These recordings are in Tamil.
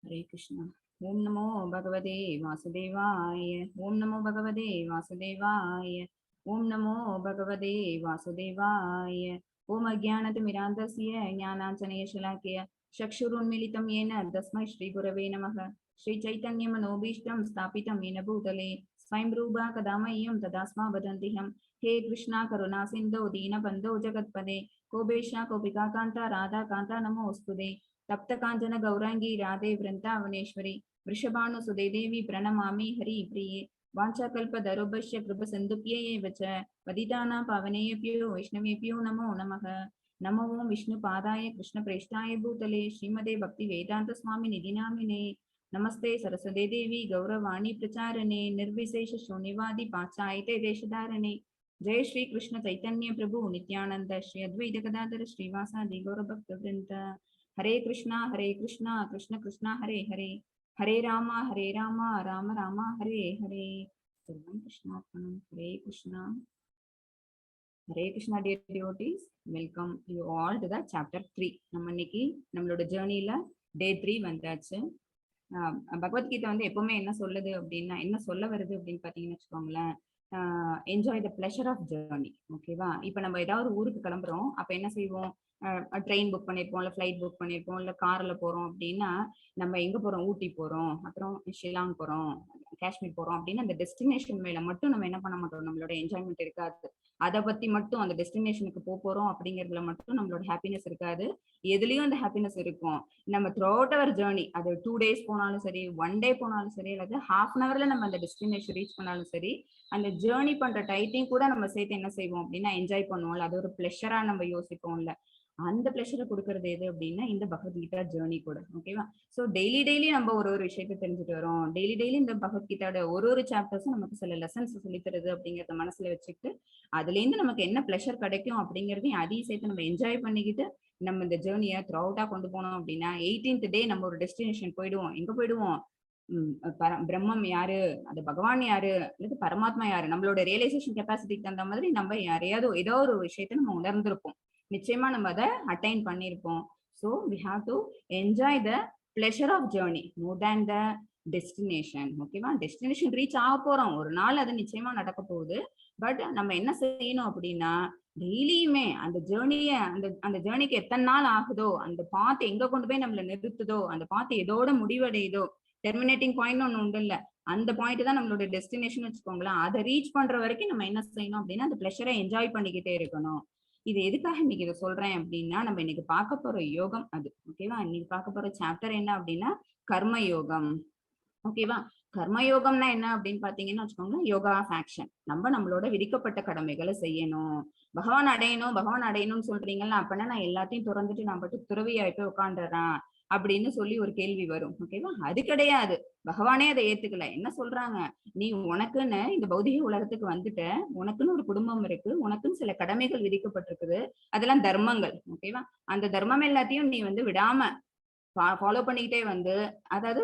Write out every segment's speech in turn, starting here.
हरे कृष्णा। ओम नमो भगवते वासुदेवाय। ओम नमो भगवते वासुदेवाय। ओम नमो भगवते वासुदेवाय। ओम अज्ञानतिमिरान्धस्य ज्ञानाञ्जनशलाकया चक्षुरुन्मीलितं येन तस्मै श्रीगुरवे नमः। श्रीचैतन्यमनोभीष्टं स्थापितं येन भूतले स्वयं रूपा कदा मह्यं तदास्मा वदन्तिहं। हे कृष्णा करुणा सिन्धो दीनबन्धो जगत्पदे गोपेशा गोपिका कान्ता राधा कान्ता नमोऽस्तुते। तप्त कांचन गौरांगी राधे वृंदावनेश्वरी वृषभानुसुदे देवी प्रणमामि हरि प्रिये। वाञ्छाकल्पतरुभ्यश्च कृपसिन्धुभ्यैव च पतितानां पावनेभ्यो वैष्णवेभ्यो नमो नमः। नमो ओं विष्णुपादाय कृष्णप्रेष्ठाय भूतले श्रीमते भक्तिवेदान्तस्वामिनिधि नामिने। नमस्ते सरस्वते देवी गौरवाणी प्रचारणे निर्विशेष शून्यवादी पाश्चात्य देशधारणे। जय श्री कृष्ण चैतन्य प्रभु नित्यानंद श्री अद्वैत गदाधर श्रीवासादि गौरभक्तवृंद। हरे कृष्णा कृष्ण कृष्णा हरे हरे हरे राम राम राम हरे हरे। सर्वं कृष्णार्पणम्। हरे Krishna dear devotees, welcome you all to the chapter 3. நம்ம இன்னைக்கு நம்மளோட ஜர்னில டே 3 வந்தாச்சு. பகவத்கீதை வந்து எப்பவுமே என்ன சொல்லுது அப்படின்னா, என்ன சொல்ல வருது அப்படின்னு பாத்தீங்கன்னு வச்சுக்கோங்களேன், enjoy the pleasure of journey. ஓகேவா? இப்ப நம்ம ஏதாவது ஊருக்கு கிளம்புறோம், அப்ப என்ன செய்வோம், ட்ரெயின் புக் பண்ணிருப்போம், இல்லை ஃப்ளைட் புக் பண்ணிருப்போம், இல்லை கார்ல போறோம் அப்படின்னா நம்ம எங்க போறோம், ஊட்டி போறோம், அப்புறம் ஷிலாங் போறோம், காஷ்மீர் போறோம் அப்படின்னு அந்த டெஸ்டினேஷன் மேல மட்டும் நம்ம என்ன பண்ண மாட்டோம், நம்மளோட என்ஜாய்மெண்ட் இருக்காது. அதை பத்தி மட்டும் அந்த டெஸ்டினேஷனுக்கு போறோம் அப்படிங்கறதுல மட்டும் நம்மளோட ஹாப்பினஸ் இருக்காது. எதுலயும் அந்த ஹாப்பினஸ் இருக்கும். நம்ம த்ரூ அவுட் அவர் ஜேர்னி, அது 2 days போனாலும் சரி, 1 day போனாலும் சரி, அல்லது ½ an hourல நம்ம அந்த டெஸ்டினேஷன் ரீச் பண்ணாலும் சரி, அந்த ஜேர்னி பண்ற டைத்தையும் கூட நம்ம சேர்த்து என்ன செய்வோம் அப்படின்னா என்ஜாய் பண்ணுவோம்ல, அது ஒரு பிளஷரா நம்ம யோசிப்போம்ல. அந்த பிளஷரை கொடுக்கறது எது அப்படின்னா இந்த பகவத்கீதா ஜேர்னி கூட. ஓகேவா? ஸோ டெய்லி நம்ம ஒரு விஷயத்தை தெரிஞ்சுட்டு வரோம். டெய்லி இந்த பகவத்கீதாவோட ஒரு சாப்டர்ஸும் நமக்கு சில லெசன்ஸ் சொல்லி தருது அப்படிங்கறத மனசுல வச்சுக்கிட்டு அதுல இருந்து நமக்கு என்ன பிளஷர் கிடைக்கும் அப்படிங்கறதையும் அதையும் சேர்த்து நம்ம என்ஜாய் பண்ணிக்கிட்டு நம்ம இந்த ஜேர்னியை த்ரூ அவுட்டா கொண்டு போனோம் அப்படின்னா 18th day நம்ம ஒரு டெஸ்டினேஷன் போயிடுவோம். எங்க போயிடுவோம்? பிரம்மம் யாரு, அது பகவான் யாரு, அல்லது பரமாத்மா யாரு, நம்மளோட ரியலைசேஷன் கெப்பாசிட்டிக்கு தகுந்த மாதிரி நம்ம யாரையாவது ஏதோ ஒரு விஷயத்த நம்ம உணர்ந்திருப்போம். நிச்சயமா நம்ம அதை அட்டைன் பண்ணியிருப்போம். So we have to enjoy the pleasure of journey more than the destination. ஓகேவா? டெஸ்டினேஷன் ரீச் ஆக போறோம், ஒரு நாள் அது நிச்சயமா நடக்க போகுது. பட் நம்ம என்ன செய்யணும் அப்படின்னா டெய்லியுமே அந்த ஜேர்னிய அந்த ஜேர்னிக்கு எத்தனை நாள் ஆகுதோ, அந்த பாத்து எங்க கொண்டு போய் நம்மள நிறுத்துதோ, அந்த பாத்து எதோட முடிவடையுதோ, டெர்மினேட்டிங் பாயிண்ட் ஒண்ணு உண்டு இல்ல, அந்த பாயிண்ட் தான் நம்மளோட டெஸ்டினேஷன் வச்சுக்கோங்களேன். அதை ரீச் பண்ற வரைக்கும் நம்ம என்ன செய்யணும் அப்படின்னா அந்த பிளஷரை என்ஜாய் பண்ணிக்கிட்டே இருக்கணும். இது எதுக்காக இன்னைக்கு இதை சொல்றேன் அப்படின்னா, நம்ம இன்னைக்கு பார்க்க போற யோகம் அது. ஓகேவா? இன்னைக்கு பார்க்க போற சாப்டர் என்ன அப்படின்னா கர்ம யோகம். ஓகேவா? கர்மயோகம்னா என்ன அப்படின்னு பாத்தீங்கன்னா வச்சுக்கோங்க, யோகா ஆஃப் ஆக்ஷன். நம்மளோட விதிக்கப்பட்ட கடமைகளை செய்யணும். பகவான் அடையணும்னு சொல்றீங்களா, அப்பனா நான் எல்லாத்தையும் திறந்துட்டு நான் பட்டு துறவியாயிட்டு உட்காந்துறேன் அப்படின்னு சொல்லி ஒரு கேள்வி வரும். ஓகேவா? அது கிடையாது. பகவானே அதை ஏத்துக்கல. என்ன சொல்றாங்க, நீ உனக்குன்னு இந்த பௌதிக உலகத்துக்கு வந்துட்ட, உனக்குன்னு ஒரு குடும்பம் இருக்கு, உனக்குன்னு சில கடமைகள் விதிக்கப்பட்டிருக்குது, அதெல்லாம் தர்மங்கள். ஓகேவா? அந்த தர்மம் எல்லாத்தையும் நீ விடாம ஃபாலோ பண்ணிக்கிட்டே அதாவது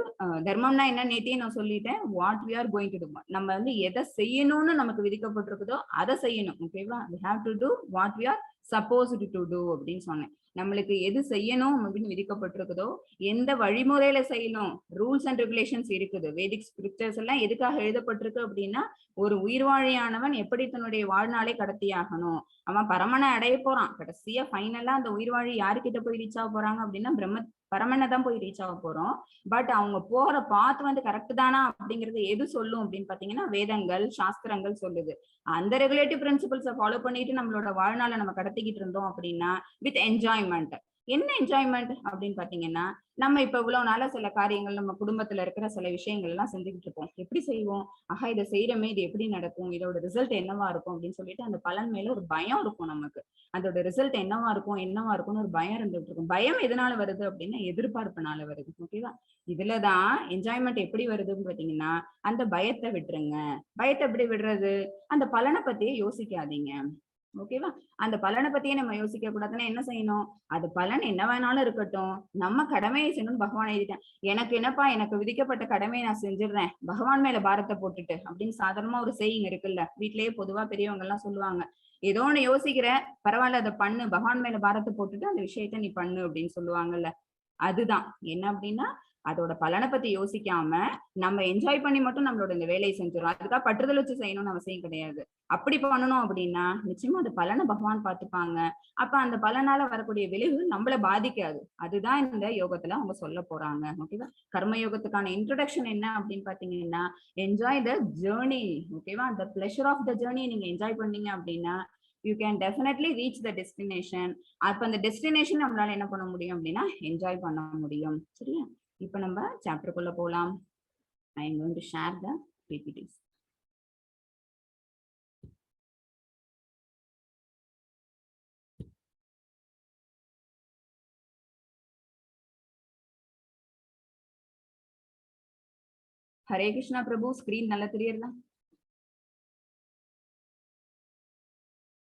தர்மம்னா என்ன நேத்தியே நான் சொல்லிட்டேன். What we are going to do, நம்ம எதை செய்யணும்னு நமக்கு விதிக்கப்பட்டிருக்குதோ அதை செய்யணும். ஓகேவா? We have to do what we are supposed to do அப்படின்னு சொன்னேன். நம்மளுக்கு எது செய்யணும் அப்படின்னு விதிக்கப்பட்டிருக்குதோ, எந்த வழிமுறையில செய்யணும், ரூல்ஸ் அண்ட் ரெகுலேஷன்ஸ் இருக்குது. வேதிக் ஸ்கிரிப்சர்ஸ் எல்லாம் எதுக்காக எழுதப்பட்டிருக்கு அப்படின்னா, ஒரு உயிர்வாழியானவன் எப்படி தன்னுடைய வாழ்நாளை கடத்தியாகணும், அவன் பரமனை அடைய போறான். கடைசியா ஃபைனலா அந்த உயிர்வாழி யாருக்கிட்ட போய் ரீச் ஆக போறாங்க அப்படின்னா பரமனை தான் போய் ரீச் ஆக போறோம். பட் அவங்க போற பாத் கரெக்ட் தானா அப்படிங்கறது எது சொல்லும் அப்படின்னு பாத்தீங்கன்னா வேதங்கள், சாஸ்திரங்கள் சொல்லுது. அந்த ரெகுலேட்டிவ் பிரின்சிபல்ஸை ஃபாலோ பண்ணிட்டு நம்மளோட வாழ்நாளை நம்ம கடத்திக்கிட்டு இருந்தோம் அப்படின்னா வித் என்ஜாய்மெண்ட். என்ன என்ஜாய்மெண்ட் அப்படின்னு பாத்தீங்கன்னா, நம்ம இப்ப இவ்வளவு நாள சில காரியங்கள் நம்ம குடும்பத்துல இருக்கிற சில விஷயங்கள் எல்லாம் செஞ்சுக்கிட்டு இருப்போம். எப்படி செய்வோம், ஆஹா இதை செய்யறமே, இது எப்படி நடக்கும், இதோட ரிசல்ட் என்னவா இருக்கும் அப்படின்னு சொல்லிட்டு அந்த பலன் மேல ஒரு பயம் இருக்கும் நமக்கு. அதோட ரிசல்ட் என்னவா இருக்கும்னு ஒரு பயம் இருந்துட்டு இருக்கும். பயம் எதனால வருது அப்படின்னா எதிர்பார்ப்புனால வருது. ஓகேவா? இதுலதான் என்ஜாய்மெண்ட் எப்படி வருதுன்னு பாத்தீங்கன்னா, அந்த பயத்தை விட்டுருங்க. பயத்தை எப்படி விடுறது, அந்த பலனை பத்தியே யோசிக்காதீங்க. ஓகேவா? அந்த பலனை பத்தியே நம்ம யோசிக்க கூடாதுன்னா என்ன செய்யணும், அது பலன் என்ன வேணாலும் இருக்கட்டும், நம்ம கடமையை செய்யணும்னு பகவான் எழுதிட்டேன். எனக்கு என்னப்பா, எனக்கு விதிக்கப்பட்ட கடமையை நான் செஞ்சிடுறேன் பகவான் மேல பாரத்தை போட்டுட்டு அப்படின்னு சாதாரணமா ஒரு செய்யுங்க இருக்குல்ல, வீட்லயே பொதுவா பெரியவங்க எல்லாம் சொல்லுவாங்க. ஏதோ ஒண்ணு யோசிக்கிற, பரவாயில்ல அதை பண்ணு, பகவான் மேல பாரத்தை போட்டுட்டு அந்த விஷயத்த நீ பண்ணு அப்படின்னு சொல்லுவாங்கல்ல. அதுதான் என்ன அப்படின்னா அதோட பலனை பத்தி யோசிக்காம நம்ம என்ஜாய் பண்ணி மட்டும் நம்மளோட இந்த வேலையை செஞ்சிடும். அதுக்காக பற்றுதல் வச்சு செய்யணும்னு அவசியம் கிடையாது. அப்படி பண்ணணும் அப்படின்னா நிச்சயமா அது பலனை பகவான் பார்த்துப்பாங்க. அப்ப அந்த பலனால வரக்கூடிய விளைவு நம்மள பாதிக்காது. அதுதான் இந்த யோகத்துல அவங்க சொல்ல போறாங்க. ஓகேவா? கர்ம யோகத்துக்கான இன்ட்ரோடக்ஷன் என்ன அப்படின்னு பாத்தீங்கன்னா, என்ஜாய் த ஜேர்னி. ஓகேவா? அந்த பிளஷர் ஆஃப் த ஜேர்னி நீங்க என்ஜாய் பண்ணீங்க அப்படின்னா you can definitely reach the destination. அப்ப அந்த டெஸ்டினேஷன் நம்மளால என்ன பண்ண முடியும் அப்படின்னா என்ஜாய் பண்ண முடியும். சரியா? இப்ப நம்ம சாப்டருக்குள்ள போலாம். I am going to share the PPTs. Hare Krishna Prabhu, screen நல்லா தெரியுதா?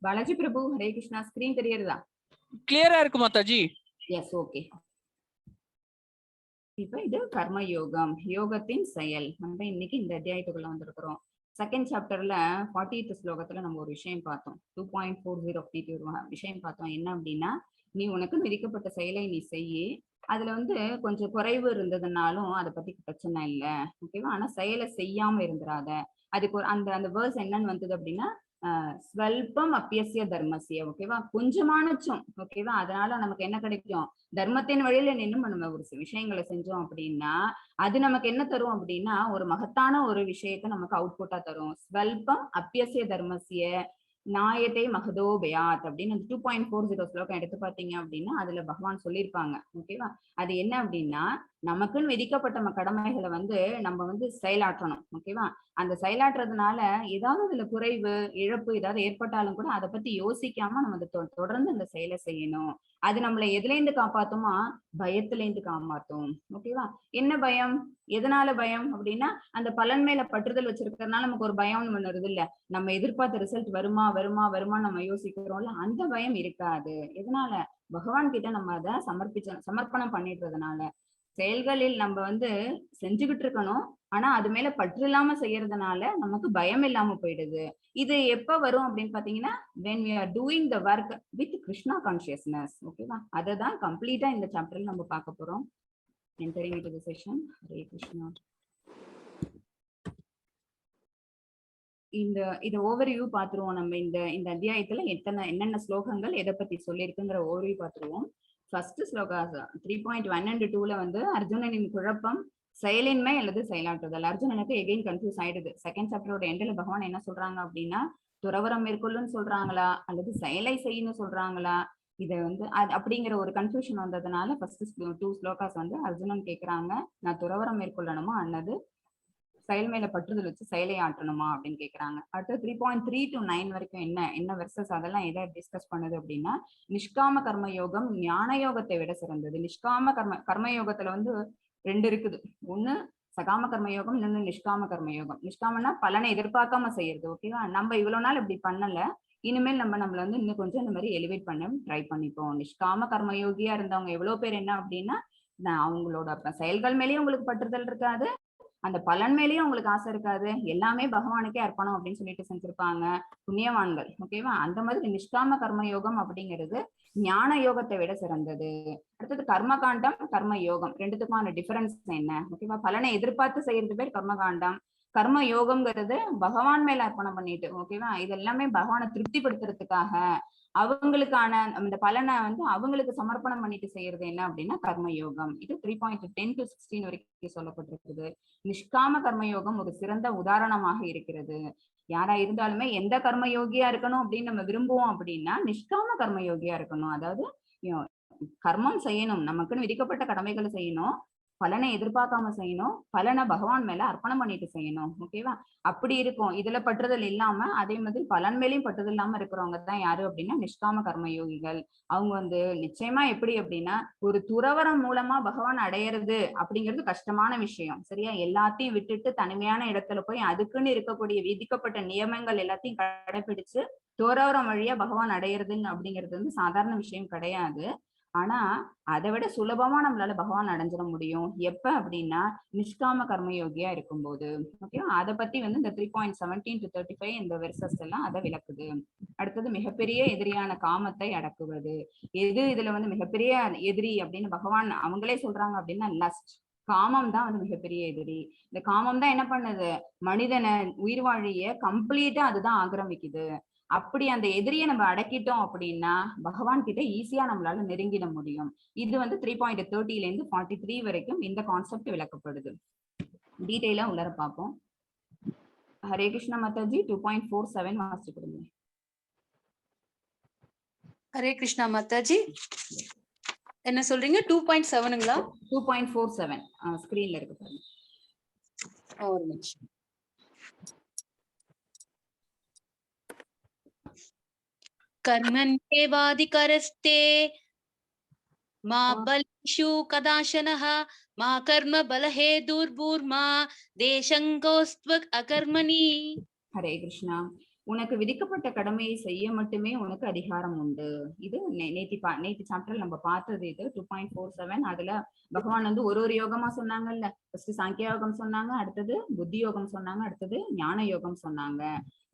பாலாஜி பிரபு, ஹரே கிருஷ்ணா, ஸ்கிரீன் தெரியுதா? கிளியரா இருக்கு மாதாஜி. S, okay. இப்ப இது கர்ம யோகம், யோகத்தின் செயல். நம்ம இன்னைக்கு இந்த அத்தியாயத்துக்குள்ள வந்திருக்கிறோம். செகண்ட் சாப்டர்ல 40th ஸ்லோகத்துல நம்ம ஒரு விஷயம் பார்த்தோம். 2.40 ஒரு விஷயம் பார்த்தோம். என்ன அப்படின்னா, நீ உனக்கு விதிக்கப்பட்ட செயலை நீ செய்யி, அதுல வந்து கொஞ்சம் குறைவு இருந்ததுனாலும் அதை பத்தி பிரச்சனை இல்லை. ஓகேவா? ஆனா செயலை செய்யாம இருந்துராத. அதுக்கு ஒரு அந்த அந்த வேர்ஸ் என்னன்னு வந்தது அப்படின்னா, ஸ்வல்பம் அப்பியசிய தர்மசிய. ஓகேவா? கொஞ்சமானச்சும். ஓகேவா? அதனால நமக்கு என்ன கிடைக்கும்? தர்மத்தின் வழியில நின்று நம்ம ஒரு விஷயங்களை செஞ்சோம் அப்படின்னா அது நமக்கு என்ன தரும் அப்படின்னா ஒரு மகத்தான ஒரு விஷயத்தை நமக்கு அவுட்புட்டா தரும். ஸ்வல்பம் அப்பியசிய தர்மசிய நாயத்தை மகதோ பயாத் அப்படின்னு 2.40 ஸ்லோகம் எடுத்து பார்த்தீங்க அப்படின்னா அதுல பகவான் சொல்லியிருப்பாங்க. ஓகேவா? அது என்ன அப்படின்னா, நமக்குன்னு விதிக்கப்பட்ட கடமைகளை வந்து நம்ம வந்து செயலாற்றணும். ஓகேவா? அந்த செயலாற்றுறதுனால ஏதாவது அதுல குறைவு இழப்பு ஏதாவது ஏற்பட்டாலும் கூட அதை பத்தி யோசிக்காம நம்ம தொடர்ந்து அந்த செயலை செய்யணும். அது நம்மளை எதுல இருந்து காப்பாத்துமா? பயத்துல இருந்து காப்பாத்தும். ஓகேவா? என்ன பயம்? எதனால பயம் அப்படின்னா, அந்த பலன் மேல பற்றுதல் வச்சிருக்கிறதுனால நமக்கு ஒரு பயம்னு ஒண்ணு வருது இல்ல. நம்ம எதிர்பார்த்த ரிசல்ட் வருமா வருமா வருமா நம்ம யோசிக்கிறோம்ல, அந்த பயம் இருக்காது. எதனால? பகவான் கிட்ட நம்ம அதை சமர்ப்பணம் பண்ணிடுறதுனால. செயல்களில் நம்ம வந்து செஞ்சுக்கிட்டு இருக்கணும். ஆனா அது மேல பற்று இல்லாம செய்யறதுனால நமக்கு பயம் இல்லாம போயிடுது. இது எப்ப வரும் அப்படின்னு பாத்தீங்கன்னா, when we are doing the work with Krishna consciousness. ஓகேவா? அதை தான் கம்ப்ளீட்டா இந்த சாப்டர்ல நம்ம பார்க்க போறோம். Entering into the session. Hare Krishna. இந்த ஓவர்வியூ பாத்துருவோம். நம்ம இந்த அத்தியாயத்துல என்னென்ன ஸ்லோகங்கள் எதை பத்தி சொல்லியிருக்குங்கிற ஓவர்வியூ பாத்துருவோம். ஃபர்ஸ்ட் ஸ்லோகா 3.1 and 2ல வந்து அர்ஜுனனின் குழப்பம், செயலின்மை அல்லது செயலாற்றுதல். அர்ஜுனனுக்கு எகைன் கன்ஃபியூஸ் ஆயிடுது. செகண்ட் சாப்டரோட எண்ட்ல பகவான் என்ன சொல்றாங்க அப்படின்னா, துறவரம் மேற்கொள்ளுன்னு சொல்றாங்களா அல்லது செயலை செய்யணும்னு சொல்றாங்களா? இதை வந்து அப்படிங்கிற ஒரு கன்ஃபியூஷன் வந்ததுனால ஃபர்ஸ்ட் 2 ஸ்லோகாஸ் வந்து அர்ஜுனன் கேட்கிறாங்க, நான் துறவரம் மேற்கொள்ளணுமா அல்லது செயல் மேல பற்றுதல் வச்சு செயலை ஆற்றணுமா அப்படின்னு கேட்கிறாங்க. அடுத்து 3.3 to 9 வரைக்கும் என்ன வெர்சஸ் அதெல்லாம் எதை டிஸ்கஸ் பண்ணுது அப்படின்னா, நிஷ்காம கர்ம யோகம் ஞான யோகத்தை விட சிறந்தது. நிஷ்காம கர்ம யோகத்துல வந்து 2 இருக்குது. ஒண்ணு சகாம கர்மயோகம், இன்னொன்னு நிஷ்காம கர்மயோகம். நிஷ்காமனா பலனை எதிர்பார்க்காம செய்யறது. ஓகேவா? நம்ம இவ்வளவு நாள் இப்படி பண்ணல, இனிமேல் நம்மள வந்து இன்னும் கொஞ்சம் இந்த மாதிரி எலிவேட் பண்ண ட்ரை பண்ணிப்போம். நிஷ்காம கர்மயோகியா இருந்தவங்க எவ்வளவு பேர் என்ன அப்படின்னா, அவங்களோட செயல்கள் மேலேயும் உங்களுக்கு பற்றுதல் இருக்காது, அந்த பலன் மேலேயும் உங்களுக்கு ஆசை இருக்காது, எல்லாமே பகவானுக்கே அர்ப்பணம் அப்படின்னு சொல்லிட்டு செஞ்சிருப்பாங்க புண்ணியவான்கள். ஓகேவா? அந்த மாதிரி நிஷ்காம கர்ம யோகம் அப்படிங்கிறது ஞான யோகத்தை விட சிறந்தது. அடுத்தது கர்மகாண்டம், கர்ம யோகம், ரெண்டுத்துக்குமான டிஃபரன்ஸ் என்ன? ஓகேவா? பலனை எதிர்பார்த்து செய்யறது பேர் கர்மகாண்டம். கர்ம யோகம்ங்கிறது பகவான் மேல அர்ப்பணம் பண்ணிட்டு. ஓகேவா? இது எல்லாமே பகவானை திருப்திப்படுத்துறதுக்காக அவங்களுக்கான அந்த பலனை வந்து அவங்களுக்கு சமர்ப்பணம் பண்ணிட்டு செய்யறது என்ன அப்படின்னா கர்ம யோகம். இது 3.10 to 16 வரைக்கும் சொல்லப்பட்டிருக்குது. நிஷ்காம கர்மயோகம் ஒரு சிறந்த உதாரணமாக இருக்கிறது. யாரா இருந்தாலுமே எந்த கர்மயோகியா இருக்கணும் அப்படின்னு நம்ம விரும்புவோம் அப்படின்னா நிஷ்காம கர்மயோகியா இருக்கணும். அதாவது கர்மம் செய்யணும், நமக்குன்னு விதிக்கப்பட்ட கடமைகளை செய்யணும், பலனை எதிர்பார்க்காம செய்யணும், பலனை பகவான் மேல அர்ப்பணம் பண்ணிட்டு செய்யணும். ஓகேவா? அப்படி இருக்கும். இதுல பற்றுதல் இல்லாம அதே மாதிரி பலன் மேலையும் பற்றுதல் இல்லாம இருக்கிறவங்க தான் யாரு அப்படின்னா நிஷ்காம கர்மயோகிகள். அவங்க வந்து நிச்சயமா எப்படி அப்படின்னா, ஒரு துறவரம் மூலமா பகவான் அடையிறது அப்படிங்கிறது கஷ்டமான விஷயம். சரியா? எல்லாத்தையும் விட்டுட்டு தனிமையான இடத்துல போய் அதுக்குன்னு இருக்கக்கூடிய விதிக்கப்பட்ட நியமங்கள் எல்லாத்தையும் கடைபிடிச்சு துறவரம் வழியா பகவான் அடையிறதுன்னு அப்படிங்கிறது வந்து சாதாரண விஷயம் கிடையாது. ஆனா அதை விட சுலபமா நம்மளால பகவான் அடைஞ்சிட முடியும். எப்ப அப்படின்னா நிஷ்காம கர்மயோகியா இருக்கும்போது. ஓகேவா? அதை பத்தி வந்து இந்த 3.17 to 35 இந்த வெர்சஸ் எல்லாம் அதை விளக்குது. அடுத்தது மிகப்பெரிய எதிரியான காமத்தை அடக்குவது. எது இதுல வந்து மிகப்பெரிய எதிரி அப்படின்னு பகவான் அவங்களே சொல்றாங்க அப்படின்னா லஸ்ட். காமம் தான் வந்து மிகப்பெரிய எதிரி. இந்த காமம் தான் என்ன பண்ணுது, மனிதனை உயிர் வாழிய கம்ப்ளீட்டா அதுதான் ஆக்கிரமிக்குது. அப்படி அந்த எதிரியை நம்ம அடக்கிட்டோம் அப்படின்னா பகவான் கிட்ட ஈஸியா நம்மளால நெருங்கிட முடியும். இது வந்து 3.30 இருந்து 43 வரைக்கும் இந்த கான்செப்ட் விளக்கப்படுது. டீடைலா உள்ளர பார்ப்போம். ஹரே கிருஷ்ணா மாதாஜி 2.47 வாசிச்சு கொடுங்க. ஹரே கிருஷ்ணா மாதாஜி, என்ன சொல்றீங்க? 2.7ங்களா? 2.47 ஸ்கிரீன்ல இருக்கு பாருங்க. ஒரு நிமிஷம். कर्मण्येवाधिकारस्ते मा बलेषु कदाशनः मा कर्म बलहेतुर्भूर्मा देशङ्गोस्त्व अकर्मणि. ஹரே கிருஷ்ணா. உனக்கு விதிக்கப்பட்ட கடமையை செய்ய மட்டுமே உனக்கு அதிகாரம் உண்டு. இது நேத்தி சாப்டர்ல நம்ம பார்த்தது. இது 2.47. அதுல பகவான் வந்து ஒரு யோகமா சொன்னாங்கல்ல. ஃபர்ஸ்ட் சாங்கிய யோகம் சொன்னாங்க, அடுத்தது புத்தி யோகம் சொன்னாங்க, அடுத்தது ஞான யோகம் சொன்னாங்க.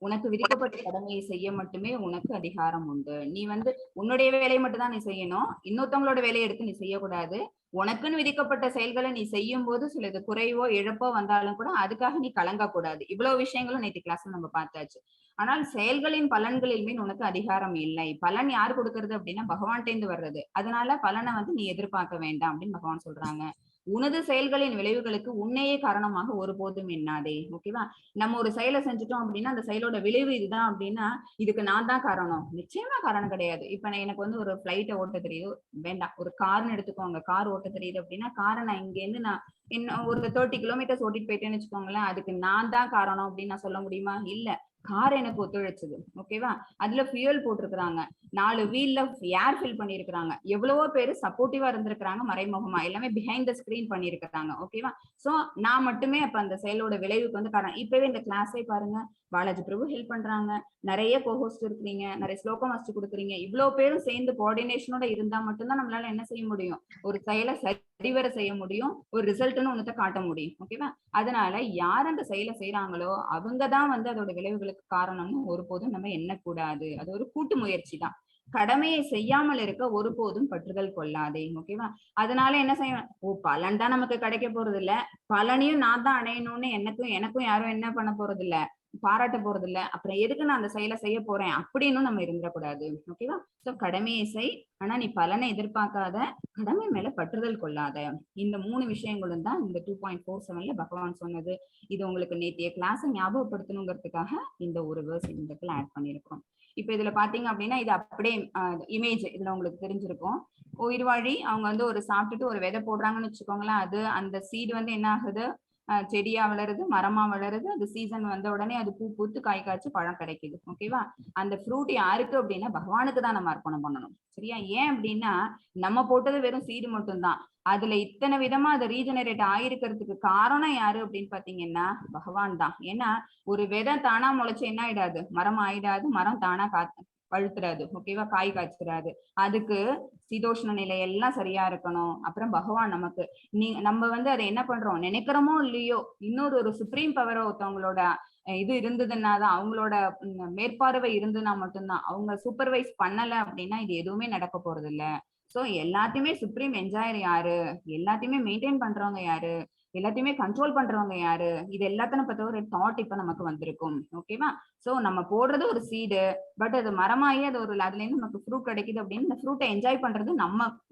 உனக்கு விதிக்கப்பட்ட கடமையை செய்ய மட்டுமே உனக்கு அதிகாரம் உண்டு. நீ வந்து உன்னுடைய வேலையை மட்டும் தான் நீ செய்யணும். இன்னொருத்தவங்களோட வேலையை எடுத்து நீ செய்யக்கூடாது. உனக்குன்னு விதிக்கப்பட்ட செயல்களை நீ செய்யும் போது சிலது குறைவோ இழப்போ வந்தாலும் கூட அதுக்காக நீ கலங்க கூடாது. இவ்வளவு விஷயங்களும் நேற்று கிளாஸ்ல நம்ம பார்த்தாச்சு. ஆனால் செயல்களின் பலன்களில் மீன் உனக்கு அதிகாரம் இல்லை. பலன் யார் கொடுக்கறது அப்படின்னா பகவான்கிட்ட வர்றது. அதனால பலனை வந்து நீ எதிர்பார்க்க வேண்டாம் அப்படின்னு பகவான் சொல்றாங்க. உனது செயல்களின் விளைவுகளுக்கு உன்னையே காரணமாக ஒருபோதும் எண்ணாதே. ஓகேவா? நம்ம ஒரு செயலை செஞ்சுட்டோம் அப்படின்னா அந்த செயலோட விளைவு இதுதான் அப்படின்னா இதுக்கு நான் தான் காரணம். நிச்சயமா காரணம் கிடையாது. இப்ப எனக்கு வந்து ஒரு பிளைட்டை ஓட்ட தெரியுது, வேண்டாம் ஒரு கார்னு எடுத்துக்கோங்க. கார் ஓட்ட தெரியுது அப்படின்னா காரை நான் இங்க இருந்து நான் இன்னும் ஒரு 30 கிலோமீட்டர்ஸ் ஓட்டிட்டு போயிட்டேன்னு வச்சுக்கோங்களேன். அதுக்கு நான் தான் காரணம் அப்படின்னு நான் சொல்ல முடியுமா? இல்ல, கார் எனக்கு ஒத்துழைச்சது. ஓகேவா? அதுல ஃபியூல் போட்டிருக்கிறாங்க, 4 வீல்ல ஏர் ஃபில் பண்ணிருக்கிறாங்க, எவ்வளவோ பேரு சப்போர்ட்டிவா இருந்திருக்கிறாங்க, மறைமுகமா எல்லாமே பிஹைண்ட் த ஸ்கிரீன் பண்ணிருக்கிறாங்க. ஓகேவா? சோ நான் மட்டுமே அப்ப அந்த செயலோட விளைவுக்கு வந்து காரணம். இப்பவே இந்த கிளாஸே பாருங்க, பாலாஜி பிரபு ஹெல்ப் பண்றாங்க, நிறைய கோஹோஸ்ட் இருக்கிறீங்க, நிறைய ஸ்லோகம் வாசிச்சு கொடுக்குறீங்க. இவ்வளவு பேரும் சேர்ந்து கோஆர்டினேஷனோட இருந்தா மட்டும்தான் நம்மளால என்ன செய்ய முடியும், ஒரு செயலை சரிவர செய்ய முடியும், ஒரு ரிசல்ட்னு ஒன்னத்தை காட்ட முடியும். ஓகேவா? அதனால யார் அந்த செயலை செய்யறாங்களோ அவங்கதான் வந்து அதோட விளைவுகளுக்கு காரணம்னு ஒருபோதும் நம்ம எண்ணக்கூடாது. அது ஒரு கூட்டு முயற்சி தான். கடமையை செய்யாமல் இருக்க ஒருபோதும் பற்றுதல் கொள்ளாதே. ஓகேவா? அதனால என்ன செய்யணும், பலன் தான் நமக்கு கிடைக்க போறது இல்ல, பலனையும் நான் தான் அடையணும்னு எனக்கும் யாரும் என்ன பண்ண போறது இல்ல, பாராட்ட போறது இல்ல, அப்புறம் எதுக்கு நான் அந்த செயலை செய்ய போறேன் அப்படின்னு நம்ம இருந்துடக்கூடாது. ஓகேவா? சோ கடமையை செய், ஆனா நீ பலனை எதிர்பார்க்காத, கடமை மேல பற்றுதல் கொள்ளாத. இந்த 3 விஷயங்களும் தான் இந்த 2.47ல பகவான் சொன்னது. இது உங்களுக்கு நேத்திய கிளாஸ் ஞாபகப்படுத்தணுங்கிறதுக்காக இந்த ஒரு வேர்ஸ் இந்த இடத்துல ஆட் பண்ணிருக்கோம். இப்ப இதுல பாத்தீங்க அப்படின்னா இது அப்படியே இமேஜ் இதுல உங்களுக்கு தெரிஞ்சிருக்கும். உயிர்வாழி அவங்க வந்து ஒரு சாப்பிட்டுட்டு ஒரு விதை போடுறாங்கன்னு வச்சுக்கோங்களேன். அது அந்த சீடு வந்து என்ன ஆகுது, செடியா வளருது, மரமா வளருது. அது சீசன் வந்த உடனே அது பூ பூத்து காய் காய்ச்சி பழம் கிடைக்குது. ஓகேவா? அந்த ஃப்ரூட் யாருக்கு அப்படின்னா பகவானுக்கு தான் நம்ம அர்ப்பணம் பண்ணணும். சரியா? ஏன் அப்படின்னா நம்ம போட்டது வெறும் சீடு மட்டும்தான். அதுல இத்தனை விதமா அதை ரீஜெனரேட் ஆயிருக்கிறதுக்கு காரணம் யாரு அப்படின்னு பாத்தீங்கன்னா பகவான் தான். ஏன்னா ஒரு விதை தானா முளைச்சு என்ன ஆயிடாது, மரம் ஆயிடாது, மரம் தானா பழுத்துறாது. ஓகேவா? காய் காய்ச்சிடாது. அதுக்கு சீதோஷ்ண நிலை எல்லாம் சரியா இருக்கணும். அப்புறம் பகவான் நமக்கு நம்ம வந்து அதை என்ன பண்றோம், நினைக்கிறோமோ இல்லையோ, இன்னொரு ஒரு சுப்ரீம் பவரோ ஒருத்தவங்களோட இது இருந்ததுன்னா தான், அவங்களோட மேற்பார்வை இருந்துன்னா மட்டும்தான். அவங்க சூப்பர்வைஸ் பண்ணல அப்படின்னா இது எதுவுமே நடக்க போறது இல்ல. சோ எல்லாத்தையுமே சுப்ரீம் என்ஜாயர் யாரு, எல்லாத்தையுமே மெயின்டைன் பண்றவங்க யாரு, எல்லாத்தையுமே கண்ட்ரோல் பண்றவங்க யாரு, இது எல்லாத்தையும் பத்த ஒரு தாட் இப்ப நமக்கு வந்திருக்கும். ஓகேவா? சோ நம்ம போடுறது ஒரு சீடு, பட் அது மரமாயி அது ஒரு அதுல இருந்து நமக்கு ஃப்ரூட் கிடைக்குது அப்படின்னு இந்த ஃப்ரூட்டை என்ஜாய் பண்றது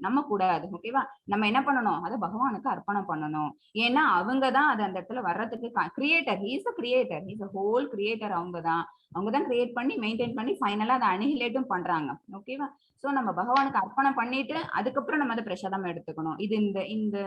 நம்ம கூடாது. ஓகேவா? நம்ம என்ன பண்ணணும், அதை பகவானுக்கு அர்ப்பணம் பண்ணணும். ஏன்னா அவங்கதான் அது அந்த இடத்துல வர்றதுக்கு creator. He's a creator, he's a whole creator. அவங்கதான் கிரியேட் பண்ணி மெயின்டைன் பண்ணி ஃபைனலா அதை அனிஹிலேட்டும் பண்றாங்க. ஓகேவா? சோ நம்ம பகவானுக்கு அர்ப்பணம் பண்ணிட்டு அதுக்கப்புறம் நம்ம அதை பிரசாதம் எடுத்துக்கணும். இது இந்த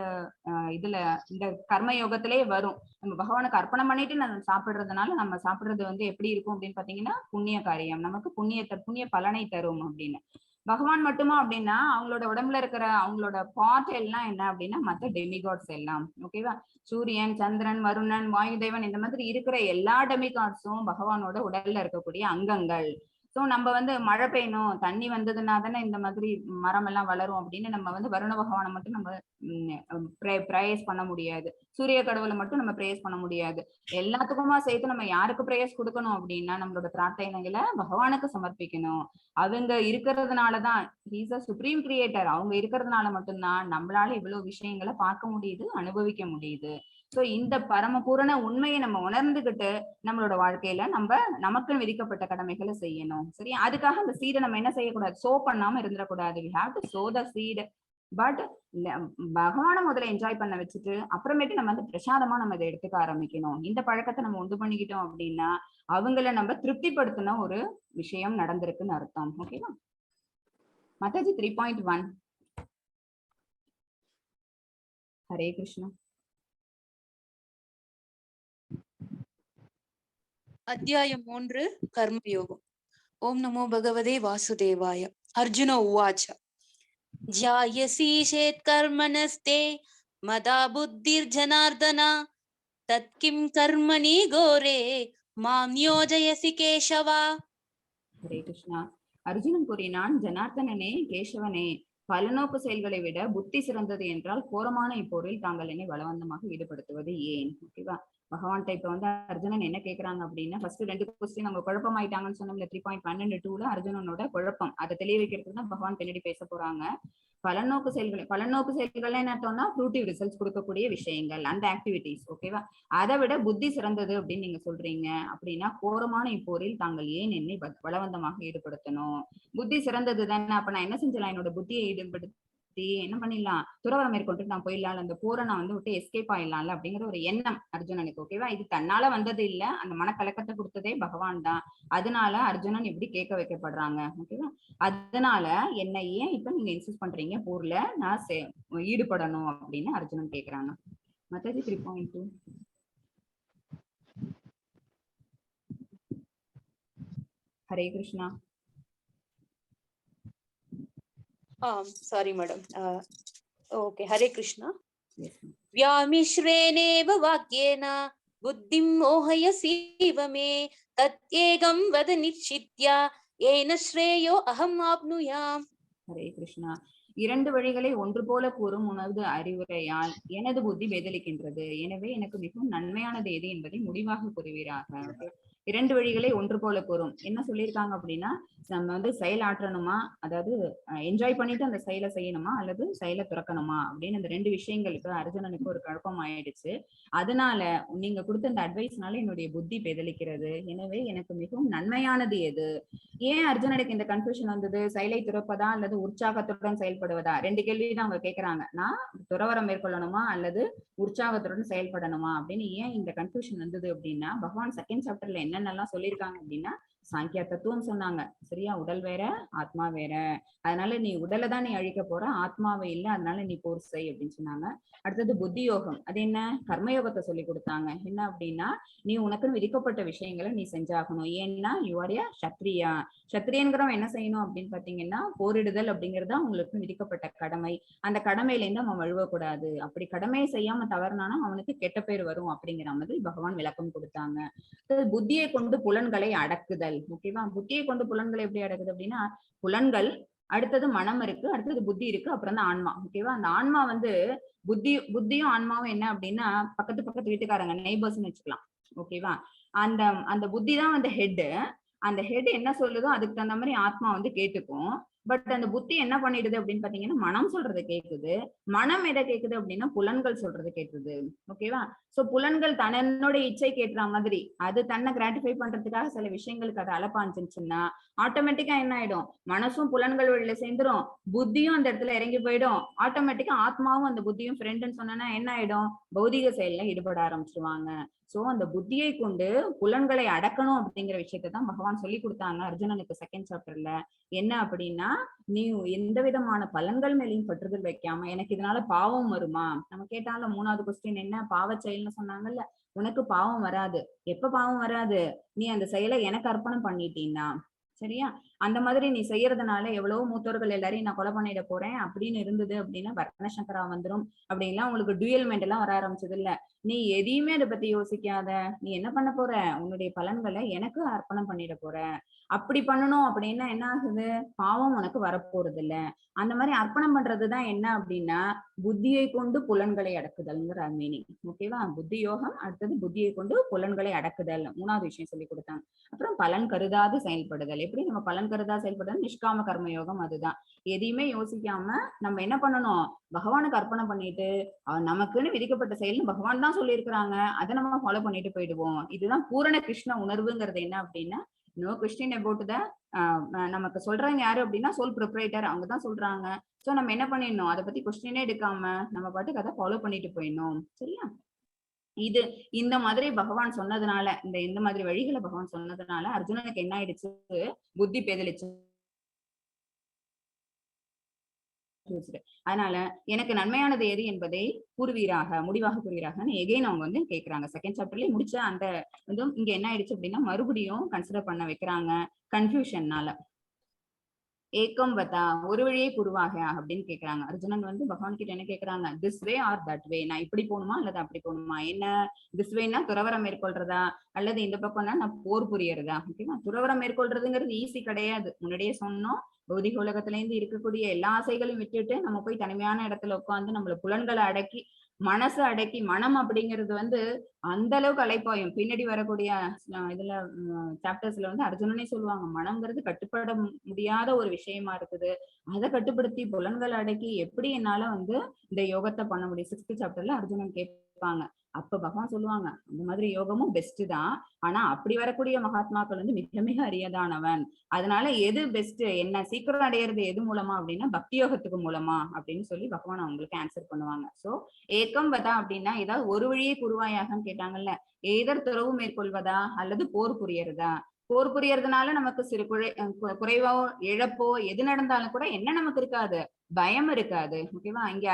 இதுல இந்த கர்ம யோகத்திலேயே வரும். நம்ம பகவானுக்கு அர்ப்பணம் பண்ணிட்டு நம்ம சாப்பிடுறதுனால நம்ம சாப்பிடுறது வந்து எப்படி இருக்கும் அப்படின்னு பாத்தீங்கன்னா புண்ணிய காரியம், நமக்கு புண்ணிய பலனை தரும் அப்படின்னு. பகவான் மட்டுமா அப்படின்னா அவங்களோட உடம்புல இருக்கிற அவங்களோட பார்ட் எல்லாம் என்ன அப்படின்னா மற்ற டெமிகாட்ஸ் எல்லாம். ஓகேவா? சூரியன், சந்திரன், வருணன், வாயுதேவன் இந்த மாதிரி இருக்கிற எல்லா டெமிகாட்ஸும் பகவானோட உடல்ல இருக்கக்கூடிய அங்கங்கள். சோ நம்ம வந்து மழை பெய்யணும், தண்ணி வந்ததுன்னா தானே இந்த மாதிரி மரம் எல்லாம் வளரும் அப்படின்னு நம்ம வந்து வருண பகவானை மட்டும் நம்ம பிரேயஸ் பண்ண முடியாது. சூரிய கடவுளை மட்டும் நம்ம பிரேயஸ் பண்ண முடியாது. எல்லாத்துக்குமா சேர்த்து நம்ம யாருக்கு பிரேயஸ் கொடுக்கணும் அப்படின்னா நம்மளோட பிரார்த்தனைகளை பகவானுக்கு சமர்ப்பிக்கணும். அவங்க இருக்கிறதுனாலதான் ஹீஸ் அ சுப்ரீம் கிரியேட்டர். அவங்க இருக்கிறதுனால மட்டும்தான் நம்மளால இவ்வளவு விஷயங்களை பார்க்க முடியுது, அனுபவிக்க முடியுது. சோ இந்த பரமபூரண உண்மையை நம்ம உணர்ந்துகிட்டு நம்மளோட வாழ்க்கையில நம்ம நமக்கு விதிக்கப்பட்ட கடமைகளை செய்யணும். சரி, அதுக்காக அந்த சீடை நம்ம என்ன செய்யக்கூடாது, சோ பண்ணாம இருந்துடக்கூடாது. we have to sow the seed. But பகவானை முதல்ல என்ஜாய் பண்ண வச்சுட்டு அப்புறமேட்டு நம்ம வந்து பிரசாதமா நம்ம இதை எடுத்துக்க ஆரம்பிக்கணும். இந்த பழக்கத்தை நம்ம உண்டு பண்ணிக்கிட்டோம் அப்படின்னா அவங்கள நம்ம திருப்திப்படுத்தின ஒரு விஷயம் நடந்திருக்குன்னு அர்த்தம். ஓகேவா? மாதாஜி 3.1. ஹரே கிருஷ்ணா. அத்தியாயம் 3 கர்மயோகம். ஓம் நமோ பகவதே வாசுதேவாய. அர்ஜுன உவாச்ச ஜாயசி சேத் கர்மணஸ்தே மதா புத்திர் ஜனார்தனா தத் கிம் கர்மணி கோரே மாம் யோஜயசி கேசவா. ஹரே கிருஷ்ணா. அர்ஜுனன் கூறினான், ஜனார்தனனே, கேசவனே, பலநோக்கு செயல்களை விட புத்தி சிறந்தது என்றால் கோரமான இப்போரில் தாங்கள் என்னை பலவந்தமாக ஈடுபடுத்துவது ஏன்? ஓகேவா? பகவான்கிட்ட இப்ப வந்து அர்ஜுனன் என்ன கேக்குறாங்க அப்படின்னா, ஃபர்ஸ்ட் 2 கொஸ்டின் அவங்க குழப்பமாயிட்டாங்கன்னு சொன்னோம்ல 3.12 அர்ஜுனனோட குழப்பம் அதை தெளிய வைக்கிறதுக்கு தான் பகவான் பின்னாடி பேச போறாங்க. பலநோக்கு செயல்கள் என்ன அர்த்தம்னா ஃப்ரூட்டிவ் ரிசல்ட்ஸ் கொடுக்கக்கூடிய விஷயங்கள், அந்த ஆக்டிவிட்டிஸ். ஓகேவா? அதை விட புத்தி சிறந்தது அப்படின்னு நீங்க சொல்றீங்க அப்படின்னா கோரமான இப்போரில் தாங்கள் ஏன் என்னை பலவந்தமாக ஈடுபடுத்தணும்? புத்தி சிறந்தது தானே, அப்ப நான் என்ன செஞ்சலாம்? என்னோட புத்தியை ஈடுபடுத்தி என்ன பண்ணிடலாம், துறவரம் மேற்கொண்டு நான் போயிடலாம், அந்த போரை நான் வந்து விட்டு எஸ்கேப் ஆயிடலாம்ல அப்படிங்கிற ஒரு எண்ணம் அர்ஜுனனுக்கு. ஓகேவா? இது தன்னால வந்தது இல்ல, அந்த மனக்கலக்கத்தை கொடுத்ததே பகவான் தான். அதனால அர்ஜுனன் இப்படி கேட்க வைக்கப்படுறாங்க. ஓகேவா? அதனால என்ன ஏன் இப்ப நீங்க இன்சிஸ்ட் பண்றீங்க போர்ல நான் ஈடுபடணும் அப்படின்னு அர்ஜுனன் கேக்குறாங்க. Mataji 3.2. Hare Krishna. Sorry madam. Okay, Hare Krishna. व्यामिश्रेणेव वाक्येन बुद्धिं मोहयसीव मे तत्येकं वद निश्चित्य येन श्रेयो अहम् आप्नुयाम्. ஹரே கிருஷ்ணா. 2 வழிகளை ஒன்று போல கூறும் உனது அறிவுரையால் எனது புத்தி பேதலிக்கின்றது. எனவே எனக்கு மிகவும் நன்மையானது எது என்பதை முடிவாக கூறுவீராக. 2 வழிகளை ஒன்று போல கூறும். என்ன சொல்லியிருக்காங்க அப்படின்னா, நம்ம வந்து செயல் ஆற்றணுமா, அதாவது என்ஜாய் பண்ணிட்டு அந்த செயலை செய்யணுமா அல்லது செயலை துறக்கணுமா அப்படின்னு அந்த 2 விஷயங்களுக்கு அர்ஜுனனுக்கு ஒரு குழப்பம் ஆயிடுச்சு. அதனால நீங்க கொடுத்த அந்த அட்வைஸ்னால என்னுடைய புத்தி பேதலிக்கிறது. எனவே எனக்கு மிகவும் நன்மையானது எது? ஏன் அர்ஜுனனுக்கு இந்த கன்ஃபியூஷன் வந்தது? செயலை துறப்பதா அல்லது உற்சாகத்துடன் செயல்படுவதா? 2 கேள்விதான் அவங்க கேட்கறாங்க. நான் துறவரம் மேற்கொள்ளணுமா அல்லது உற்சாகத்துடன் செயல்படணுமா அப்படின்னு ஏன் இந்த கன்ஃபியூஷன் வந்தது அப்படின்னா, பகவான் செகண்ட் சாப்டர்ல என்னென்னலாம் சொல்லியிருக்காங்க அப்படின்னா, சாங்கியா தத்துவம் சொன்னாங்க. சரியா? உடல் வேற, ஆத்மா வேற. அதனால நீ உடலை தான் நீ அழிக்க போற, ஆத்மாவை இல்லை, அதனால நீ போர் செய் அப்படின்னு சொன்னாங்க. அடுத்தது புத்தி யோகம். அது என்ன? கர்மயோகத்தை சொல்லி கொடுத்தாங்க. என்ன அப்படின்னா, நீ உனக்குன்னு விதிக்கப்பட்ட விஷயங்களை நீ செஞ்சாகணும். ஏன்னா யுவரைய சத்ரியா. சத்திரியன்கிறவன் என்ன செய்யணும் அப்படின்னு பாத்தீங்கன்னா, போரிடுதல் அப்படிங்கிறது அவங்களுக்கு விதிக்கப்பட்ட கடமை. அந்த கடமையில இருந்து அவன் வழுவக்கூடாது. அப்படி கடமையை செய்யாம தவறுனானா அவனுக்கு கெட்ட பேர் வரும் அப்படிங்கிற மாதிரி பகவான் விளக்கம் கொடுத்தாங்க. புத்தியை கொண்டு புலன்களை அடக்குதல். ஓகேவா? புத்தியை கொண்டு புலன்களை எப்படி அடக்குது அப்படின்னா, புலன்கள், அடுத்தது மனம் இருக்கு, அடுத்தது புத்தி இருக்கு, அப்புறம் தான் ஆன்மா. ஓகேவா? அந்த ஆன்மா வந்து புத்தியும் ஆன்மாவும் என்ன அப்படின்னா பக்கத்து வீட்டுக்காரங்க, நெய்பர்ஸ்ன்னு வச்சுக்கலாம். ஓகேவா? அந்த அந்த புத்தி தான் வந்து ஹெட். அந்த ஹெட் என்ன சொல்லுதோ அதுக்கு தகுந்த மாதிரி ஆத்மா வந்து கேட்டுக்கும். பட் அந்த புத்தி என்ன பண்ணிடுது அப்படின்னு பாத்தீங்கன்னா, மனம் சொல்றது கேக்குது. மனம் எதை கேக்குது அப்படின்னா புலன்கள் சொல்றது கேக்குது. ஓகேவா? சோ புலன்கள் தன்னோட இச்சை கேட்டுற மாதிரி அது தன்னை கிராட்டிஃபை பண்றதுக்காக சில விஷயங்களுக்கு அதை அலப்பாஞ்சுன்னா ஆட்டோமேட்டிக்கா என்ன ஆயிடும், மனசும் புலன்கள் வழியில சேர்ந்துரும், புத்தியும் அந்த இடத்துல இறங்கி போயிடும். ஆட்டோமேட்டிக்கா ஆத்மாவும் அந்த புத்தியும் ஃப்ரெண்டுன்னு சொன்னா என்ன ஆயிடும், பௌதிக செயல்ல ஈடுபட ஆரம்பிச்சிருவாங்க. சோ அந்த புத்தியை கொண்டு புலன்களை அடக்கணும் அப்படிங்கிற விஷயத்தை தான் பகவான் சொல்லி கொடுத்தாங்க அர்ஜுனனுக்கு செகண்ட் சாப்டர்ல. என்ன அப்படின்னா, நீ எந்த விதமான பலன்கள் மேலையும் பற்றுதல் வைக்காம, எனக்கு இதனால பாவம் வருமா? நம்ம கேட்டால 3வது கொஸ்டின் என்ன, பாவ செயல்னு சொன்னாங்கல்ல. உனக்கு பாவம் வராது. எப்ப பாவம் வராது? நீ அந்த செயலை எனக்கு அர்ப்பணம் பண்ணிட்டீன்னா. சரியா? அந்த மாதிரி நீ செய்யறதுனால எவ்வளவோ மூத்தோர்கள் எல்லாரையும் நான் கொலை பண்ணிட போறேன் அப்படின்னு இருந்தது அப்படின்னா வர்ணசங்கரா வந்துரும் அப்படின்லாம் உங்களுக்கு டூயல்மெண்ட் எல்லாம் வர ஆரம்பிச்சது இல்ல. நீ எதையுமே அதை பத்தி யோசிக்காத. நீ என்ன பண்ண போற? உன்னுடைய பலன்களை எனக்கு அர்ப்பணம் பண்ணிட போற. அப்படி பண்ணணும் அப்படின்னா என்ன ஆகுது? பாவம் உனக்கு வரப்போறது இல்ல. அந்த மாதிரி அர்ப்பணம் பண்றதுதான் என்ன அப்படின்னா புத்தியை கொண்டு புலன்களை அடக்குதல்ங்கிற மீனிங். ஓகேவா? புத்தி யோகம், அடுத்தது புத்தியை கொண்டு புலன்களை அடக்குதல் 3வது விஷயம் சொல்லி கொடுத்தாங்க. அப்புறம் பலன் கருதாது செயல்படுதல். எப்படி நம்ம பலன் கருதா செயல்படுதல்? நிஷ்காம கர்ம யோகம். அதுதான் எதையுமே யோசிக்காம நம்ம என்ன பண்ணணும்? பகவானுக்கு அர்ப்பணம் பண்ணிட்டு நமக்குன்னு விதிக்கப்பட்ட செயல்னு பகவான் தான் சொல்லியிருக்கிறாங்க, அதை நம்ம ஃபாலோ பண்ணிட்டு போயிடுவோம். இதுதான் பூரண கிருஷ்ண உணர்வுங்கிறது. என்ன அப்படின்னா நோ கொஸ்டின் அபவுட் த நமக்கு சொல்றாங்க யாரு அப்படின்னா சோல் ப்ரொப்ரைட்டர், அவங்க தான் சொல்றாங்க. சோ நம்ம என்ன பண்ணிடணும்? அதை பத்தி கொஸ்டினே எடுக்காம நம்ம பாட்டுக்கு அதை ஃபாலோ பண்ணிட்டு போயிடணும். சரியா? இது இந்த மாதிரி பகவான் சொன்னதுனால, இந்த மாதிரி வழிகளை பகவான் சொன்னதுனால அர்ஜுனனுக்கு என்ன ஆயிடுச்சு? புத்தி பேதலிச்சு. அதனால எனக்கு நன்மையானது எது என்பதை கூறுவீராக, முடிவாக கூறுவீராக எகைன் அவங்க வந்து கேட்கிறாங்க. செகண்ட் சாப்டர்லயே முடிச்ச அந்த இங்க என்ன ஆயிடுச்சு அப்படின்னா மறுபடியும் கன்சிடர் பண்ண வைக்கிறாங்க கன்ஃபியூஷன்னால. ஏக்கம் வதா, ஒரு வழியே குருவாக அப்படின்னு கேக்குறாங்க. அர்ஜுனன் வந்து பகவான் கிட்ட என்ன கேக்குறாங்க? This way or that way, நான் இப்படி போகணுமா அல்லது அப்படி போகணுமா? என்ன திஸ் வேனா துறவரம் மேற்கொள்றதா அல்லது இந்த பக்கம்னா நான் போர் புரியறதா? ஓகேவா? துறவரம் மேற்கொள்றதுங்கிறது ஈஸி கிடையாது. முன்னாடியே சொன்னோம், பௌதிக உலகத்துல இருந்து இருக்கக்கூடிய எல்லா ஆசைகளையும் விட்டுட்டு நம்ம போய் தனிமையான இடத்துல உட்காந்து நம்மள புலன்களை அடக்கி மனசை அடக்கி, மனம் அப்படிங்கிறது வந்து அந்த அளவுக்கு அலைப்பாயும். பின்னாடி வரக்கூடிய இதுல சாப்டர்ஸ்ல வந்து அர்ஜுனனே சொல்லுவாங்க, மனம்ங்கிறது கட்டுப்பட முடியாத ஒரு விஷயமா இருக்குது. அதை கட்டுப்படுத்தி புலன்களை அடக்கி எப்படி என்னால வந்து இந்த யோகத்தை பண்ண முடியும்? 6th சாப்டர்ல அர்ஜுனன் கேட்பாங்க. அப்ப பகவான் சொல்லுவாங்க, அந்த மாதிரி யோகமும் பெஸ்ட் தான். ஆனா அப்படி வரக்கூடிய மகாத்மாக்கள் வந்து மிக மிக அரியதானவன். அதனால எது பெஸ்ட், என்ன சீக்கிரம் அடையிறது எது மூலமா அப்படின்னா பக்தி யோகத்துக்கு மூலமா அப்படின்னு சொல்லி பகவான் அவங்களுக்கு ஆன்சர் பண்ணுவாங்க. சோ ஏக்கம் வதா அப்படின்னா ஏதாவது ஒரு வழியே குருவாயாகன்னு கேட்டாங்கல்ல, ஏதர் துறவு மேற்கொள்வதா அல்லது போர் புரியறதா? போர் புரியறதுனால நமக்கு சிறு குறைவோ இழப்போ எது நடந்தாலும் கூட என்ன நமக்கு இருக்காது? பயம் இருக்காது. ஓகேவா? இங்க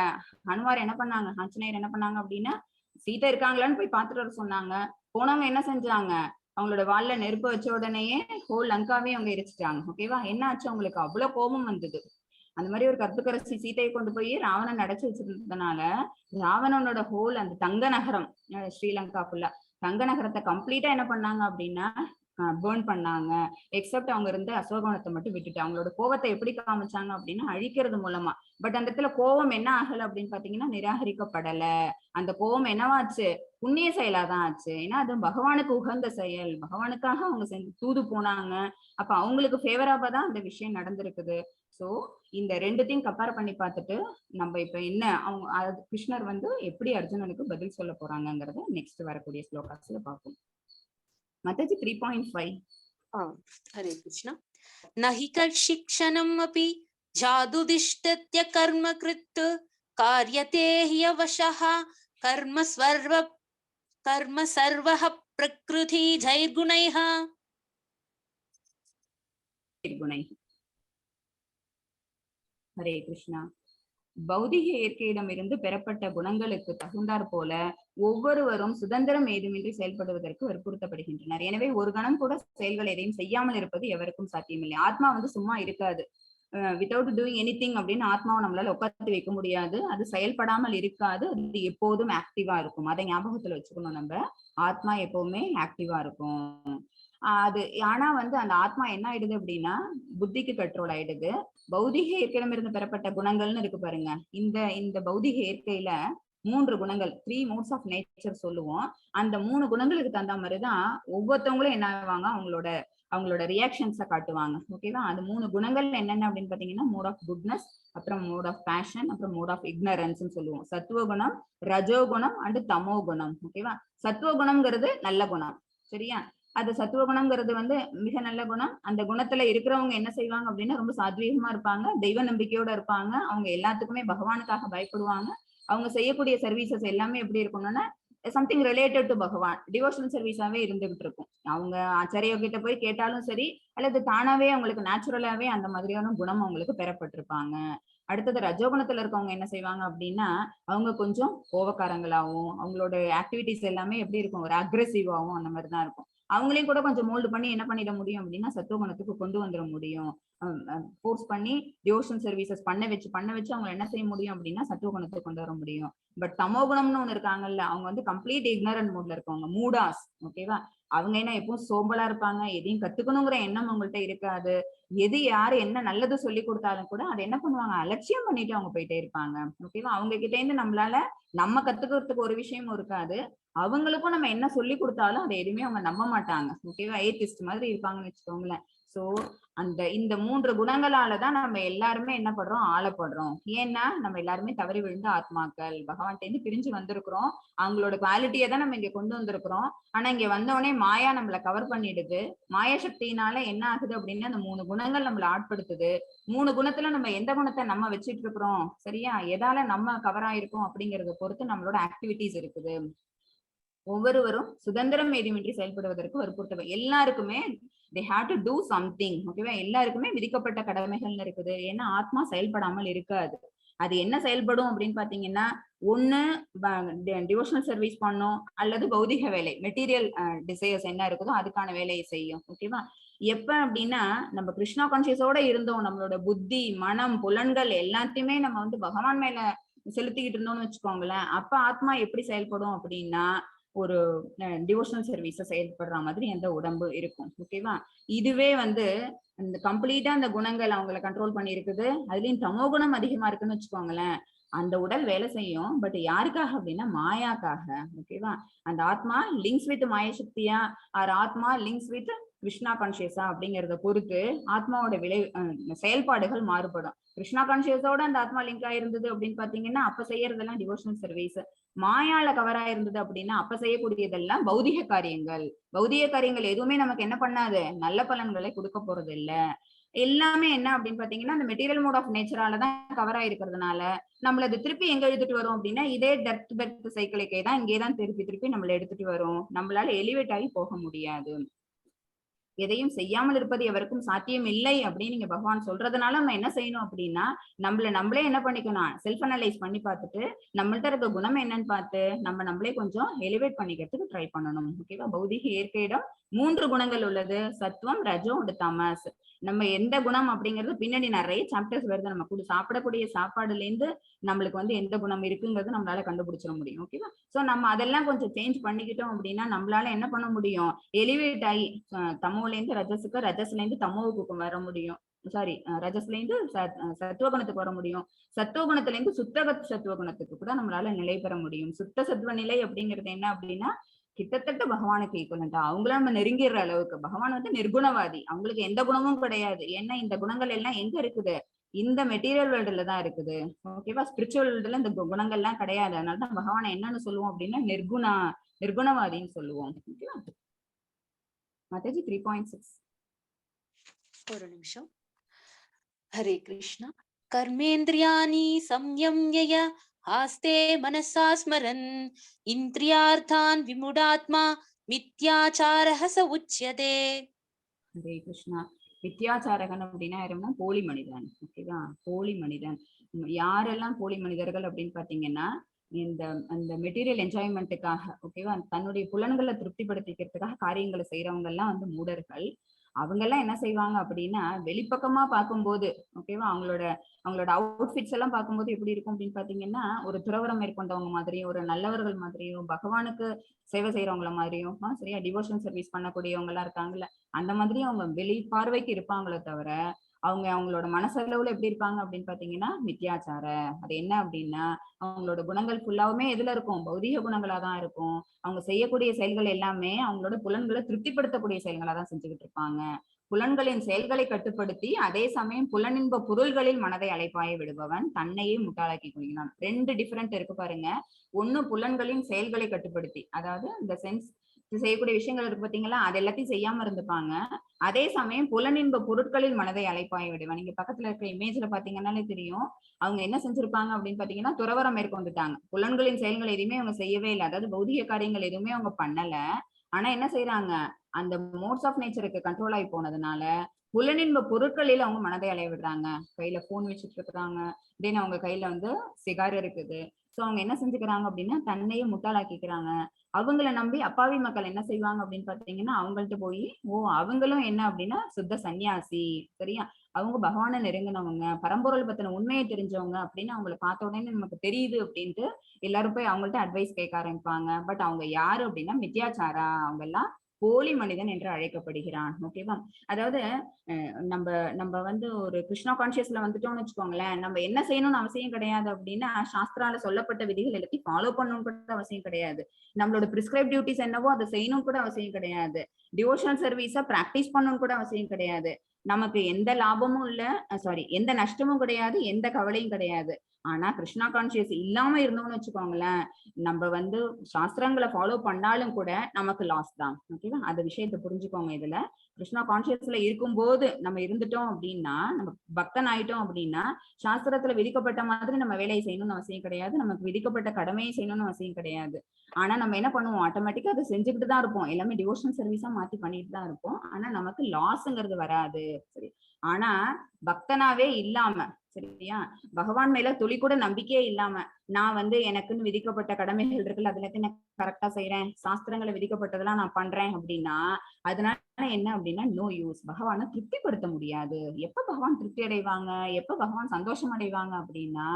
ஹனுமார் என்ன பண்ணாங்க, ஆஞ்சநேயர் என்ன பண்ணாங்க அப்படின்னா சீதை இருக்காங்களான்னு போய் பார்த்துட்டு வர சொன்னாங்க. போனவங்க என்ன செஞ்சாங்க? அவங்களோட வால்ல நெருப்பு வச்ச உடனேயே ஹோல் லங்காவே அவங்க எரிச்சிட்டாங்க. ஓகேவா? என்ன ஆச்சு? அவங்களுக்கு அவ்வளவு கோபம் வந்தது. அந்த மாதிரி ஒரு கற்புக்கரசி சீதையை கொண்டு போய் ராவணன் அடைச்சு வச்சிருந்ததுனால ராவணனோட ஹோல் அந்த தங்க நகரம், ஸ்ரீலங்கா ஃபுல்லா தங்க நகரத்தை கம்ப்ளீட்டா என்ன பண்ணாங்க அப்படின்னா பேர்ன் பண்ணாங்க. எக்ஸப்ட் அவங்க இருந்த அசோகவனத்தை மட்டும் விட்டுட்டு அவங்களோட கோவத்தை எப்படி காமிச்சாங்க அப்படின்னா அழிக்கிறது மூலமா. பட் அந்த இடத்துல கோவம் என்ன ஆகல அப்படின்னு பாத்தீங்கன்னா நிராகரிக்கப்படல. அந்த கோவம் என்னவாச்சு? புண்ணிய செயலாதான் ஆச்சு. ஏன்னா அது பகவானுக்கு உகந்த செயல். பகவானுக்காக அவங்க தூது போனாங்க. அப்ப அவங்களுக்கு ஃபேவராபா தான் அந்த விஷயம் நடந்திருக்குது. சோ இந்த ரெண்டுத்தையும் கம்பேர் பண்ணி பார்த்துட்டு நம்ம இப்ப என்ன அவங்க கிருஷ்ணர் வந்து எப்படி அர்ஜுனனுக்கு பதில் சொல்ல போறாங்கிறத நெக்ஸ்ட் வரக்கூடிய ஸ்லோகாஸ்ல பார்ப்போம். Mataji 3.5. Hare Krishna. Nahi karshikshanam api jadudishtatya karma krit karyate hyavashaha karma sarvaha prakruti jairgunaiha. Hare Krishna. பௌதிக இயற்கையிடமிருந்து பெறப்பட்ட குணங்களுக்கு தகுந்தாற் போல ஒவ்வொருவரும் சுதந்திரம் ஏதுமின்றி செயல்படுவதற்கு வற்புறுத்தப்படுகின்றனர். எனவே ஒரு கணம் கூட செயல்கள் எதையும் செய்யாமல் இருப்பது எவருக்கும் சாத்தியமில்லை. ஆத்மா வந்து சும்மா இருக்காது. வித்தவுட் டூயிங் எனிதிங் அப்படின்னு ஆத்மாவை நம்மளால உட்காந்து வைக்க முடியாது. அது செயல்படாமல் இருக்காது. அது எப்போதும் ஆக்டிவா இருக்கும். அதை ஞாபகத்துல வச்சுக்கணும். நம்ம ஆத்மா எப்பவுமே ஆக்டிவா இருக்கும். அது ஆனா வந்து அந்த ஆத்மா என்ன ஆயிடுது அப்படின்னா புத்திக்கு கண்ட்ரோல் ஆயிடுது. பௌதிக இயற்கையிடமிருந்து பெறப்பட்ட குணங்கள்னு இருக்கு பாருங்க. இந்த பௌதிக இயற்கையில 3 குணங்கள், 3 modes of nature சொல்லுவோம். அந்த 3 குணங்களுக்கு தகுந்த மாதிரிதான் ஒவ்வொருத்தவங்களும் என்ன ஆவாங்க, அவங்களோட ரியாக்ஷன்ஸை காட்டுவாங்க. ஓகேவா? அது 3 குணங்கள் என்னென்ன அப்படின்னு பாத்தீங்கன்னா மோட் ஆஃப் குட்னஸ், அப்புறம் மோட் ஆஃப் பேஷன், அப்புறம் மோட் ஆஃப் இக்னரன்ஸ் சொல்லுவோம். சத்துவ குணம், ரஜோ குணம் அண்ட் தமோ குணம். ஓகேவா? சத்துவ குணம்ங்கிறது நல்ல குணம். சரியா? அது சத்துவ குணம்ங்கிறது வந்து மிக நல்ல குணம். அந்த குணத்துல இருக்கிறவங்க என்ன செய்வாங்க அப்படின்னா ரொம்ப சாத்வீகமா இருப்பாங்க, தெய்வ நம்பிக்கையோட இருப்பாங்க, அவங்க எல்லாத்துக்குமே பகவானுக்காக பயப்படுவாங்க. அவங்க செய்யக்கூடிய சர்வீசஸ் எல்லாமே எப்படி இருக்கணும்னா சம்திங் ரிலேட்டட் டு பகவான், டிவோஷனல் சர்வீஸாவே இருந்துகிட்டு இருக்கும். அவங்க ஆச்சாரிய கிட்ட போய் கேட்டாலும் சரி, அல்லது தானாவே அவங்களுக்கு நேச்சுரலாவே அந்த மாதிரியான குணம் அவங்களுக்கு பெறப்பட்டிருப்பாங்க. அடுத்தது ரஜோகுணத்துல இருக்கவங்க என்ன செய்வாங்க அப்படின்னா அவங்க கொஞ்சம் கோபக்காரங்களாகவும் அவங்களோட ஆக்டிவிட்டிஸ் எல்லாமே எப்படி இருக்கும், ஒரு அக்ரெசிவாகவும் அந்த மாதிரிதான் இருக்கும். அவங்களையும் கூட கொஞ்சம் மோல்டு பண்ணி என்ன பண்ணிட முடியும் அப்படின்னா சத்துவகுணத்துக்கு கொண்டு வந்துட முடியும். ஃபோர்ஸ் பண்ணி டிவோஷனல் சர்வீசஸ் பண்ண வச்சு அவங்க என்ன செய்ய முடியும் அப்படின்னா சத்துவகுணத்தை கொண்டு வர முடியும். பட் தமோகுணம்னு ஒண்ணு இருக்காங்கல்ல, அவங்க வந்து கம்ப்ளீட் இக்னரன்ட் மூட்ல இருக்கவங்க, மூடாஸ். ஓகேவா? அவங்க என்ன எப்பவும் சோம்பலா இருப்பாங்க, எதையும் கத்துக்கணுங்கிற எண்ணம் அவங்கள்ட்ட இருக்காது. எது யாரு என்ன நல்லது சொல்லி கொடுத்தாலும் கூட அதை என்ன பண்ணுவாங்க, அலட்சியம் பண்ணிட்டு அவங்க போயிட்டே இருப்பாங்க. ஓகேவா? அவங்க கிட்ட இருந்து நம்மளால நம்ம கத்துக்கிறதுக்கு ஒரு விஷயமும் இருக்காது. அவங்களுக்கும் நம்ம என்ன சொல்லி கொடுத்தாலும் அதை எதுவுமே அவங்க நம்ப மாட்டாங்க. ஓகேவா? ஏத்திஸ்ட் மாதிரி இருப்பாங்கன்னு வச்சுக்கோங்களேன். சோ இந்த 3 குணங்களாலதான் நம்ம எல்லாருமே என்ன பண்றோம், ஆளப்படுறோம். ஏன்னா நம்ம எல்லாருமே தவறி விழுந்த ஆத்மாக்கள், பகவான்கிட்ட இருந்து பிரிஞ்சு வந்திருக்கிறோம். அவங்களோட குவாலிட்டியை தான் நம்ம இங்க கொண்டு வந்திருக்கிறோம். ஆனா இங்க வந்தோடனே மாயா நம்மளை கவர் பண்ணிடுது. மாயா சக்தியினால என்ன ஆகுது அப்படின்னா அந்த 3 குணங்கள் நம்மளை ஆட்படுத்துது. 3 குணத்துல நம்ம எந்த குணத்தை நம்ம வச்சிட்டு இருக்கிறோம், சரியா, எதால நம்ம கவர் ஆயிருக்கோம் அப்படிங்கறத பொறுத்து நம்மளோட ஆக்டிவிட்டிஸ் இருக்குது. ஒவ்வொருவரும் சுதந்திரம் ஏதுமின்றி செயல்படுவதற்கு வற்புறுத்தவை. எல்லாருக்குமே they have to do something. ஓகேவா? எல்லாருக்குமே விதிக்கப்பட்ட கடமைகள் இருக்குது. ஏன்னா ஆத்மா செயல்படாமல் இருக்காது. அது என்ன செயல்படும் அப்படின்னு பாத்தீங்கன்னா, ஒண்ணு டிவோஷனல் சர்வீஸ் பண்ணும், அல்லது பௌதிக வேலை, மெட்டீரியல் டிசைர்ஸ் என்ன இருக்குதோ அதுக்கான வேலையை செய்யும். ஓகேவா? எப்ப அப்படின்னா நம்ம கிருஷ்ணா கான்சியஸோட இருந்தோம், நம்மளோட புத்தி, மனம், புலன்கள் எல்லாத்தையுமே நம்ம வந்து பகவான் மேல செலுத்திக்கிட்டு இருந்தோம்னு வச்சுக்கோங்களேன், அப்ப ஆத்மா எப்படி செயல்படும் அப்படின்னா ஒரு டிவோஷனல் சர்வீஸ செயல்படுற மாதிரி அந்த உடம்பு இருக்கும். ஓகேவா? இதுவே வந்து இந்த கம்ப்ளீட்டா அந்த குணங்கள் அவங்களை கண்ட்ரோல் பண்ணி இருக்குது, அதுலயும் தமோ குணம் அதிகமா இருக்குன்னு வச்சுக்கோங்களேன், அந்த உடல் வேலை செய்யும். பட் யாருக்காக அப்படின்னா மாயாக்காக. ஓகேவா? அந்த ஆத்மா லிங்க்ஸ் வித் மாய சக்தியா ஆர் ஆத்மா லிங்க்ஸ் வித் கிருஷ்ணா கான்சியஸா அப்படிங்கறத பொறுத்து ஆத்மாவோட செயல்பாடுகள் மாறுபடும். கிருஷ்ணா கான்சியஸோட அந்த ஆத்மா லிங்க் ஆயிருந்தது அப்படின்னு பாத்தீங்கன்னா அப்ப செய்யறதெல்லாம் டிவோஷனல் சர்வீஸ். மாயால கவர் ஆயிருந்தது அப்படின்னா அப்ப செய்யக்கூடியதெல்லாம் பௌதிக காரியங்கள். பௌதிக காரியங்கள் எதுவுமே நமக்கு என்ன பண்ணாது, நல்ல பலன்களை கொடுக்க போறது இல்ல. எல்லாமே என்ன அப்படின்னு பாத்தீங்கன்னா அந்த மெட்டீரியல் மோட் ஆஃப் நேச்சராலதான் கவர் ஆயிருக்கிறதுனால நம்மள அது திருப்பி எங்க எடுத்துட்டு வரும் அப்படின்னா இதே டெத் பெர்த் சைக்கிளுக்கே தான், இங்கேதான் திருப்பி நம்மள எடுத்துட்டு வரும். நம்மளால எலிவேட் ஆகி போக முடியாது. எதையும் செய்யாமல் இருப்பது எவருக்கும் சாத்தியம் இல்லை அப்படின்னு நீங்க பகவான் சொல்றதுனால நம்ம என்ன செய்யணும் அப்படின்னா நம்மளே என்ன பண்ணிக்கணும், செல்ஃப் அனலைஸ் பண்ணி பார்த்துட்டு நம்மள்ட்ட இருக்க குணம் என்னன்னு பார்த்து நம்மளே கொஞ்சம் எலிவேட் பண்ணிக்கிறதுக்கு ட்ரை பண்ணணும். ஓகேவா? பௌதிக இயற்கையிடம் 3 குணங்கள் உள்ளது, சத்துவம், ரஜம், தமஸ். நம்ம எந்த குணம் அப்படிங்கிறது பின்னாடி நிறைய சாப்டர்ஸ் வருது. நம்ம சாப்பிடக்கூடிய சாப்பாடுல இருந்து நம்மளுக்கு வந்து எந்த குணம் இருக்குங்கிறது நம்மளால கண்டுபிடிச்சிட முடியும். ஓகேவா? சோ நம்ம அதெல்லாம் கொஞ்சம் சேஞ்ச் பண்ணிக்கிட்டோம் அப்படின்னா நம்மளால என்ன பண்ண முடியும், எலிவேட் ஆகி தமோல இருந்து ரஜஸுக்கு, ரஜஸ்ல இருந்து தமோவுக்கு வர முடியும். சாரி, ரஜஸ்ல இருந்து சத்துவகுணத்துக்கு வர முடியும். சத்துவகுணத்துல இருந்து சுத்த சத்துவகுணத்துக்கு கூட நம்மளால நிலை பெற முடியும். சுத்த சத்துவ நிலை அப்படிங்கிறது என்ன அப்படின்னா கிட்டத்தட்ட பகவானுக்கு ஈக்குவலண்டா அவங்கள நம்ம நெருங்கிற அளவுக்கு. பகவான் வந்து நிர்குணவாதி, அவங்களுக்கு எந்த குணமும் கிடையாது. ஏன்னா இந்த குணங்கள் எல்லாம் எங்க இருக்குது, இந்த மெட்டீரியல் வேர்ல்டுல தான் இருக்குது. ஓகேவா? ஸ்பிரிச்சுவல் வேர்ல்டுல இந்த குணங்கள் எல்லாம் கிடையாது. அதனாலதான் பகவானை என்னன்னு சொல்லுவோம் அப்படின்னா நிர்குணவாதின்னு சொல்லுவோம். ஓகேவா? மாதாஜி 3.6. ஒரு நிமிஷம். ஹரே கிருஷ்ணா. கர்மேந்திரியாணி சம்யம்ய ஆஸ்தே மனசா ஸ்மரன் இந்திரியார்த்தான் விமுடாத்மா மித்யாச்சாரஹ ச உச்யதே. ஹரே கிருஷ்ணா. வித்யாச்சாரகன் அப்படின்னா யாருன்னா போலி மனிதன். ஓகேவா? போலி மனிதன். யாரெல்லாம் போலி மனிதர்கள் அப்படின்னு பாத்தீங்கன்னா அந்த மெட்டீரியல் என்ஜாய்மெண்ட்டுக்காக, ஓகேவா, தன்னுடைய புலன்களை திருப்திப்படுத்திக்கிறதுக்காக காரியங்களை செய்யறவங்க எல்லாம் வந்து மூடர்கள். அவங்க எல்லாம் என்ன செய்வாங்க அப்படின்னா வெளிப்பக்கமா பார்க்கும்போது, ஓகேவா, அவங்களோட அவுட்ஃபிட்ஸ் எல்லாம் பார்க்கும்போது எப்படி இருக்கும் அப்படின்னு பாத்தீங்கன்னா ஒரு துறவரம் மேற்கொண்டவங்க மாதிரியும், ஒரு நல்லவர்கள் மாதிரியும், பகவானுக்கு சேவை செய்யறவங்கள மாதிரியும், சரியா, டிவோஷனல் சர்வீஸ் பண்ணக்கூடியவங்க எல்லாம் இருக்காங்கல்ல, அந்த மாதிரி அவங்க வெளி பார்வைக்கு இருப்பாங்களே தவிர அவங்களோட மனசளவுல எப்படி இருப்பாங்க அப்படின்னு பாத்தீங்கன்னா மித்யாச்சார. அது என்ன அப்படின்னா அவங்களோட குணங்கள் ஃபுல்லாவுமே எதுல இருக்கும், பௌதிக குணங்களா தான் இருக்கும். அவங்க செய்யக்கூடிய செயல்கள் எல்லாமே அவங்களோட புலன்களை திருப்திப்படுத்தக்கூடிய செயல்களா தான் செஞ்சுக்கிட்டு இருப்பாங்க. புலன்களின் செயல்களை கட்டுப்படுத்தி அதே சமயம் புலனின்ப பொருள்களில் மனதை அலைப்பாய விடுபவன் தன்னையே முட்டாளாக்கி கொள்கிறான். 2 டிஃபரெண்ட் இருக்கு பாருங்க. ஒண்ணு புலன்களின் செயல்களை கட்டுப்படுத்தி, அதாவது இந்த சென்ஸ் செய்யக்கூடிய விஷயங்கள் இருக்கு பாத்தீங்களா, அது எல்லாத்தையும் செய்யாம இருந்துப்பாங்க. அதே சமயம் புலனின்ப பொருட்களில் மனதை அலைப்பாய விடுவான். நீங்க பக்கத்துல இருக்க இமேஜ்ல பாத்தீங்கன்னாலே தெரியும் அவங்க என்ன செஞ்சிருப்பாங்க அப்படின்னு பாத்தீங்கன்னா துறவரம் மேற்கொண்டுட்டாங்க. புலன்களின் செயல்கள் எதுவுமே அவங்க செய்யவே இல்லை, அதாவது பௌதிக காரியங்கள் எதுவுமே அவங்க பண்ணல. ஆனா என்ன செய்யறாங்க, அந்த மோட்ஸ் ஆஃப் நேச்சருக்கு கண்ட்ரோல் ஆகி போனதுனால புலனின்ப பொருட்களில் அவங்க மனதை அலைய விடுறாங்க. கையில போன் வச்சுட்டு இருக்கிறாங்க, தென் அவங்க கையில வந்து சிகார் இருக்குது. சோ அவங்க என்ன செஞ்சுக்கிறாங்க அப்படின்னா தன்னையே முட்டாளாக்கிக்கிறாங்க. அவங்கள நம்பி அப்பாவி மக்கள் என்ன செய்வாங்க அப்படின்னு பாத்தீங்கன்னா அவங்கள்ட்ட போய் அவங்களும் என்ன அப்படின்னா சுத்த சன்னியாசி, சரியா, அவங்க பகவானை நெருங்கினவங்க, பரம்பொருள் பத்தின உண்மையை தெரிஞ்சவங்க அப்படின்னு அவங்கள பார்த்த உடனே நமக்கு தெரியுது அப்படின்ட்டு எல்லாரும் போய் அவங்கள்ட்ட அட்வைஸ் கேட்க ஆரம்பிப்பாங்க. பட் அவங்க யாரு அப்படின்னா மித்யாச்சாரா, அவங்க எல்லாம் போலி மனிதன் என்று அழைக்கப்படுகிறான். ஓகேவா? அதாவது நம்ம நம்ம வந்து ஒரு கிருஷ்ணா கான்சியஸ்ல வந்துட்டோம்னு வச்சுக்கோங்களேன், நம்ம என்ன செய்யணும்னு அவசியம் கிடையாது அப்படின்னா சாஸ்திரால சொல்லப்பட்ட விதிகள் எல்லாத்தையும் ஃபாலோ பண்ணணும்னு கூட அவசியம் கிடையாது. நம்மளோட பிரிஸ்கிரைப் டியூட்டிஸ் என்னவோ அதை செய்யணும் கூட அவசியம் கிடையாது. டிவோஷனல் சர்வீஸா பிராக்டிஸ் பண்ணணும்னு கூட அவசியம் கிடையாது. நமக்கு எந்த லாபமும் இல்ல, சாரி, எந்த நஷ்டமும் கிடையாது, எந்த கவலையும் கிடையாது. ஆனா கிருஷ்ணா கான்சியஸ் இல்லாம இருந்தோம்னு வச்சுக்கோங்களேன், நம்ம வந்து சாஸ்திரங்களை ஃபாலோ பண்ணாலும் கூட நமக்கு லாஸ் தான். ஓகேவா? அந்த விஷயத்தை புரிஞ்சுக்கோங்க. இதுல கிருஷ்ணா கான்சியஸ்ல இருக்கும்போது நம்ம இருந்துட்டோம் அப்படின்னா, நம்ம பக்தன் ஆயிட்டோம் அப்படின்னா சாஸ்திரத்துல விதிக்கப்பட்ட மாதிரி நம்ம வேலையை செய்யணும்னு அவசியம் கிடையாது, நமக்கு விதிக்கப்பட்ட கடமையை செய்யணும்னு அவசியம் கிடையாது. ஆனா நம்ம என்ன பண்ணுவோம், ஆட்டோமேட்டிக்கா அதை செஞ்சுக்கிட்டு தான் இருப்போம். எல்லாமே டிவோஷனல் சர்வீஸா மாத்தி பண்ணிட்டு தான் இருப்போம். ஆனா நமக்கு லாஸ்ங்கிறது வராது. சரி, ஆனா பக்தனாவே இல்லாம, சரியா, பகவான் மேல துளி கூட நம்பிக்கையே இல்லாம நான் வந்து எனக்குன்னு விதிக்கப்பட்ட கடமைகள் இருக்குல்ல அதுல நான் கரெக்டா செய்யறேன், சாஸ்திரங்களை விதிக்கப்பட்டதெல்லாம் நான் பண்றேன் அப்படின்னா அதனால என்ன அப்படின்னா நோ யூஸ். பகவானை திருப்திப்படுத்த முடியாது. எப்ப பகவான் திருப்தி அடைவாங்க, எப்ப பகவான் சந்தோஷம் அடைவாங்க அப்படின்னா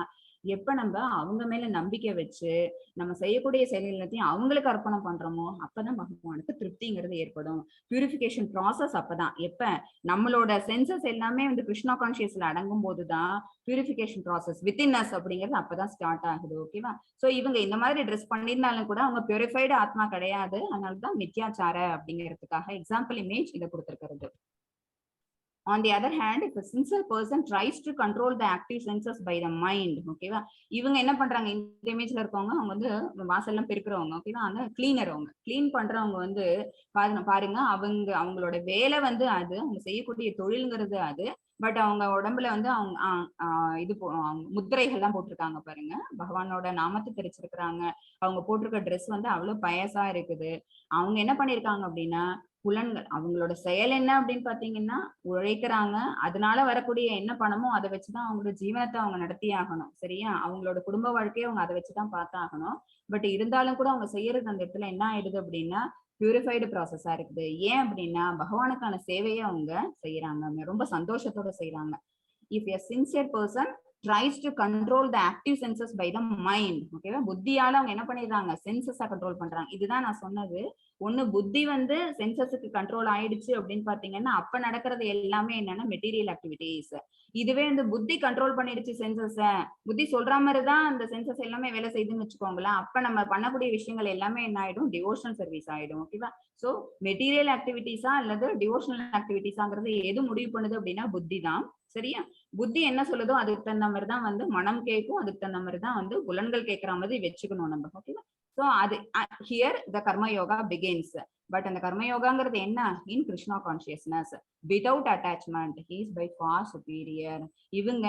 எப்ப நம்ம அவங்க மேல நம்பிக்கை வச்சு நம்ம செய்யக்கூடிய செயல்கள் எல்லாத்தையும் அவங்களுக்கு அர்ப்பணம் பண்றோமோ அப்பதான் பகவானுக்கு திருப்திங்கிறது ஏற்படும். பியூரிபிகேஷன் ப்ராசஸ் அப்பதான், எப்ப நம்மளோட சென்சஸ் எல்லாமே வந்து கிருஷ்ணா கான்சியஸ்ல அடங்கும் போதுதான் பியூரிபிகேஷன் ப்ராசஸ் வித்தின் அஸ் அப்படிங்கிறது அப்பதான் ஸ்டார்ட் ஆகுது. ஓகேவா? சோ இவங்க இந்த மாதிரி ட்ரெஸ் பண்ணிருந்தாலும் கூட அவங்க பியூரிஃபைடு ஆத்மா கிடையாது. அதனாலதான் மித்யாச்சார அப்படிங்கிறதுக்காக எக்ஸாம்பிள் இமேஜ் இதை கொடுத்திருக்கிறது. On the other hand, if a sincere person tries to control the active senses by the mind, ஓகேவா, இவங்க என்ன பண்றாங்க, இந்த இமேஜ்ல இருக்கவங்க அவங்க வந்து வாசல்லாம் பெருக்கிறவங்க, ஓகேவா, அந்த கிளீனர், அவங்க கிளீன் பண்றவங்க வந்து பாருங்க அவங்களோட வேலை வந்து அது, அவங்க செய்யக்கூடிய தொழில்ங்கிறது அது. பட் அவங்க உடம்புல வந்து அவங்க இது முத்திரைகள் எல்லாம் போட்டிருக்காங்க பாருங்க, பகவானோட நாமத்தை தெரிச்சிருக்கிறாங்க. அவங்க போட்டிருக்க ட்ரெஸ் வந்து அவ்வளவு பயசா இருக்குது. அவங்க என்ன பண்ணிருக்காங்க அப்படின்னா புலன்கள், அவங்களோட செயல் என்ன அப்படின்னு பாத்தீங்கன்னா உழைக்கிறாங்க. அதனால வரக்கூடிய என்ன பணமோ அதை வச்சுதான் அவங்களோட ஜீவனத்தை அவங்க நடத்தி ஆகணும். சரியா, அவங்களோட குடும்ப வாழ்க்கையை அவங்க அதை வச்சுதான் பார்த்தாகணும். பட் இருந்தாலும் கூட அவங்க செய்யறது அந்த இடத்துல என்ன ஆயிடுது அப்படின்னா பியூரிஃபைடு ப்ராசஸா இருக்குது. ஏன் அப்படின்னா பகவானுக்கான சேவையை அவங்க செய்யறாங்க, ரொம்ப சந்தோஷத்தோட செய்யறாங்க. If a sincere person tries to control the active senses by the mind, ஓகேவா, புத்தியால அவங்க என்ன பண்ணிடுறாங்க, சென்சஸா கண்ட்ரோல் பண்றாங்க. இதுதான் நான் சொன்னது. ஒண்ணு புத்தி வந்து சென்சஸுக்கு கண்ட்ரோல் ஆயிடுச்சு அப்படின்னு பாத்தீங்கன்னா அப்ப நடக்கிறது எல்லாமே என்னன்னா மெட்டீரியல் ஆக்டிவிட்டிஸ். இதுவே இந்த புத்தி கண்ட்ரோல் பண்ணிடுச்சு சென்சஸ, புத்தி சொல்ற மாதிரிதான் அந்த சென்சஸ் எல்லாமே வேலை செய்யுதுன்னு வச்சுக்கோங்களேன், அப்ப நம்ம பண்ணக்கூடிய விஷயங்கள் எல்லாமே என்ன ஆயிடும், டிவோஷனல் சர்வீஸ் ஆயிடும். ஓகேவா? சோ மெட்டீரியல் ஆக்டிவிட்டிஸா அல்லது டிவோஷனல் ஆக்டிவிட்டிஸாங்கிறது எது முடிவு பண்ணுது அப்படின்னா புத்தி தான். சரியா, புத்தி என்ன சொல்லுதோ அதுக்கு தகுந்த மாதிரி தான் வந்து மனம் கேட்கும், அதுக்கு தகுந்த மாதிரி தான் வந்து புலன்கள் கேட்கிற மாதிரி வச்சுக்கணும் நம்ம. ஓகேவா? சோ அது ஹியர் த கர்ம யோகா பிகின்ஸ். பட் அந்த கர்ம யோகாங்கிறது என்ன, in Krishna consciousness without attachment, he is by far superior. இவங்க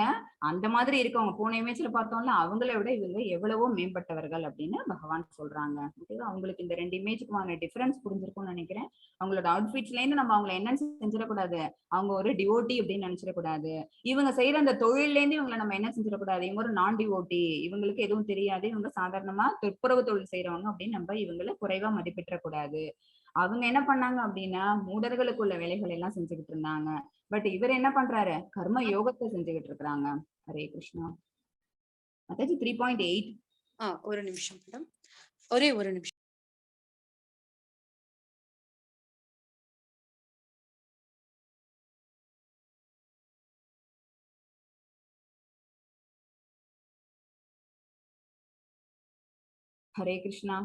அந்த மாதிரி இருக்கவங்க, போன இமேஜ்ல பார்த்தோம்ல, அவங்களை விட இவங்க எவ்வளவோ மேம்பட்டவர்கள் அப்படின்னு பகவான் சொல்றாங்க. ஓகேவா? அவங்களுக்கு இந்த ரெண்டு இமேஜுக்குமான டிஃபரன்ஸ் புரிஞ்சிருக்கும்னு நினைக்கிறேன். அவங்களோட அவுட்ஃபிட்ஸ்ல இருந்து நம்ம அவங்களை என்னன்னு செஞ்சிடக்கூடாது, அவங்க ஒரு டிவோட்டி அப்படின்னு நினைச்சிடக்கூடாது. இவங்க செய்யற அந்த தொழில இருந்து இவங்களை நம்ம என்ன செஞ்சிடக்கூடாது, இவங்க ஒரு நான் டிவோட்டி, இவங்களுக்கு எதுவும் தெரியாது, இவங்க சாதாரணமா துப்புரவு தொழில் செய்யறவங்க அப்படின்னு நம்ம இவங்களை குறைவா மதிப்பிடக்கூடாது. அவங்க என்ன பண்ணாங்க அப்படின்னா மூடர்களுக்குள்ள வேலைகள் எல்லாம் செஞ்சுக்கிட்டு இருந்தாங்க. பட் இவர் என்ன பண்றாரு, கர்ம யோகத்தை செஞ்சுக்கிட்டு இருக்கிறாங்க. ஹரே கிருஷ்ணா. அதாச்சும் 3.8. ஒரு நிமிஷம் மேடம், ஒரே ஒரு நிமிஷம். ஹரே கிருஷ்ணா.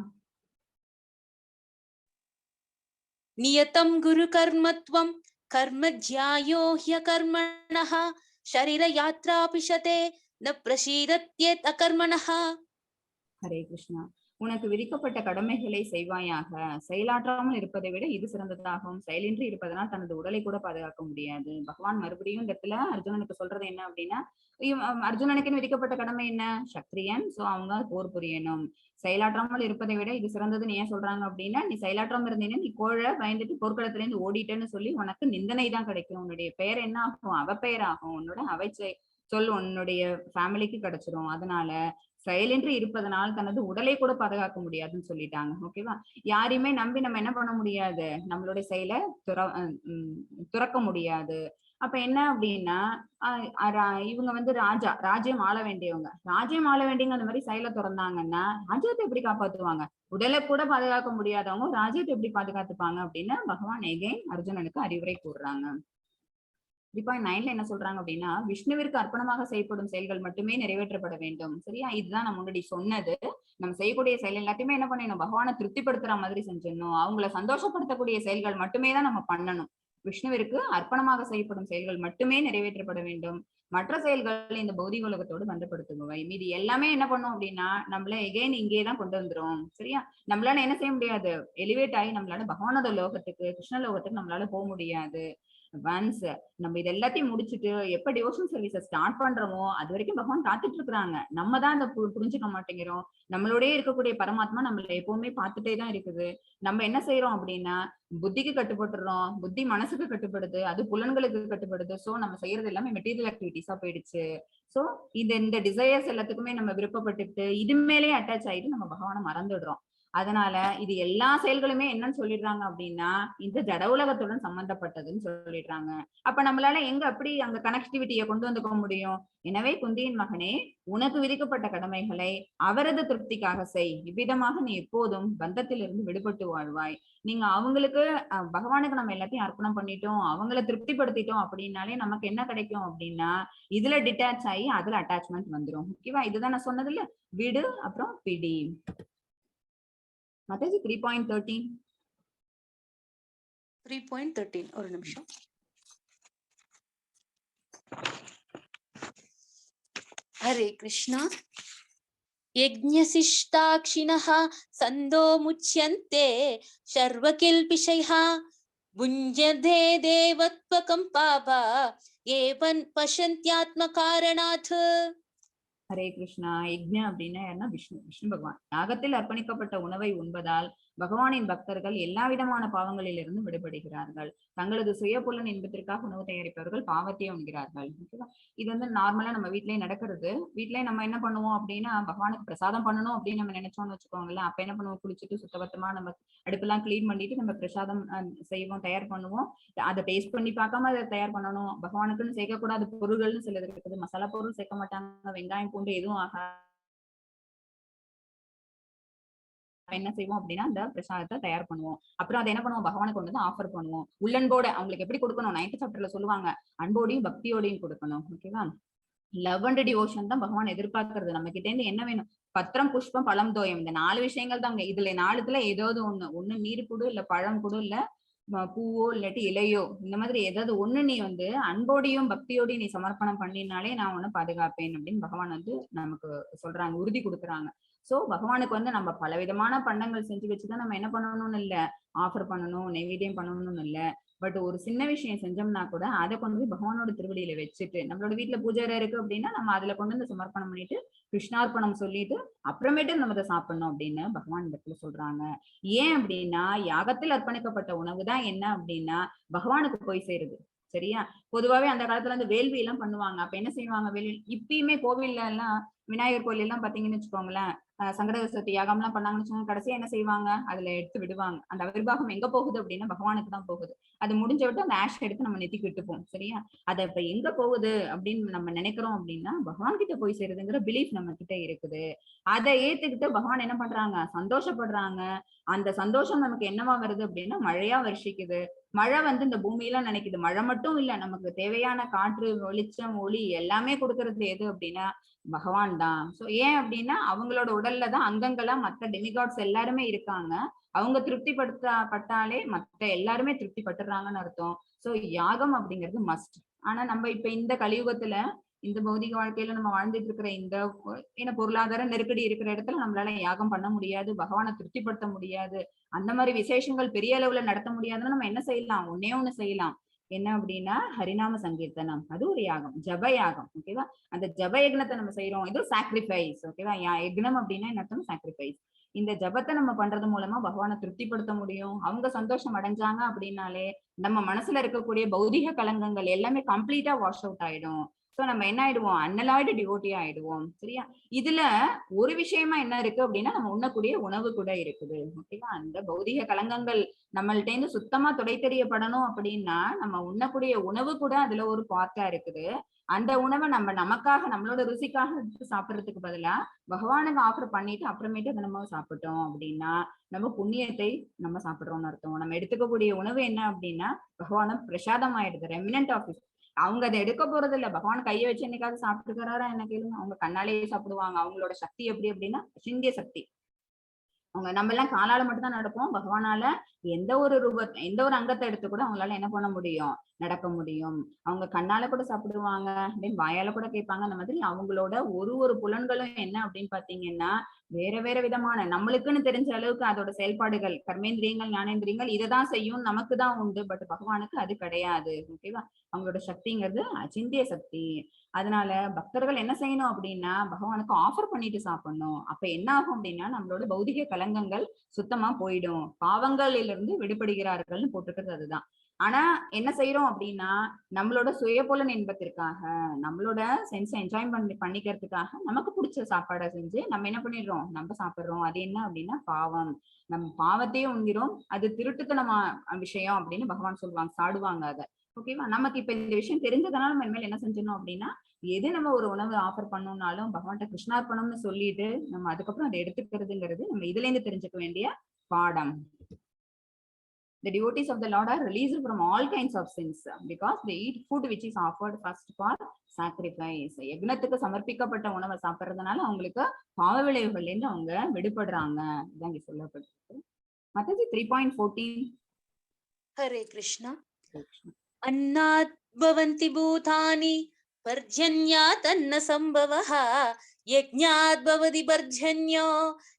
நியதம் குரு கர்மத்வம் கர்ம ஜ்யாயோ ஹ்யகர்மணஹ ஷரீர யாத்ரா பிஷதே ந பிரசீதத்யேத் அகர்மணஹ. ஹரே கிருஷ்ணா. உனக்கு விதிக்கப்பட்ட கடமைகளை செய்வாயாக, செயலாற்றாமல் இருப்பதை விட இது சிறந்ததாகும். செயலின்றி இருப்பதனால் தனது உடலை கூட பாதுகாக்க முடியாது. பகவான் மறுபடியும் இந்த இடத்துல அர்ஜுனனுக்கு சொல்றது என்ன அப்படின்னா, அர்ஜுனனுக்குன்னு விதிக்கப்பட்ட கடமை என்ன, சத்திரியன், சோ அவங்க போர் புரியணும். செயலாற்றாமல் இருப்பதை விட இது சிறந்ததுன்னு ஏன் சொல்றாங்க அப்படின்னா, நீ செயலாற்றாம இருந்தீங்கன்னா நீ கோழ பயந்துட்டு போர்க்களத்துல இருந்து ஓடிட்டேன்னு சொல்லி உனக்கு நிந்தனை தான் கிடைக்கும். உன்னுடைய பெயர் என்ன ஆகும், அவ பெயர் ஆகும். உன்னோட சொல் உன்னுடைய ஃபேமிலிக்கு கிடைச்சிரும். அதனால செயலின்றி இருப்பதனால் தனது உடலை கூட பாதுகாக்க முடியாதுன்னு சொல்லிட்டாங்க. ஓகேவா? யாரையுமே நம்பி நம்ம என்ன பண்ண முடியாது, நம்மளுடைய செயலை துறக்க முடியாது. அப்ப என்ன அப்படின்னா இவங்க வந்து ராஜ்யம் ஆள வேண்டியவங்க, ராஜ்யம் ஆள வேண்டியவங்க அந்த மாதிரி செயலை துறந்தாங்கன்னா ராஜ்யத்தை எப்படி காப்பாத்துவாங்க? உடலை கூட பாதுகாக்க முடியாதவங்க ராஜ்யத்தை எப்படி பாதுகாத்துப்பாங்க அப்படின்னு பகவான் எகைன் அர்ஜுனனுக்கு அறிவுரை கூறுறாங்க. 3.9ல என்ன சொல்றாங்க அப்படின்னா, விஷ்ணுவிற்கு அர்ப்பணமாக செய்யப்படும் செயல்கள் மட்டுமே நிறைவேற்றப்பட வேண்டும். சரியா? இதுதான் நான் முன்னாடி சொன்னது. நம்ம செய்யக்கூடிய செயல் எல்லாத்தையுமே என்ன பண்ணணும், பகவானை திருப்திப்படுத்துற மாதிரி செஞ்சிடணும். அவங்கள சந்தோஷப்படுத்தக்கூடிய செயல்கள் மட்டுமே தான் நம்ம பண்ணணும். விஷ்ணுவிற்கு அர்ப்பணமாக செய்யப்படும் செயல்கள் மட்டுமே நிறைவேற்றப்பட வேண்டும். மற்ற செயல்கள் இந்த பௌதிக உலகத்தோடு பந்தப்படுத்துபவை. மீதி எல்லாமே என்ன பண்ணும் அப்படின்னா நம்மள எகைன் இங்கே தான் கொண்டு வந்துரும். சரியா? நம்மளால என்ன செய்ய முடியாது, எலிவேட் ஆகி நம்மளால பகவானோட லோகத்துக்கு, கிருஷ்ண லோகத்துக்கு நம்மளால போக முடியாது. ஒன்ஸ் நம்ம இது எல்லாத்தையும் முடிச்சுட்டு எப்ப டிவோஷனல் சர்வீஸை ஸ்டார்ட் பண்றோமோ அது வரைக்கும் பகவான் காத்துட்டு இருக்கிறாங்க. நம்ம தான் அதை புரிஞ்சுக்க மாட்டேங்கிறோம். நம்மளோடய இருக்கக்கூடிய பரமாத்மா நம்மள எப்பவுமே பார்த்துட்டே தான் இருக்குது. நம்ம என்ன செய்யறோம் அப்படின்னா புத்திக்கு கட்டுப்பட்டுறோம், புத்தி மனசுக்கு கட்டுப்படுது, அது புலன்களுக்கு கட்டுப்படுது. சோ நம்ம செய்யறது எல்லாமே மெட்டீரியல் ஆக்டிவிட்டிஸா போயிடுச்சு. சோ இந்த டிசையர்ஸ் எல்லாத்துக்குமே நம்ம விருப்பப்பட்டுட்டு இது மேலேயே அட்டாச் ஆயிட்டு நம்ம பகவானை மறந்துடுறோம். அதனால இது எல்லா செயல்களுமே என்னன்னு சொல்லிடுறாங்க அப்படின்னா இந்த ஜட உலகத்துடன் சம்பந்தப்பட்டதுன்னு சொல்லிடுறாங்க. அப்ப நம்மளால எங்க அப்படி அங்க கனெக்டிவிட்டியை கொண்டு வந்துக்க முடியும்? எனவே குந்தியின் மகனே, உனக்கு விதிக்கப்பட்ட கடமைகளை அவரது திருப்திக்காக செய். இவ்விதமாக நீ எப்போதும் பந்தத்திலிருந்து விடுபட்டு வாழ்வாய். நீங்க அவங்களுக்கு பகவானுக்கு நம்ம எல்லாத்தையும் அர்ப்பணம் பண்ணிட்டோம், அவங்கள திருப்திப்படுத்திட்டோம் அப்படின்னாலே நமக்கு என்ன கிடைக்கும் அப்படின்னா இதுல டிட்டாச் ஆகி அதுல அட்டாச்மெண்ட் வந்துடும். ஓகேவா? இதுதான் நான் சொன்னது இல்ல, விடு அப்புறம் பிடி. மாதாஜி 3.13 3.13 ஒரு நிமிஷம். ஹரே கிருஷ்ணா. யஜ்ஞசிஷ்டாக்ஷிணः சந்தோ முச்யந்தே சர்வகில்பிஷைः புஞ்யதே தேவத்வகம் பாபா ஏவன் பசந்த்யாத்மகாரணாத். ஹரே கிருஷ்ணா. யஜ்ஞா அப்படின்னா என்ன? விஷ்ணு பகவான் யாகத்தில் அர்ப்பணிக்கப்பட்ட உணவை உண்பதால் பகவானின் பக்தர்கள் எல்லா விதமான பாவங்களிலிருந்து விடுபடுகிறார்கள். தங்களது சுய புலன் இன்பத்திற்காக உணவு தயாரிப்பவர்கள் பாவத்தையே உண்கிறார்கள். ஓகேவா? இது வந்து நார்மலா நம்ம வீட்லயே நடக்கிறது. வீட்லயே நம்ம என்ன பண்ணுவோம் அப்படின்னா பகவானுக்கு பிரசாதம் பண்ணணும் அப்படின்னு நம்ம நினைச்சோம்னு வச்சுக்கோங்களேன். அப்ப என்ன பண்ணுவோம், குளிச்சுட்டு சுத்தபத்தமா நம்ம அடுப்பெல்லாம் கிளீன் பண்ணிட்டு நம்ம பிரசாதம் செய்வோம், தயார் பண்ணுவோம். அதை டேஸ்ட் பண்ணி பார்க்காம அதை தயார் பண்ணணும். பகவானுக்குன்னு சேர்க்கக்கூடாத பொருள்கள்னு சிலது இருக்குது. மசாலா பொருள் சேர்க்க மாட்டாங்க, வெங்காயம் பூண்டு எதுவும் ஆகாது. என்ன செய்வோம் அப்படின்னா அந்த பிரசாதத்தை தயார் பண்ணுவோம். அப்புறம் அதை என்ன பண்ணுவோம், பகவானுக்கு கொண்டு வந்து ஆஃபர் பண்ணுவோம். உள்ளன்போட அவங்களுக்கு எப்படி கொடுக்கணும், 9th சாப்டர்ல சொல்லுவாங்க, அன்போடையும் பக்தியோடையும் கொடுக்கணும். ஓகேவா? லவ் அண்ட் டிவோஷன் தான் பகவான் எதிர்பார்க்கறது. நம்ம கிட்ட இருந்து என்ன வேணும், பத்திரம் புஷ்பம் பழம் தோயம், இந்த 4 விஷயங்கள் தான். இதுல 4த்துல ஏதாவது ஒண்ணு நீர் கொடு, இல்ல பழம் கொடு, இல்ல பூவோ இல்லாட்டி இலையோ, இந்த மாதிரி ஏதாவது ஒண்ணு நீ வந்து அன்போடையும் பக்தியோடையும் நீ சமர்ப்பணம் பண்ணினாலே நான் உன்னை பாதுகாப்பேன் அப்படின்னு பகவான் வந்து நமக்கு சொல்றாங்க, உறுதி கொடுக்குறாங்க. சோ பகவானுக்கு வந்து நம்ம பலவிதமான பண்டங்கள் செஞ்சு வச்சுதான் நம்ம என்ன பண்ணணும்னு இல்ல, ஆஃபர் பண்ணணும், நைவேத்தியம் பண்ணணும்னு இல்ல. பட் ஒரு சின்ன விஷயம் செஞ்சோம்னா கூட அதை கொண்டு போய் பகவானோட திருவடியில வச்சுட்டு, நம்மளோட வீட்டுல பூஜை இருக்கு அப்படின்னா நம்ம அதுல கொண்டு வந்து சமர்ப்பணம் பண்ணிட்டு கிருஷ்ணார்ப்பணம் சொல்லிட்டு அப்புறமேட்டு நம்ம அதை சாப்பிடணும் அப்படின்னு பகவான் இந்த இடத்துல சொல்றாங்க. ஏன் அப்படின்னா யாகத்தில் அர்ப்பணிக்கப்பட்ட உணவு தான் என்ன அப்படின்னா பகவானுக்கு போய் சேருது. சரியா? பொதுவாவே அந்த காலத்துல வந்து வேள்வி எல்லாம் பண்ணுவாங்க. அப்ப என்ன செய்வாங்க, வேள்வி இப்பயுமே கோவில்ல எல்லாம் விநாயகர் கோயில் எல்லாம் பாத்தீங்கன்னு வச்சுக்கோங்களேன், சங்கட சதுர்த்தி யாகம் எல்லாம் பண்ணாங்கன்னு வச்சுக்கோங்க, கடைசியா என்ன செய்வாங்க, அதுல எடுத்து விடுவாங்க. அந்த அவிர்வாகம் எங்க போகுது அப்படின்னா பகவானுக்கு தான் போகுது. அது முடிஞ்ச விட்டு அந்த ஆஷ் எடுத்து நம்ம நெத்திக்கு விட்டுப்போம். சரியா? அதை இப்ப எங்க போகுது அப்படின்னு நம்ம நினைக்கிறோம் அப்படின்னா பகவான் கிட்ட போய் சேருதுங்கிற பிலீஃப் நம்ம கிட்ட இருக்குது. அதை ஏத்துக்கிட்டு பகவான் என்ன பண்றாங்க, சந்தோஷப்படுறாங்க. அந்த சந்தோஷம் நமக்கு என்னவா வருது அப்படின்னா மழையா வருஷிக்குது. மழை வந்து இந்த பூமியெல்லாம் நினைக்குது. மழை மட்டும் இல்ல, நமக்கு தேவையான காற்று, வெளிச்சம், ஒளி எல்லாமே கொடுக்கறது எது அப்படின்னா பகவான் தான். சோ ஏன் அப்படின்னா அவங்களோட உடல்ல தான் அங்கங்களா மத்த டெமிகாட்ஸ் எல்லாருமே இருக்காங்க. அவங்க திருப்திப்படுத்தப்பட்டாலே மத்த எல்லாருமே திருப்தி பட்டுறாங்கன்னு அர்த்தம். சோ யாகம் அப்படிங்கிறது மஸ்ட். ஆனா நம்ம இப்ப இந்த கலியுகத்துல இந்த பௌதிக வாழ்க்கையில நம்ம வாழ்ந்துட்டு இருக்கிற இந்த ஏன்னா பொருளாதார நெருக்கடி இருக்கிற இடத்துல நம்மளால யாகம் பண்ண முடியாது, பகவானை திருப்திப்படுத்த முடியாது. அந்த மாதிரி விசேஷங்கள் பெரிய அளவுல நடத்த முடியாதுன்னா நம்ம என்ன செய்யலாம், ஒன்னே ஒண்ணு செய்யலாம். என்ன அப்படின்னா ஹரிநாம சங்கீர்த்தனம், அது ஒரு யாகம், ஜப யாகம். ஓகேவா? அந்த ஜப யக்னத்தை நம்ம செய்யறோம், இது சாக்ரிஃபைஸ். ஓகேவா? யக்னம் அப்படின்னா என்ன அர்த்தம், சாக்ரிஃபைஸ். இந்த ஜபத்தை நம்ம பண்றது மூலமா பகவானை திருப்திப்படுத்த முடியும். அவங்க சந்தோஷம் அடைஞ்சாங்க அப்படின்னாலே நம்ம மனசுல இருக்கக்கூடிய பௌதிக கலங்கங்கள் எல்லாமே கம்ப்ளீட்டா வாஷ் அவுட் ஆயிடும். சோ நம்ம என்ன ஆயிடுவோம், அன்னலாய்டு டிவோட்டி ஆயிடுவோம். சரியா? இதுல ஒரு விஷயமா என்ன இருக்கு அப்படின்னா, நம்ம உண்ணக்கூடிய உணவு கூட இருக்குது. ஓகேவா? அந்த பௌதிக கலங்கங்கள் நம்மள்ட்ட இருந்து சுத்தமா துடை தெரியப்படணும் அப்படின்னா, நம்ம உண்ணக்கூடிய உணவு கூட அதுல ஒரு பார்ட்டா இருக்குது. அந்த உணவை நம்ம நமக்காக நம்மளோட ருசிக்காக எடுத்து சாப்பிடுறதுக்கு பதிலா பகவானுக்கு ஆஃபர் பண்ணிட்டு அப்புறமேட்டு அதை நம்ம சாப்பிட்டோம் அப்படின்னா நம்ம புண்ணியத்தை நம்ம சாப்பிடுறோம்னு அர்த்தம். நம்ம எடுத்துக்கக்கூடிய உணவு என்ன அப்படின்னா பகவான பிரசாதம் ஆயிடுது, ரெமினன்ட் ஆஃப். அவங்க அதை எடுக்க போறது இல்ல, பகவான் கையை வச்சு என்னைக்காவது சாப்பிட்டுக்கிறாரா என்ன கேளுங்க. அவங்க கண்ணாலேயே சாப்பிடுவாங்க. அவங்களோட சக்தி எப்படி அப்படின்னா சிந்திய சக்தி. அவங்க நம்ம எல்லாம் காலால மட்டும்தான் நடப்போம். பகவானால எந்த ஒரு எந்த ஒரு அங்கத்தை எடுத்து கூட அவங்களால என்ன பண்ண முடியும், நடக்க முடியும். அவங்க கண்ணால கூட சாப்பிடுவாங்க, அப்படின்னு வாயால கூட கேட்பாங்க. அந்த மாதிரி அவங்களோட ஒரு புலன்களும் என்ன அப்படின்னு பாத்தீங்கன்னா வேற வேற விதமான நம்மளுக்குன்னு தெரிஞ்ச அளவுக்கு அதோட செயல்பாடுகள் கர்மேந்திரியங்கள் ஞானேந்திரியங்கள் இதைதான் செய்யும், நமக்கு தான் உண்டு. பட் பகவானுக்கு அது கிடையாது. ஓகேவா? அவங்களோட சக்திங்கிறது அச்சிந்திய சக்தி. அதனால பக்தர்கள் என்ன செய்யணும் அப்படின்னா பகவானுக்கு ஆஃபர் பண்ணிட்டு சாப்பிடணும். அப்ப என்ன ஆகும் அப்படின்னா நம்மளோட பௌதிக கலங்கங்கள் சுத்தமா போயிடும், பாவங்களிலிருந்து விடுபடுகிறார்கள்னு போட்டிருக்கிறது அதுதான். ஆனா என்ன செய்யறோம் அப்படின்னா நம்மளோட சுயபுலன் இன்பத்திற்காக நம்மளோட சென்ஸை என்ஜாய் பண்ணிக்கிறதுக்காக நமக்கு பிடிச்ச சாப்பாடை செஞ்சு நம்ம என்ன பண்ணிடுறோம், நம்ம சாப்பிடுறோம். அது என்ன அப்படின்னா பாவம். நம்ம பாவத்தையே உண்கிறோம். அது திருட்டுத்தனமா விஷயம் அப்படின்னு பகவான் சொல்லுவாங்க, சாடுவாங்க அதை. ஓகேவா? நமக்கு இப்ப இந்த விஷயம் தெரிஞ்சதுனால நம்ம இனிமேல் என்ன செஞ்சிடணும் அப்படின்னா எது நம்ம ஒரு உணவு ஆஃபர் பண்ணோம்னாலும் பகவான்கிட்ட கிருஷ்ணார்ப்பணம்னு சொல்லிட்டு நம்ம அதுக்கப்புறம் அதை எடுத்துக்கிறதுங்கிறது நம்ம இதுல இருந்து தெரிஞ்சுக்க வேண்டிய பாடம். The devotees of the Lord are released from all kinds of sins because they eat food which is offered first for sacrifice. யக்னத்துக்கு சமர்ப்பிக்கப்பட்ட உணவை சாப்பிடுறதுனால அவங்களுக்கு பாவ விளைவுகள்ல இருந்து அவங்க விடுபடுறாங்க. இதான் இங்க சொல்லப்பட்டிருக்கு. மத்தது 3.14. ஹரே கிருஷ்ணா. அன்னாத் பவந்தி பூதானி பர்ஜன்யாத் அன்ன சம்பவஹ யஜ்ஞாத் பவதி பர்ஜன்யோ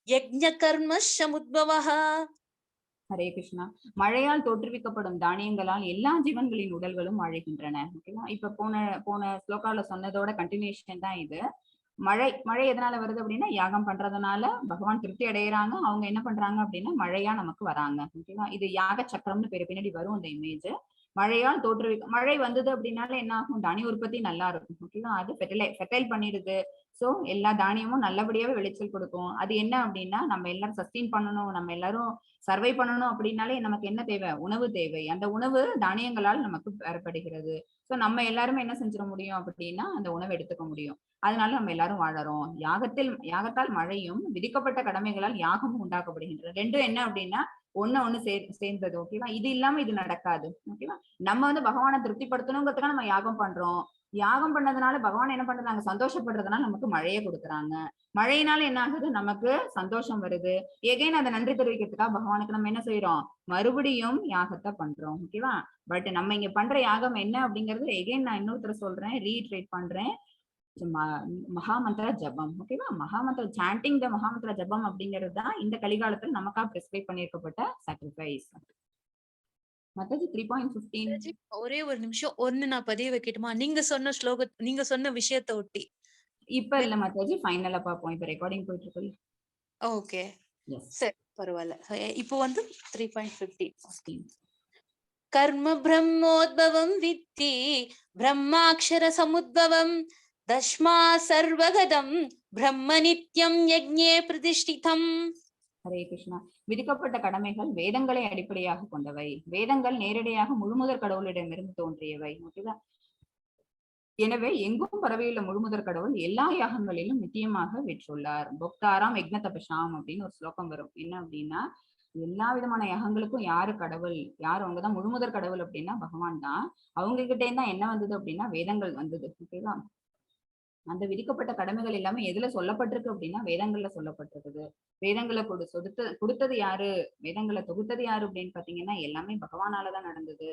யஜ்ஞ கர்ம சமுத்பவஹ. ஹரே கிருஷ்ணா. மழையால் தோற்றுவிக்கப்படும் தானியங்களால் எல்லா ஜீவன்களின் உடல்களும் வாழுகின்றன. ஓகேவா? இப்ப போன ஸ்லோகால சொன்னதோட கண்டினியூஷன் தான் இது. மழை எதனால வருது அப்படின்னா யாகம் பண்றதுனால பகவான் திருப்தி அடைகிறாங்க. அவங்க என்ன பண்றாங்க அப்படின்னா மழையா நமக்கு வராங்க. ஓகேவா? இது யாக சக்கரம்னு பேரு, பின்னாடி வரும் அந்த இமேஜ். மழையால் மழை வந்தது அப்படின்னால என்ன ஆகும், தானிய உற்பத்தி நல்லா இருக்கும். ஓகேவா? அது ஃபெர்டைல் பண்ணிடுது. சோ எல்லா தானியமும் நல்லபடியாவே விளைச்சல் கொடுக்கும். அது என்ன அப்படின்னா நம்ம எல்லாரும் சஸ்டெயின் பண்ணணும், நம்ம எல்லாரும் சர்வை பண்ணணும் அப்படின்னாலே நமக்கு என்ன தேவை, உணவு தேவை. அந்த உணவு தானியங்களால் நமக்கு பெறப்படுகிறது. சோ நம்ம எல்லாருமே என்ன செஞ்சிட முடியும் அப்படின்னா அந்த உணவை எடுத்துக்க முடியும். அதனால நம்ம எல்லாரும் வாழறோம். யாகத்தால் மழையும் விதிக்கப்பட்ட கடமைகளால் யாகமும் உண்டாக்கப்படுகின்றது. ரெண்டும் என்ன அப்படின்னா ஒண்ணு சேர்ந்தது. ஓகேவா? இது இல்லாம இது நடக்காது. ஓகேவா? நம்ம பகவானை திருப்திப்படுத்தணுங்கிறதுக்காக நம்ம யாகம் பண்றோம். யாகம் பண்ணதுனால பகவான் என்ன பண்றாங்க, சந்தோஷப்படுறதுனால நமக்கு மழையை கொடுக்குறாங்க. மழையினால என்ன ஆகுது, நமக்கு சந்தோஷம் வருது. எகைன் அதை நன்றி தெரிவிக்கிறதுக்காக பகவானுக்கு நம்ம என்ன செய்யறோம், மறுபடியும் யாகத்தை பண்றோம். ஓகேவா? பட் நம்ம இங்க பண்ற யாகம் என்ன அப்படிங்கறது எகைன் நான் இன்னொருத்தர் சொல்றேன், ரீட்ரேட் பண்றேன். மகாமந்திர ஜபம். ஓகேவா? மகாமந்திர சாண்டிங் த மகாமந்திர ஜபம் அப்படிங்கிறது தான் இந்த கலிகாலத்துல நமக்கா பிரிஸ்கிரைப் பண்ணியிருக்கப்பட்ட சாக்ரிஃபைஸ். மத்தது 3.15. ஒரே ஒரு நிமிஷம் ஒன்னு நான் பதிய வைக்கட்டுமா? நீங்க சொன்ன விஷயத்தை ஒட்டி. இப்ப இல்ல மத்தாஜி, ஃபைனலா பாப்போம். இப்ப ரெக்கார்டிங் போயிட்டு இருக்கு. ஓகே, சரி, பரவாயில்ல. இப்போ 3.15. கர்ம பிரம்மோத்பவம் வித்தி பிரம்மாக்ஷர சமுத்பவம் தஸ்மா சர்வகதம் பிரம்ம நித்யம் யஜ்ஞே பிரதிஷ்டிதம். ஹரே கிருஷ்ணா. விதிக்கப்பட்ட கடமைகள் வேதங்களை அடிப்படையாக கொண்டவை. வேதங்கள் நேரடியாக முழுமுதற் கடவுளிடமிருந்து தோன்றியவை. ஓகேவா? எனவே எங்கும் பரவியுள்ள முழுமுதற் கடவுள் எல்லா யாகங்களிலும் நிச்சயமாக வெற்றுள்ளார். பொக்தாராம் யக்ஞ தபசாம் அப்படின்னு ஒரு ஸ்லோகம் வரும். என்ன அப்படின்னா எல்லா விதமான யாகங்களுக்கும் யாரு கடவுள், யார் அவங்கதான் முழுமுதற் கடவுள் அப்படின்னா பகவான் தான். அவங்க கிட்டே தான் என்ன வந்தது அப்படின்னா வேதங்கள் வந்தது. ஓகேவா? அந்த விதிக்கப்பட்ட கடமைகள் எல்லாமே எதுல சொல்லப்பட்டிருக்கு அப்படின்னா வேதங்கள்ல சொல்லப்பட்டிருக்குது. வேதங்களை கொடுத்தது யாரு, வேதங்களை தொகுத்தது யாரு அப்படின்னு பாத்தீங்கன்னா எல்லாமே பகவானாலதான் நடந்தது.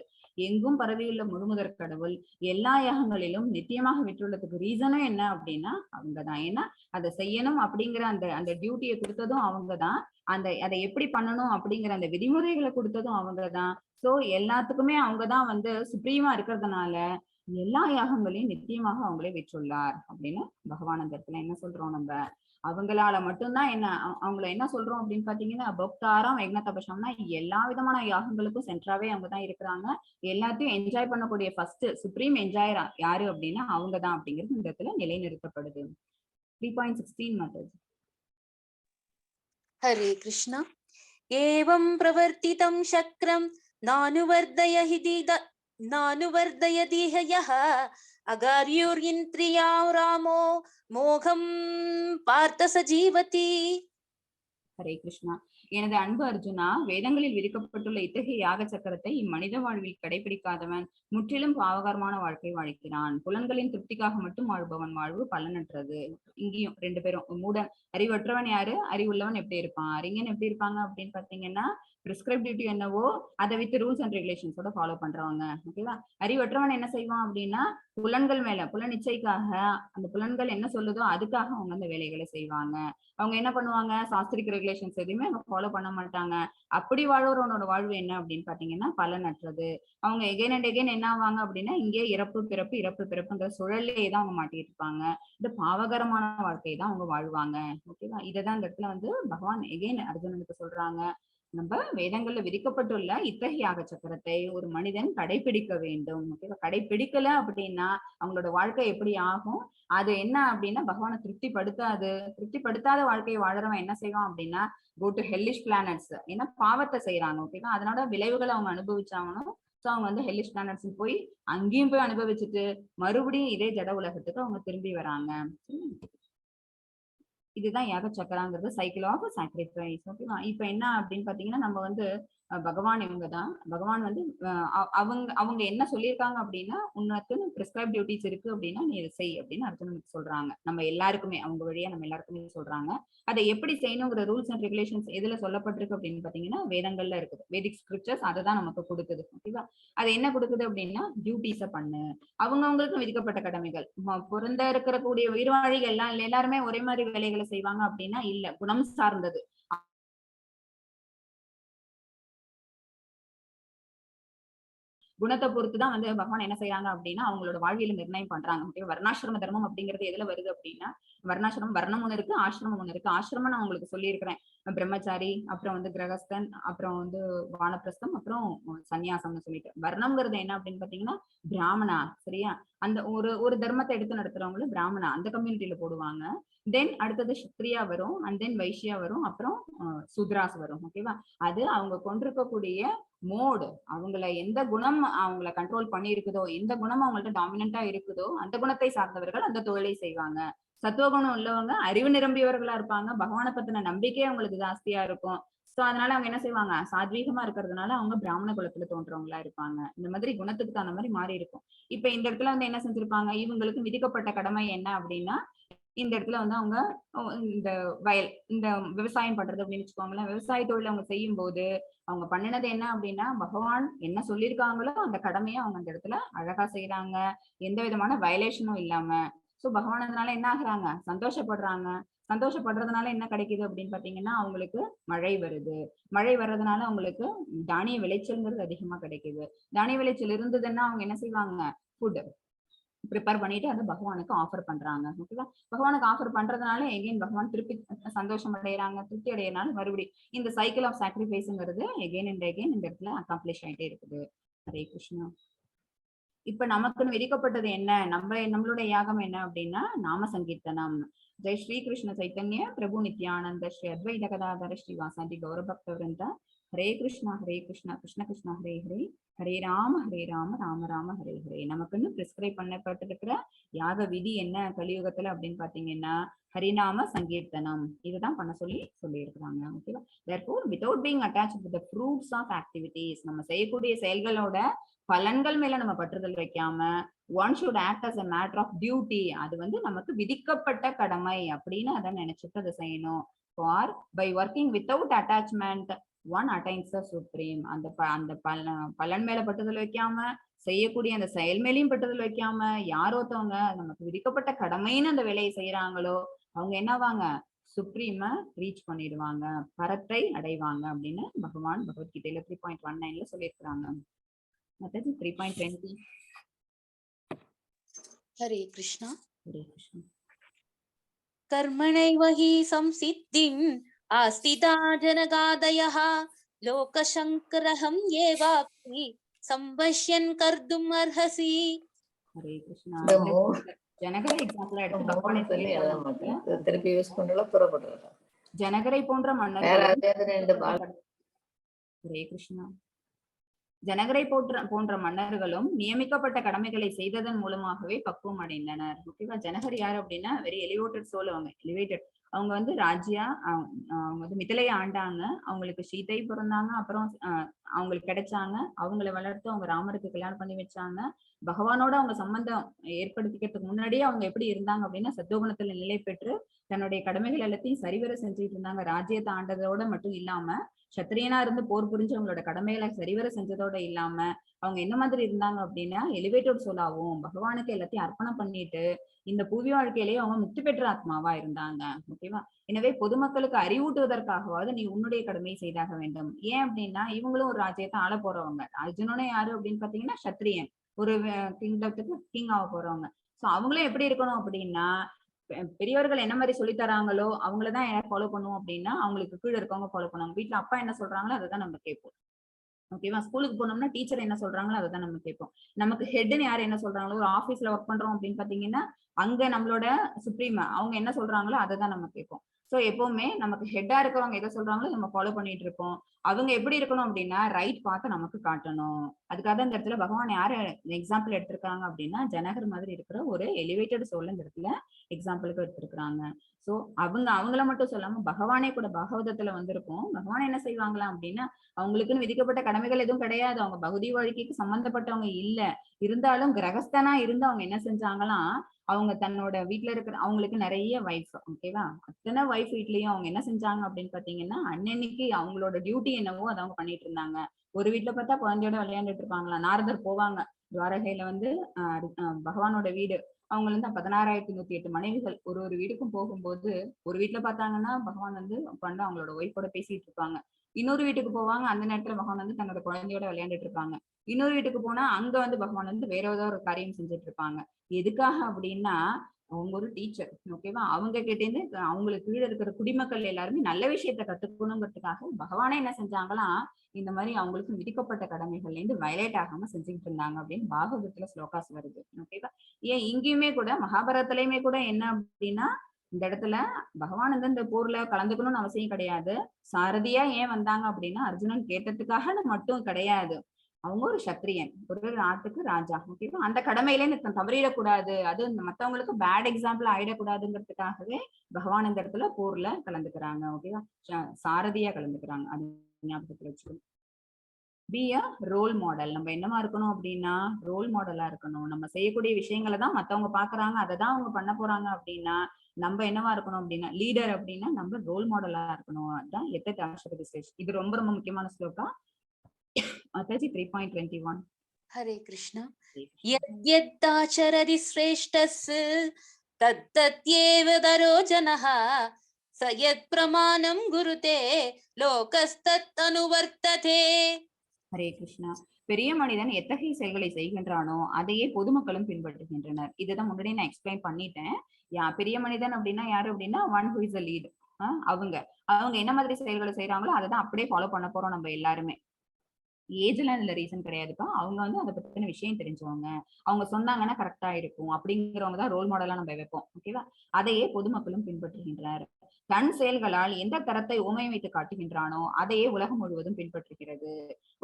எங்கும் பரவியுள்ள முழுமுதற் கடவுள் எல்லா யாகங்களிலும் நித்தியமாக விட்டுள்ளதுக்கு ரீசனும் என்ன அப்படின்னா அவங்கதான். ஏன்னா அதை செய்யணும் அப்படிங்கிற அந்த டியூட்டியை கொடுத்ததும் அவங்கதான். அதை எப்படி பண்ணணும் அப்படிங்கிற அந்த விதிமுறைகளை கொடுத்ததும் அவங்கதான். சோ எல்லாத்துக்குமே அவங்கதான் சுப்ரீமா இருக்கிறதுனால எல்லா யாகங்களையும் நிச்சயமாக அவங்களே வெற்றுள்ளார் அப்படின்னு பகவான் அந்த இடத்துல என்ன சொல்றோம் நம்ம. அவங்களால மட்டும்தான் என்ன அவங்கள என்ன சொல்றோம் அப்படின்னு பாத்தீங்கன்னா, பக்தாரம் யக்ன தபசம்னா எல்லா விதமான யாகங்களுக்கும் சென்ட்ராவே அவங்கதான் இருக்கிறாங்க. எல்லாத்தையும் என்ஜாய் பண்ணக்கூடிய ஃபர்ஸ்ட் சுப்ரீம் என்ஜாயர் யாரு அப்படின்னா அவங்கதான் அப்படிங்கிறது இந்த இடத்துல நிலைநிறுத்தப்படுது. 3.16 மெத்தட். ஹரே கிருஷ்ணா. ஏவம் பிரவர்த்திதம் சக்ரம் நானுவர்தயதிஹ யஹ அகார்யுரிந்திரியா ராமோ மோகம் பார்த்த சஜீவதி. ஹரே கிருஷ்ணா. எனது அன்பு அர்ஜுனா, வேதங்களில் விதிக்கப்பட்டுள்ள இத்தகைய யாக சக்கரத்தை இம்மனித வாழ்வில் கடைபிடிக்காதவன் முற்றிலும் பாவகரமான வாழ்க்கை வாழ்க்கிறான். புலன்களின் திருப்திக்காக மட்டும் வாழ்பவன் வாழ்வு பலனற்றது. இங்கேயும் ரெண்டு பேரும், மூடன் அறிவற்றவன் யாரு, அறிவுள்ளவன் எப்படி இருப்பான், அறிஞன் எப்படி இருப்பாங்க அப்படின்னு பாத்தீங்கன்னா, பிரிஸ்கிரைப் டியூட்டி என்னவோ அதை வித் ரூல்ஸ் அண்ட் ரெகுலேஷன்ஸோட ஃபாலோ பண்றவங்க. ஓகேவா. அறிவற்றவன் என்ன செய்வான் அப்படின்னா, புலன்கள் மேல புலன் இச்சைக்காக அந்த புலன்கள் என்ன சொல்லுதோ அதுக்காக அவங்க அந்த வேலைகளை செய்வாங்க. அவங்க என்ன பண்ணுவாங்க, சாஸ்திரிக் ரெகுலேஷன்ஸ் எதுவுமே அவங்க ஃபாலோ பண்ண மாட்டாங்க. அப்படி வாழ்வரோட வாழ்வு என்ன அப்படின்னு பாத்தீங்கன்னா பலனற்றது. அவங்க எகைன் அண்ட் எகைன் என்ன ஆவாங்க அப்படின்னா, இங்கே இறப்பு பிறப்பு இறப்பு பிறப்புங்கிற சுழலே தான் அவங்க மாட்டிட்டு இருப்பாங்க. இந்த பாவகரமான வாழ்க்கையை தான் அவங்க வாழ்வாங்க. ஓகேவா. இததான் இந்த இடத்துல வந்து பகவான் எகைன் அர்ஜுனனுக்கு சொல்றாங்க. நம்ம வேதங்கள்ல விதிக்கப்பட்டுள்ள இத்தகைய யாக சக்கரத்தை ஒரு மனிதன் கடைபிடிக்க வேண்டும். ஓகேவா. கடைபிடிக்கல அப்படின்னா அவங்களோட வாழ்க்கை எப்படி ஆகும், அது என்ன அப்படின்னா பகவானை திருப்திப்படுத்தாத வாழ்க்கையை வாழறவன் என்ன செய்வான் அப்படின்னா கோ டு ஹெல்லிஷ் பிளானட்ஸ். ஏன்னா பாவத்தை செய்யறாங்க. ஓகேவா. அதனோட விளைவுகளை அவங்க அனுபவிச்சாங்கன்னு சோ அவங்க வந்து ஹெல்லிஷ் பிளானட்ஸ் போய் அங்கேயும் போய் அனுபவிச்சுட்டு மறுபடியும் இதே ஜட உலகத்துக்கு அவங்க திரும்பி வராங்க. இதுதான் யாக சக்கராங்கிறது, சைக்கிள் ஆஃப் சாக்ரிஃபைஸ். ஓகேவா. இப்ப என்ன அப்படின்னு பாத்தீங்கன்னா, நம்ம வந்து பகவான் இவங்கதான். பகவான் வந்து அவங்க என்ன சொல்லியிருக்காங்க அப்படின்னா, உனக்குன்னு பிரிஸ்கிரைப் டியூட்டிஸ் இருக்கு அப்படின்னா நீ இதை செய் அப்படின்னு அர்ஜுனனுக்கு சொல்றாங்க. நம்ம எல்லாருக்குமே அவங்க வழியா நம்ம எல்லாருக்குமே சொல்றாங்க. அதை எப்படி செய்யணுங்கிற ரூல்ஸ் அண்ட் ரெகுலேஷன்ஸ் எதுல சொல்லப்பட்டிருக்கு அப்படின்னு பாத்தீங்கன்னா வேதங்கள்ல இருக்குது. வேதிக் ஸ்கிரிப்சர்ஸ் அதை தான் நமக்கு கொடுக்குது. ஓகேவா. அது என்ன கொடுக்குது அப்படின்னா டியூட்டிஸை பண்ணு, அவங்கவுங்களுக்கு விதிக்கப்பட்ட கடமைகள். பிறந்த இருக்கக்கூடிய உயிர்வாழிகள் எல்லாம் எல்லாருமே ஒரே மாதிரி வேலைகளை செய்வாங்க அப்படின்னா இல்ல, குணம் சார்ந்தது. குணத்தை பொறுத்துதான் வந்து பகவான் என்ன செய்யறாங்க அப்படின்னா அவங்களோட வாழ்வியல நிர்ணயம் பண்றாங்க. வர்ணாசிரம தர்மம் அப்படிங்கிறது எதுல வருது அப்படின்னா, வர்ணாசிரமம் வர்ணம் ஒண்ணு இருக்கு, ஆசிரமம் ஒண்ணு இருக்கு. ஆசிரமம் நான் உங்களுக்கு சொல்லியிருக்கிறேன், பிரம்மச்சாரி, அப்புறம் வந்து கிரகஸ்தன், அப்புறம் வந்து வானப்பிரஸ்தம், அப்புறம் சன்னியாசம்னு சொல்லிட்டு. வர்ணம்ங்கிறது என்ன அப்படின்னு பாத்தீங்கன்னா பிராமணா. சரியா. அந்த ஒரு தர்மத்தை எடுத்து நடத்துறவங்களும் பிராமணா அந்த கம்யூனிட்டியில போடுவாங்க. தென் அடுத்தது சத்ரியா வரும், அண்ட் தென் வைஷ்யா வரும், அப்புறம் சூத்ராஸ் வரும். ஓகேவா. அது அவங்க கொண்டிருக்கக்கூடிய மோடு, அவங்கள எந்த குணம் அவங்கள கண்ட்ரோல் பண்ணி இருக்குதோ, எந்த குணம் அவங்கள்ட்ட டாமினண்டா இருக்குதோ அந்த குணத்தை சார்ந்தவர்கள் அந்த தொழிலை செய்வாங்க. சத்துவகுணம் உள்ளவங்க அறிவு நிரம்பியவர்களா இருப்பாங்க. பகவானை பத்தின நம்பிக்கை அவங்களுக்கு ஜாஸ்தியா இருக்கும். சோ அதனால அவங்க என்ன செய்வாங்க, சாத்வீகமா இருக்கிறதுனால அவங்க பிராமண குலத்துல தோன்றவங்களா இருப்பாங்க. இந்த மாதிரி குணத்துக்கு தகுந்த மாதிரி மாறி இருக்கும். இப்ப இந்த இடத்துல வந்து என்ன செஞ்சிருப்பாங்க, இவங்களுக்கு விதிக்கப்பட்ட கடமை என்ன அப்படின்னா, இந்த இடத்துல வந்து அவங்க இந்த வயல் இந்த விவசாயம் பண்றது அப்படின்னு வச்சுக்கோங்களேன். விவசாய தொழில் அவங்க செய்யும் போது அவங்க பண்ணினது என்ன அப்படின்னா, பகவான் என்ன சொல்லியிருக்காங்களோ அந்த கடமையை அவங்க அந்த இடத்துல அழகா செய்யறாங்க, எந்த விதமான வயலேஷனும் இல்லாம. சோ பகவான் அதனால என்ன ஆகுறாங்க, சந்தோஷப்படுறாங்க. சந்தோஷப்படுறதுனால என்ன கிடைக்குது அப்படின்னு பாத்தீங்கன்னா, அவங்களுக்கு மழை வருது. மழை வர்றதுனால அவங்களுக்கு தானிய விளைச்சல்ங்கிறது அதிகமா கிடைக்குது. தானிய விளைச்சல் இருந்ததுன்னா அவங்க என்ன செய்வாங்க, ஃபுட் ப்ரிப்பேர் பண்ணிட்டு அதை பகவானுக்கு ஆஃபர் பண்றாங்க. ஓகேவா. பகவானுக்கு ஆஃபர் பண்றதுனால எகைன் பகவான் திருப்பி சந்தோஷம் அடைகிறாங்க. திருப்தி அடையிறனால மறுபடியும் இந்த சைக்கிள் ஆஃப் சாக்ரிஃபைஸ்ங்கிறது எகைன் அண்ட் எகைன் இந்த இடத்துல அக்காம்ப்ளிஷ் ஆயிட்டே இருக்குது. ஹரே கிருஷ்ணா. இப்ப நமக்குன்னு விதிக்கப்பட்டது என்ன, நம்மளுடைய யாகம் என்ன அப்படின்னா நாம சங்கீர்த்தனம். ஜெய் ஸ்ரீ கிருஷ்ண சைத்தன்ய பிரபு நித்யானந்த ஸ்ரீ அத்வைத கதாதர ஸ்ரீ வாசாந்தி கௌரபக்த விருந்தா. ஹரே கிருஷ்ணா கிருஷ்ண கிருஷ்ண ஹரே ஹரே, ஹரே ராம ராம ராம ஹரே ஹரே. நமக்குன்னு பிரிஸ்கிரைப் பண்ணப்பட்டிருக்கிற யாக விதி என்ன கலியுகத்துல அப்படின்னு பாத்தீங்கன்னா ஹரிநாம சங்கீர்த்தனம். இதுதான் பண்ண சொல்லி இருக்கிறாங்க. ஓகேவா. therefore without being attached to the fruits of activities, நம்ம செய்யக்கூடிய செயல்களோட பலன்கள் மேல நம்ம பற்றுதல் வைக்காம one should act as a matter of duty. அது வந்து நமக்கு விதிக்கப்பட்ட கடமை அப்படின்னு அதை நினைச்சிட்டு அதை செய்யணும். for by working without attachment one attains the supreme. அந்த பலன் மேல பற்றுதல் வைக்காம செய்யக்கூடிய அந்த செயல் மேலையும் பற்றுதல் வைக்காம யார் ஒருத்தவங்க நமக்கு விதிக்கப்பட்ட கடமைன்னு அந்த வேலையை செய்யறாங்களோ அவங்க என்னவாங்க, சுப்ரீம ரீச் பண்ணிடுவாங்க, பரத்தை அடைவாங்க அப்படின்னு பகவான் பகவத்கீதையில 3.19 சொல்லியிருக்கிறாங்க. 3.20 ஹரே கிருஷ்ணா. ஹரே கிருஷ்ணா. கர்மணைவ ஹி சம்சித்திம் ஆஸ்திதா ஜனகாதயः லோகசங்கரஹம் ஏவாப்தி சம்பஷ்யன் கர்தும் அர்ஹசி. ஹரே கிருஷ்ணா. இந்த இந்த மூணு ஜனகரை எக்ஸாம்பிள் எடுத்து மூணு பகவானை சொல்லி எழுத சொல்லியிருக்காங்க. மாட்டேன். இது திருப்பி யூஸ் பண்ணல புறப்படுறேன். ஜனகரை போன்ற வேற மன்னர்களும் அது ரெண்டு பால் ஹரே கிருஷ்ணா. ஜனகரை போன்ற மன்னர்களும் நியமிக்கப்பட்ட கடமைகளை செய்ததன் மூலமாகவே பக்குவம் அடைந்தனர். ஓகேவா? ஜனகர் யாரு அப்படின்னா வெரி எலிவேட்டட் சோல். அவங்க எலிவேட்டட். அவங்க வந்து ராஜ்யா அவங்க வந்து மிதிலையை ஆண்டாங்க. அவங்களுக்கு சீதை பிறந்தாங்க. அப்புறம் அவங்களுக்கு கிடைச்சாங்க. அவங்களை வளர்த்து அவங்க ராமருக்கு கல்யாணம் பண்ணி வச்சாங்க. பகவானோட அவங்க சம்பந்தம் ஏற்படுத்திக்கிறதுக்கு முன்னாடியே அவங்க எப்படி இருந்தாங்க அப்படின்னா சத்துவகுணத்துல நிலை பெற்று தன்னுடைய கடமைகள் எல்லாத்தையும் சரிவர செஞ்சுட்டு இருந்தாங்க. ராஜ்யத்தை ஆண்டதோட மட்டும் இல்லாம சத்திரியனா இருந்து போர் புரிஞ்சு அவங்களோட கடமைகளை சரிவர செஞ்சதோட இல்லாம அவங்க என்ன மாதிரி இருந்தாங்க அப்படின்னா எலிவேட்டட் சோலாவும் பகவானுக்கு எல்லாத்தையும் அர்ப்பணம் பண்ணிட்டு இந்த புவி வாழ்க்கையிலேயே அவங்க முக்தி பெற்ற ஆத்மாவா இருந்தாங்க. ஓகேவா? எனவே பொதுமக்களுக்கு அறிவூட்டுவதற்காகவாவது நீ உன்னுடைய கடமையை செய்தாக வேண்டும். ஏன் அப்படின்னா இவங்களும் ஒரு ராஜ்யத்தை ஆள போறவங்க. அர்ஜுனனே யாரு அப்படின்னு பாத்தீங்கன்னா சத்திரியன். ஒரு கிங்டத்துக்கு கிங் ஆக போறவங்க. சோ அவங்களும் எப்படி இருக்கணும் அப்படின்னா பெரியவர்கள் என்ன மாதிரி சொல்லி தராங்களோ அவங்களதான் ஃபாலோ பண்ணுவோம் அப்படின்னா அவங்களுக்கு கீழே இருக்கவங்க ஃபாலோ பண்ணுவாங்க. வீட்டுல அப்பா என்ன சொல்றாங்களோ அதை தான் நம்ம கேட்போம். ஓகேவா? ஸ்கூலுக்கு போனோம்னா டீச்சர் என்ன சொல்றாங்களோ அதை தான் நம்ம கேட்போம். நமக்கு ஹெட்னு யார் என்ன சொல்றாங்களோ, ஒரு ஆபீஸ்ல ஒர்க் பண்றோம் அப்படின்னு பாத்தீங்கன்னா அங்க நம்மளோட சுப்ரீம் அவங்க என்ன சொல்றாங்களோ அதை தான் நம்ம கேட்போம். சோ எப்பவுமே நமக்கு ஹெட்டா இருக்கிறவங்க எதை சொல்றாங்களோ நம்ம ஃபாலோ பண்ணிட்டு இருப்போம். அவங்க எப்படி இருக்கணும் அப்படின்னா ரைட் பார்த்து நமக்கு காட்டணும். அதுக்காக இந்த இடத்துல பகவான் யாரு எக்ஸாம்பிள் எடுத்திருக்காங்க அப்படின்னா ஜனகர் மாதிரி இருக்கிற ஒரு எலிவேட்டட் சோல் இந்த இடத்துல எக்ஸாம்பிளுக்கு எடுத்திருக்கிறாங்க. சோ அவங்கள மட்டும் சொல்லாம பகவானே கூட பாகவதத்துல வந்திருக்கும். பகவான் என்ன செய்வாங்களாம் அப்படின்னா அவங்களுக்குன்னு விதிக்கப்பட்ட கடமைகள் எதுவும் கிடையாது. அவங்க பகுதி வாழ்க்கைக்கு சம்பந்தப்பட்டவங்க இல்ல. இருந்தாலும் கிரகஸ்தனா இருந்து அவங்க என்ன செஞ்சாங்களாம், அவங்க தன்னோட வீட்டுல இருக்கிற அவங்களுக்கு நிறைய வைஃப். ஓகேவா? அத்தனை வைஃப் வீட்லயும் அவங்க என்ன செஞ்சாங்க அப்படின்னு பாத்தீங்கன்னா அன்னன்னைக்கு அவங்களோட டியூட்டி என்னவோ அதை அவங்க பண்ணிட்டு இருந்தாங்க. ஒரு வீட்டுல பார்த்தா குழந்தையோட விளையாண்டுட்டு இருப்பாங்களா. நாரதர் போவாங்க துவாரகையில வந்து பகவானோட வீடு. அவங்க வந்து 16,108 மனைவிகள் ஒரு வீடுக்கும் போகும்போது ஒரு வீட்டுல பார்த்தாங்கன்னா பகவான் வந்து உட்காந்து அவங்களோட ஒய்ஃபோட பேசிட்டு இருப்பாங்க. இன்னொரு வீட்டுக்கு போவாங்க. அந்த நேரத்துல பகவான் வந்து தன்னோட குழந்தையோட விளையாண்டுட்டு இருப்பாங்க. இன்னொரு வீட்டுக்கு போனா அங்க வந்து பகவான் வந்து வேற ஏதாவது ஒரு காரியம் செஞ்சுட்டு இருப்பாங்க. எதுக்காக அப்படின்னா அவங்க ஒரு டீச்சர். ஓகேவா? அவங்க கிட்ட இருந்து அவங்களுக்கு கீழே இருக்கிற குடிமக்கள் எல்லாருமே நல்ல விஷயத்த கத்துக்கணுங்கிறதுக்காக பகவானே என்ன செஞ்சாங்களாம், இந்த மாதிரி அவங்களுக்கு விதிக்கப்பட்ட கடமைகள்ல இருந்து வயலேட் ஆகாம செஞ்சுட்டு இருந்தாங்க அப்படின்னு பாகவதத்துல ஸ்லோகாஸ் வருது. ஓகேவா? ஏன் இங்கேயுமே கூட மகாபாரதத்திலயுமே கூட என்ன அப்படின்னா இந்த இடத்துல பகவான் வந்து இந்த போர்ல கலந்துக்கணும்னு அவசியம் கிடையாது. சாரதியா ஏன் வந்தாங்க அப்படின்னா அர்ஜுனன் கேட்டதுக்காக மட்டும் கிடையாது. அவங்க ஒரு சத்திரியன், ஒரு நாட்டுக்கு ராஜா. ஓகேவா? அந்த கடமையில தவறிடக்கூடாது, அது மத்தவங்களுக்கு பேட் எக்ஸாம்பிள் ஆயிடக்கூடாதுங்கிறதுக்காகவே பகவான் இந்த இடத்துல போர்ல கலந்துக்கிறாங்க. ஓகேவா? சாரதியா கலந்துக்கிறாங்க. அது ஞாபகத்துல வச்சுக்கணும். Be a role model. நம்ம என்னவா இருக்கணும் அப்படின்னா ரோல் மாடலா இருக்கணும். நம்ம செய்யக்கூடிய விஷயங்களை தான் மத்தவங்க பாக்குறாங்க, அதை தான் அவங்க பண்ண போறாங்க அப்படின்னா நம்ம என்னவா இருக்கணும் அப்படின்னா லீடர் அப்படின்னா நம்ம ரோல் மாடலா இருக்கணும். அதுதான் எத்தட் ஆஷரதி ஸ்டேஜ். இது ரொம்ப ரொம்ப முக்கியமான ஸ்லோகா. மாதாஜி 3.21. ஹரே கிருஷ்ணா. யத்யத்தாச்சரதி ஸ்ரேஷ்டஸ் தத்தத்யேவ தரோ ஜனஹ சயத் பிரமாணம் குருதே லோகஸ்தத் அனுவர்த்ததே. ஹரே கிருஷ்ணா. பெரிய மனிதன் எத்தகைய செயல்களை செய்கின்றானோ அதையே பொதுமக்களும் பின்பற்றுகின்றனர். இதுதான் முன்னாடி நான் எக்ஸ்பிளைன் பண்ணிட்டேன். பெரிய மனிதன் அப்படின்னா யாரு அப்படின்னா one who is a lead. அவங்க என்ன மாதிரி செயல்களை செய்யறாங்களோ அதை தான் அப்படியே ஃபாலோ பண்ண போறோம் நம்ம எல்லாருமே. ஏஜ்லாம் இதுல ரீசன் கிடையாதுப்பா. அவங்க வந்து அதை பத்தின விஷயம் தெரிஞ்சவங்க. அவங்க சொன்னாங்கன்னா கரெக்டா இருக்கும் அப்படிங்கிறவங்க தான் ரோல் மாடலா நம்ம வைப்போம். ஓகேவா? அதையே பொதுமக்களும் பின்பற்றுகின்றனர். தன் செயல்களால் எந்த தரத்தை உமை வைத்து காட்டுகின்றானோ அதையே உலகம் முழுவதும் பின்பற்றுகிறது.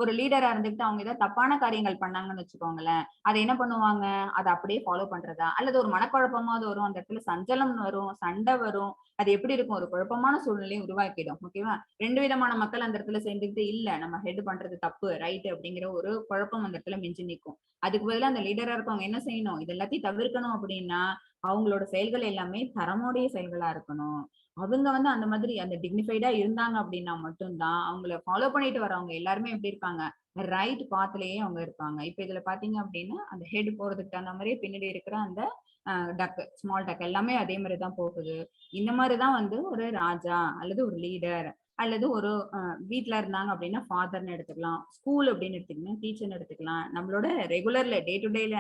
ஒரு லீடரா இருந்துட்டு அவங்க ஏதாவது தப்பான காரியங்கள் பண்ணாங்கன்னு வச்சுக்கோங்களேன், அதை என்ன பண்ணுவாங்க, அதை அப்படியே ஃபாலோ பண்றதா, அல்லது ஒரு மனக்குழப்பமாவது வரும், அந்த இடத்துல சஞ்சலம் வரும், சண்டை வரும். அது எப்படி இருக்கும், ஒரு குழப்பமான சூழ்நிலையை உருவாக்கிடும். ஓகேவா? ரெண்டு விதமான மக்கள் அந்த இடத்துல சேர்ந்துக்கிட்டு இல்ல நம்ம ஹெட் பண்றது தப்பு ரைட் அப்படிங்கிற ஒரு குழப்பம் அந்த இடத்துல மிஞ்சி நிற்கும். அதுக்கு பதிலா அந்த லீடரா இருக்கவங்க என்ன செய்யணும், இது எல்லாத்தையும் தவிர்க்கணும் அப்படின்னா அவங்களோட செயல்கள் எல்லாமே தரமுடைய செயல்களா இருக்கணும். அவங்க வந்து அந்த மாதிரி அந்த டிக்னிஃபைடா இருந்தாங்க அப்படின்னா மட்டும்தான் அவங்கள ஃபாலோ பண்ணிட்டு வரவங்க எல்லாருமே எப்படி இருப்பாங்க, ரைட் பாத்துலயே அவங்க இருப்பாங்க. இப்ப இதுல பாத்தீங்க அப்படின்னா அந்த ஹெட் போறதுக்கு தகுந்த மாதிரியே பின்னாடி இருக்கிற அந்த டக், ஸ்மால் டக் எல்லாமே அதே மாதிரிதான் போகுது. இந்த மாதிரிதான் வந்து ஒரு ராஜா அல்லது ஒரு லீடர் அல்லது ஒரு வீட்டுல இருந்தாங்க அப்படின்னா ஃபாதர்னு எடுத்துக்கலாம், ஸ்கூல் அப்படின்னு எடுத்துக்கலாம், டீச்சர்னு எடுத்துக்கலாம், நம்மளோட ரெகுலர்ல டே டு டேல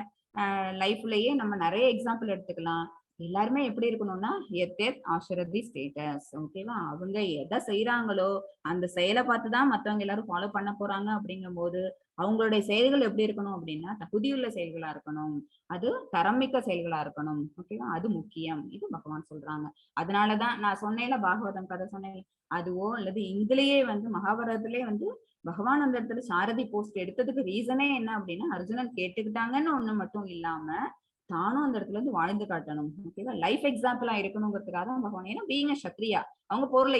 லைஃப்லயே நம்ம நிறைய எக்ஸாம்பிள் எடுத்துக்கலாம். எல்லாருமே எப்படி இருக்கணும்னா ஆஷரதி ஸ்டேட்டஸ். ஓகேவா? அவங்க எதை செய்யறாங்களோ அந்த செயலை பார்த்துதான் மத்தவங்க எல்லாரும் ஃபாலோ பண்ண போறாங்க. அப்படிங்கும் போது அவங்களுடைய செயல்கள் எப்படி இருக்கணும் அப்படின்னா தகுதியுள்ள செயல்களா இருக்கணும், அது தரமிக்க செயல்களா இருக்கணும். ஓகேவா? அது முக்கியம். இது பகவான் சொல்றாங்க. அதனாலதான் நான் சொன்னேன்ல, பாகவதம் கதை சொன்னேன், அதுவோ அல்லது இங்கிலேயே வந்து மகாபாரதத்திலே வந்து பகவான் அந்த இடத்துல சாரதி போஸ்ட் எடுத்ததுக்கு ரீசனே என்ன அப்படின்னா அர்ஜுனன் கேட்டுக்கிட்டாங்கன்னு ஒண்ணு மட்டும் இல்லாம தானும் அந்த இடத்துல இருந்து வாழ்ந்து காட்டணும். ஓகேவா? லைஃப் எக்ஸாம்பிளா இருக்கணுங்கிறதுக்காக தான் பகவான். ஏன்னா பீயிங் சத்ரியா அவங்க போர்ல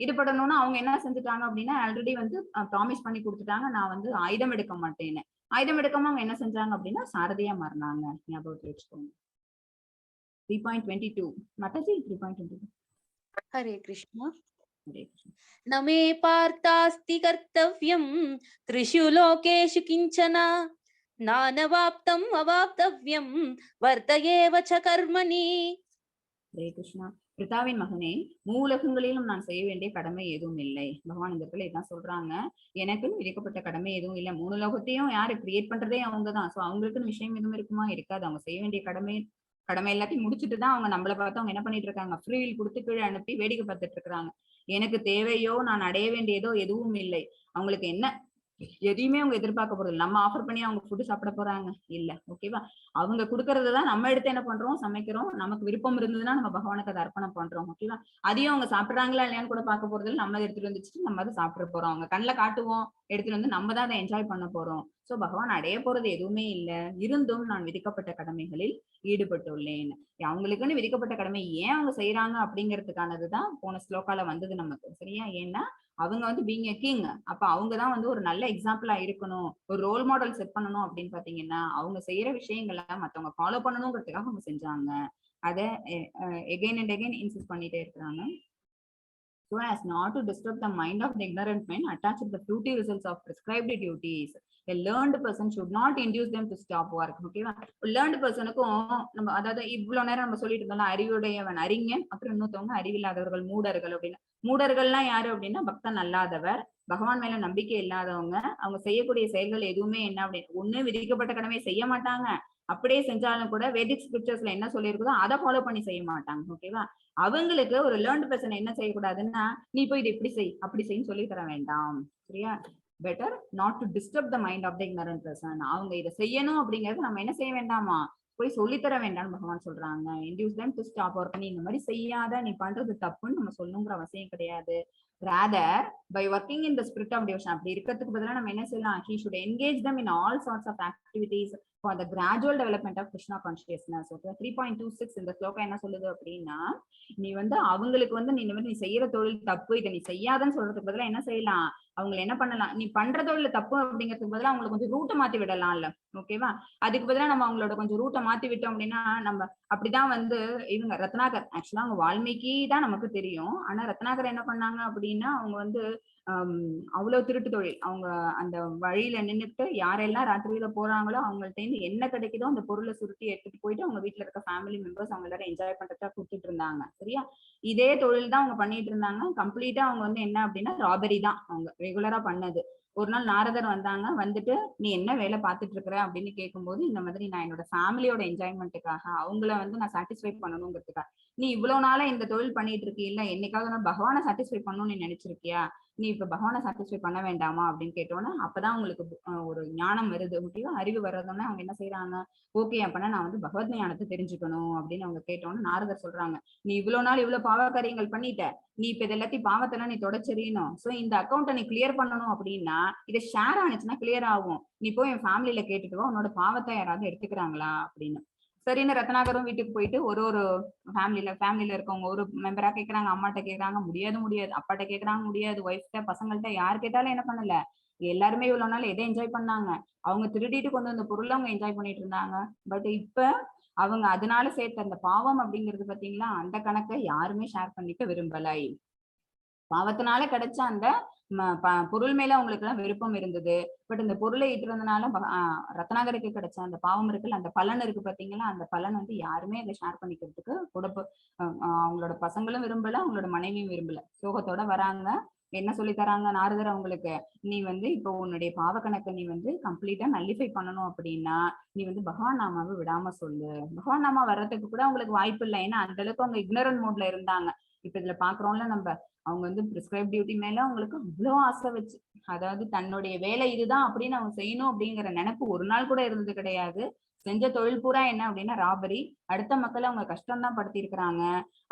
ஈடுபடணும்னா அவங்க என்ன செஞ்சுட்டாங்க அப்படின்னா ஆல்ரெடி வந்து ப்ராமிஸ் பண்ணி கொடுத்துட்டாங்க, நான் வந்து ஆயுதம் எடுக்க மாட்டேன்னு. ஆயுதம் எடுக்காம அவங்க என்ன செஞ்சாங்க அப்படின்னா சாரதியா மாறினாங்க. ஞாபகத்துல வச்சுக்கோங்க. 3.22 மாதாஜி 3.22. ஹரே கிருஷ்ணா. ஹரே கிருஷ்ணா. நமே பார்த்தாஸ்தி கர்த்தவ்யம் த்ரிஷு லோகேஷு கிஞ்சன நானவாப்தம் அவாப்தவ்யம் வர்த்தயேவ ச கர்மணி. ஹரே கிருஷ்ணா. பிதாவின் மகனே, மூலகங்களிலும் நான் செய்ய வேண்டிய கடமை எதுவும் இல்லை. பகவான் இந்த இடத்துல இதான் சொல்றாங்க, எனக்குன்னு விதிக்கப்பட்ட கடமை எதுவும் இல்லை. 3 லோகத்தையும் யாரு கிரியேட் பண்றதே அவங்கதான். சோ அவங்களுக்குன்னு விஷயம் எதுவும் இருக்குமா? இருக்காது. அவங்க செய்ய வேண்டிய கடமை எல்லாத்தையும் முடிச்சுட்டு தான் அவங்க நம்மளை பார்த்து அவங்க என்ன பண்ணிட்டு இருக்காங்க, ஃப்ரீவில் கொடுத்து கீழே அனுப்பி வேடிக்கை பார்த்துட்டு இருக்காங்க. எனக்கு தேவையோ நான் அடைய வேண்டியதோ எதுவும் இல்லை. அவங்களுக்கு என்ன எதையுமே அவங்க எதிர்பார்க்க போறது. நம்ம ஆஃபர் பண்ணி அவங்க ஃபுட்டு சாப்பிட போறாங்க இல்ல. ஓகேவா? அவங்க கொடுக்கறதுதான் நம்ம எடுத்து என்ன பண்றோம், சமைக்கிறோம். நமக்கு விருப்பம் இருந்ததுன்னா நம்ம பகவானுக்கு அதை அர்ப்பணம் பண்றோம். ஓகேவா? அதையும் அவங்க சாப்பிடுறாங்களா இல்லையான்னு கூட பார்க்க போறது இல்லை. நம்ம எடுத்துட்டு வந்துச்சு நம்ம அதை சாப்பிட போறோம். அவங்க கண்ணில் காட்டுவோம், எடுத்துட்டு வந்து நம்ம தான் அதை என்ஜாய் பண்ண போறோம். சோ பகவான் அடைய போறது எதுவுமே இல்லை. இருந்தும் நான் விதிக்கப்பட்ட கடமைகளில் ஈடுபட்டுள்ளேன். அவங்களுக்குன்னு விதிக்கப்பட்ட கடமை ஏன் அவங்க செய்யறாங்க அப்படிங்கிறதுக்கானதுதான் போன ஸ்லோகால வந்தது நமக்கு. சரியா? ஏன்னா அவங்க வந்து பீங் எ கிங். அப்ப அவங்கதான் வந்து ஒரு நல்ல எக்ஸாம்பிளா இருக்கணும், ஒரு ரோல் மாடல் செட் பண்ணணும். அப்படின்னு பாத்தீங்கன்னா அவங்க செய்யற விஷயங்களை மத்தவங்க ஃபாலோ பண்ணணுங்கிறதுக்காக அவங்க செஞ்சாங்க. அத எகைன் அண்ட் எகைன் இன்சிஸ்ட் பண்ணிட்டே இருக்கிறாங்க. So as not to disturb the mind of the ignorant men attached to the fruity results of prescribed duties, a learned person should not induce them to stop work. ஓகேவா? லேர்ன்டு பர்சனுக்கும் நம்ம அதாவது இவ்வளவு நேரம் நம்ம சொல்லிட்டு இருந்தோம்ல, அறிவுடையவன் அறிஞன், அப்புறம் இன்னொருத்தவங்க அறிவில்லாதவர்கள் மூடர்கள் அப்படின்னு. மூடர்கள்லாம் யாரு அப்படின்னா பக்தன் அல்லாதவர், பகவான் மேல நம்பிக்கை இல்லாதவங்க. அவங்க செய்யக்கூடிய செயல்கள் எதுவுமே என்ன அப்படின்னு ஒண்ணு விதிக்கப்பட்ட கடமையை செய்ய மாட்டாங்க, அப்படியே செஞ்சாலும் கூட வேதிக் ஸ்கிரிப்சர்ஸ்ல என்ன சொல்லியிருக்குதோ அதை ஃபாலோ பண்ணி செய்ய மாட்டாங்க. ஓகேவா? அவங்களுக்கு ஒரு லேர்ன்டு பர்சன் என்ன செய்யக்கூடாதுன்னா நீ போய் இதை இப்படி செய் அப்படி செய்யும் சொல்லி தர வேண்டாம். சரியா? Better not to disturb the mind of the ignorant person. அவங்க இதை செய்யணும் அப்படிங்கறது நம்ம என்ன செய்ய வேண்டாமா, போய் சொல்லித்தர வேண்டாம்னு பகவான் சொல்றாங்க. Induce them to stop work. நீ இந்த மாதிரி செய்யாத, நீ பண்றது தப்புன்னு நம்ம சொல்லணுங்கிற அவசியம் கிடையாது. rather by working in the spirit of devotion. அப்படி இருக்கிறதுக்கு பதிலா நம்ம என்ன செய்யலாம், he should engage them in all sorts of activities for the gradual development of Krishna consciousness. Okay, 3.26 இந்த ஸ்லோகம் என்ன சொல்லுது அப்படின்னா, நீ வந்து அவங்களுக்கு வந்து நீ செய்யற தொழில் தப்பு, இதை நீ செய்யாதன்னு சொல்றதுக்கு பதிலா என்ன செய்யலாம், அவங்களை என்ன பண்ணலாம், நீ பண்ற தொழில் தப்பு அப்படிங்கிறதுக்கு பதிலா அவங்களுக்கு கொஞ்சம் ரூட்டை மாத்தி விடலாம்ல. ஓகேவா? அதுக்கு பதிலா நம்ம அவங்களோட கொஞ்சம் ரூட்டை மாத்தி விட்டோம் அப்படின்னா நம்ம அப்படிதான் வந்து இவங்க ரத்னாகர், ஆக்சுவலா அவங்க வால்மீகி தான் நமக்கு தெரியும். ஆனா ரத்னாகர் என்ன பண்ணாங்க அப்படின்னா அவங்க வந்து அவ்வளவு திருட்டு தொழில். அவங்க அந்த வழியில நின்றுட்டு யாரெல்லாம் ராத்திரியில போறாங்களோ அவங்கள்ட்ட இருந்து என்ன கிடைக்குதோ அந்த பொருளை சுருட்டி எடுத்துட்டு போயிட்டு அவங்க வீட்டுல இருக்க ஃபேமிலி மெம்பர்ஸ் அவங்க எல்லாரும் என்ஜாய் பண்றதா கொடுத்துட்டு இருந்தாங்க. சரியா? இதே தொழில் தான் அவங்க பண்ணிட்டு இருந்தாங்க. கம்ப்ளீட்டா அவங்க வந்து என்ன அப்படின்னா ராபரி தான் அவங்க ரெகுலரா பண்ணது. ஒரு நாள் நாரதர் வந்தாங்க, வந்துட்டு நீ என்ன வேலை பார்த்துட்டு இருக்கிற அப்படின்னு கேட்கும்போது, இந்த மாதிரி நான் என்னோட ஃபேமிலியோட என்ஜாய்மெண்ட்டுக்காக அவங்கள வந்து நான் சாட்டிஸ்ஃபை பண்ணணுங்கிறதுக்காக. நீ இவ்வளவு நாளா இந்த தொழில் பண்ணிட்டு இருக்கீல்ல, என்னைக்காவது நான் பகவானை சாட்டிஸ்ஃபை பண்ணணும்னு நீ நினைச்சிருக்கியா, நீ இப்ப பகவானை சாட்டிஸ்ஃபை பண்ண வேண்டாமா அப்படின்னு கேட்டோன்னா அப்பதான் உங்களுக்கு ஒரு ஞானம் வருது. ஓகேவா? அறிவு வர்றதுன்னா அவங்க என்ன செய்யறாங்க, ஓகே அப்பனா நான் வந்து பகவத் ஞானத்தை தெரிஞ்சுக்கணும் அப்படின்னு அவங்க கேட்டோன்னு நாரதர் சொல்றாங்க, நீ இவ்வளவு நாள் இவ்வளவு பாவகாரியங்கள் பண்ணிட்ட, நீ இப்ப இது எல்லாத்தையும் பாவத்தெல்லாம் நீ தொடச்செறியணும். சோ இந்த அக்கௌண்ட்டை நீ கிளியர் பண்ணணும் அப்படின்னா இதை ஷேர் ஆனிச்சுன்னா கிளியர் ஆகும். நீ போய் என் ஃபேமிலியில கேட்டுட்டு வா, உன்னோட பாவத்தை யாராவது எடுத்துக்கிறாங்களா அப்படின்னு. சரின்னு ரத்னாகரும் வீட்டுக்கு போயிட்டு ஒரு ஃபேமிலியில இருக்கவங்க ஒரு மெம்பரா கேக்குறாங்க, அம்மாட்ட கேக்குறாங்க, முடியாது, அப்பாட்ட கேக்குறாங்க, முடியாது, ஒய்ஃப்ட பசங்கள்ட்ட யார் கேட்டாலும் என்ன பண்ணல, எல்லாருமே இவ்வளவு நாள் எதை என்ஜாய் பண்ணாங்க, அவங்க திருடிட்டு கொண்டு வந்த பொருளை அவங்க என்ஜாய் பண்ணிட்டு இருந்தாங்க. பட் இப்ப அவங்க அதனால சேர்த்த அந்த பாவம் அப்படிங்கிறது பாத்தீங்களா, அந்த கணக்கை யாருமே ஷேர் பண்ணிக்க விரும்பலை. பாவத்தினால கிடைச்ச அந்த பொருள் மேல அவங்களுக்கு எல்லாம் விருப்பம் இருந்தது. பட் இந்த பொருளை ஈட்டுறதுனால ரத்னாகருக்கு கிடைச்ச அந்த பாவம் இருக்குல்ல, அந்த பலன் இருக்கு பாத்தீங்களா, அந்த பலன் வந்து யாருமே அதை ஷேர் பண்ணிக்கிறதுக்கு அவங்களோட பசங்களும் விரும்பல, அவங்களோட மனைவியும் விரும்பல. சோகத்தோட வராங்க. என்ன சொல்லி தராங்க நாரதர் அவங்களுக்கு, நீ வந்து இப்போ உன்னுடைய பாவ கணக்கை நீ வந்து கம்ப்ளீட்டா நல்லிஃபை பண்ணணும் அப்படின்னா நீ வந்து பகவான் நாமாவை விடாம சொல்லு. பகவான் நாமா வர்றதுக்கு கூட அவங்களுக்கு வாய்ப்பு இல்லை, ஏன்னா அந்த அளவுக்கு அவங்க இக்னரன்ட் மோட்ல இருந்தாங்க. இப்ப இதுல பாக்குறோம்ல நம்ம, அவங்க வந்து பிரிஸ்கிரைப் டியூட்டி மேல அவங்களுக்கு அவ்வளோ ஆசை வச்சு, அதாவது தன்னுடைய வேலை இதுதான் அப்படின்னு அவங்க செய்யணும் அப்படிங்கிற நினைப்பு ஒரு நாள் கூட இருந்தது கிடையாது. செஞ்ச தொழில் பூரா என்ன அப்படின்னா ராபரி. அடுத்த மக்களை அவங்க கஷ்டம் தான் படுத்தி இருக்கிறாங்க.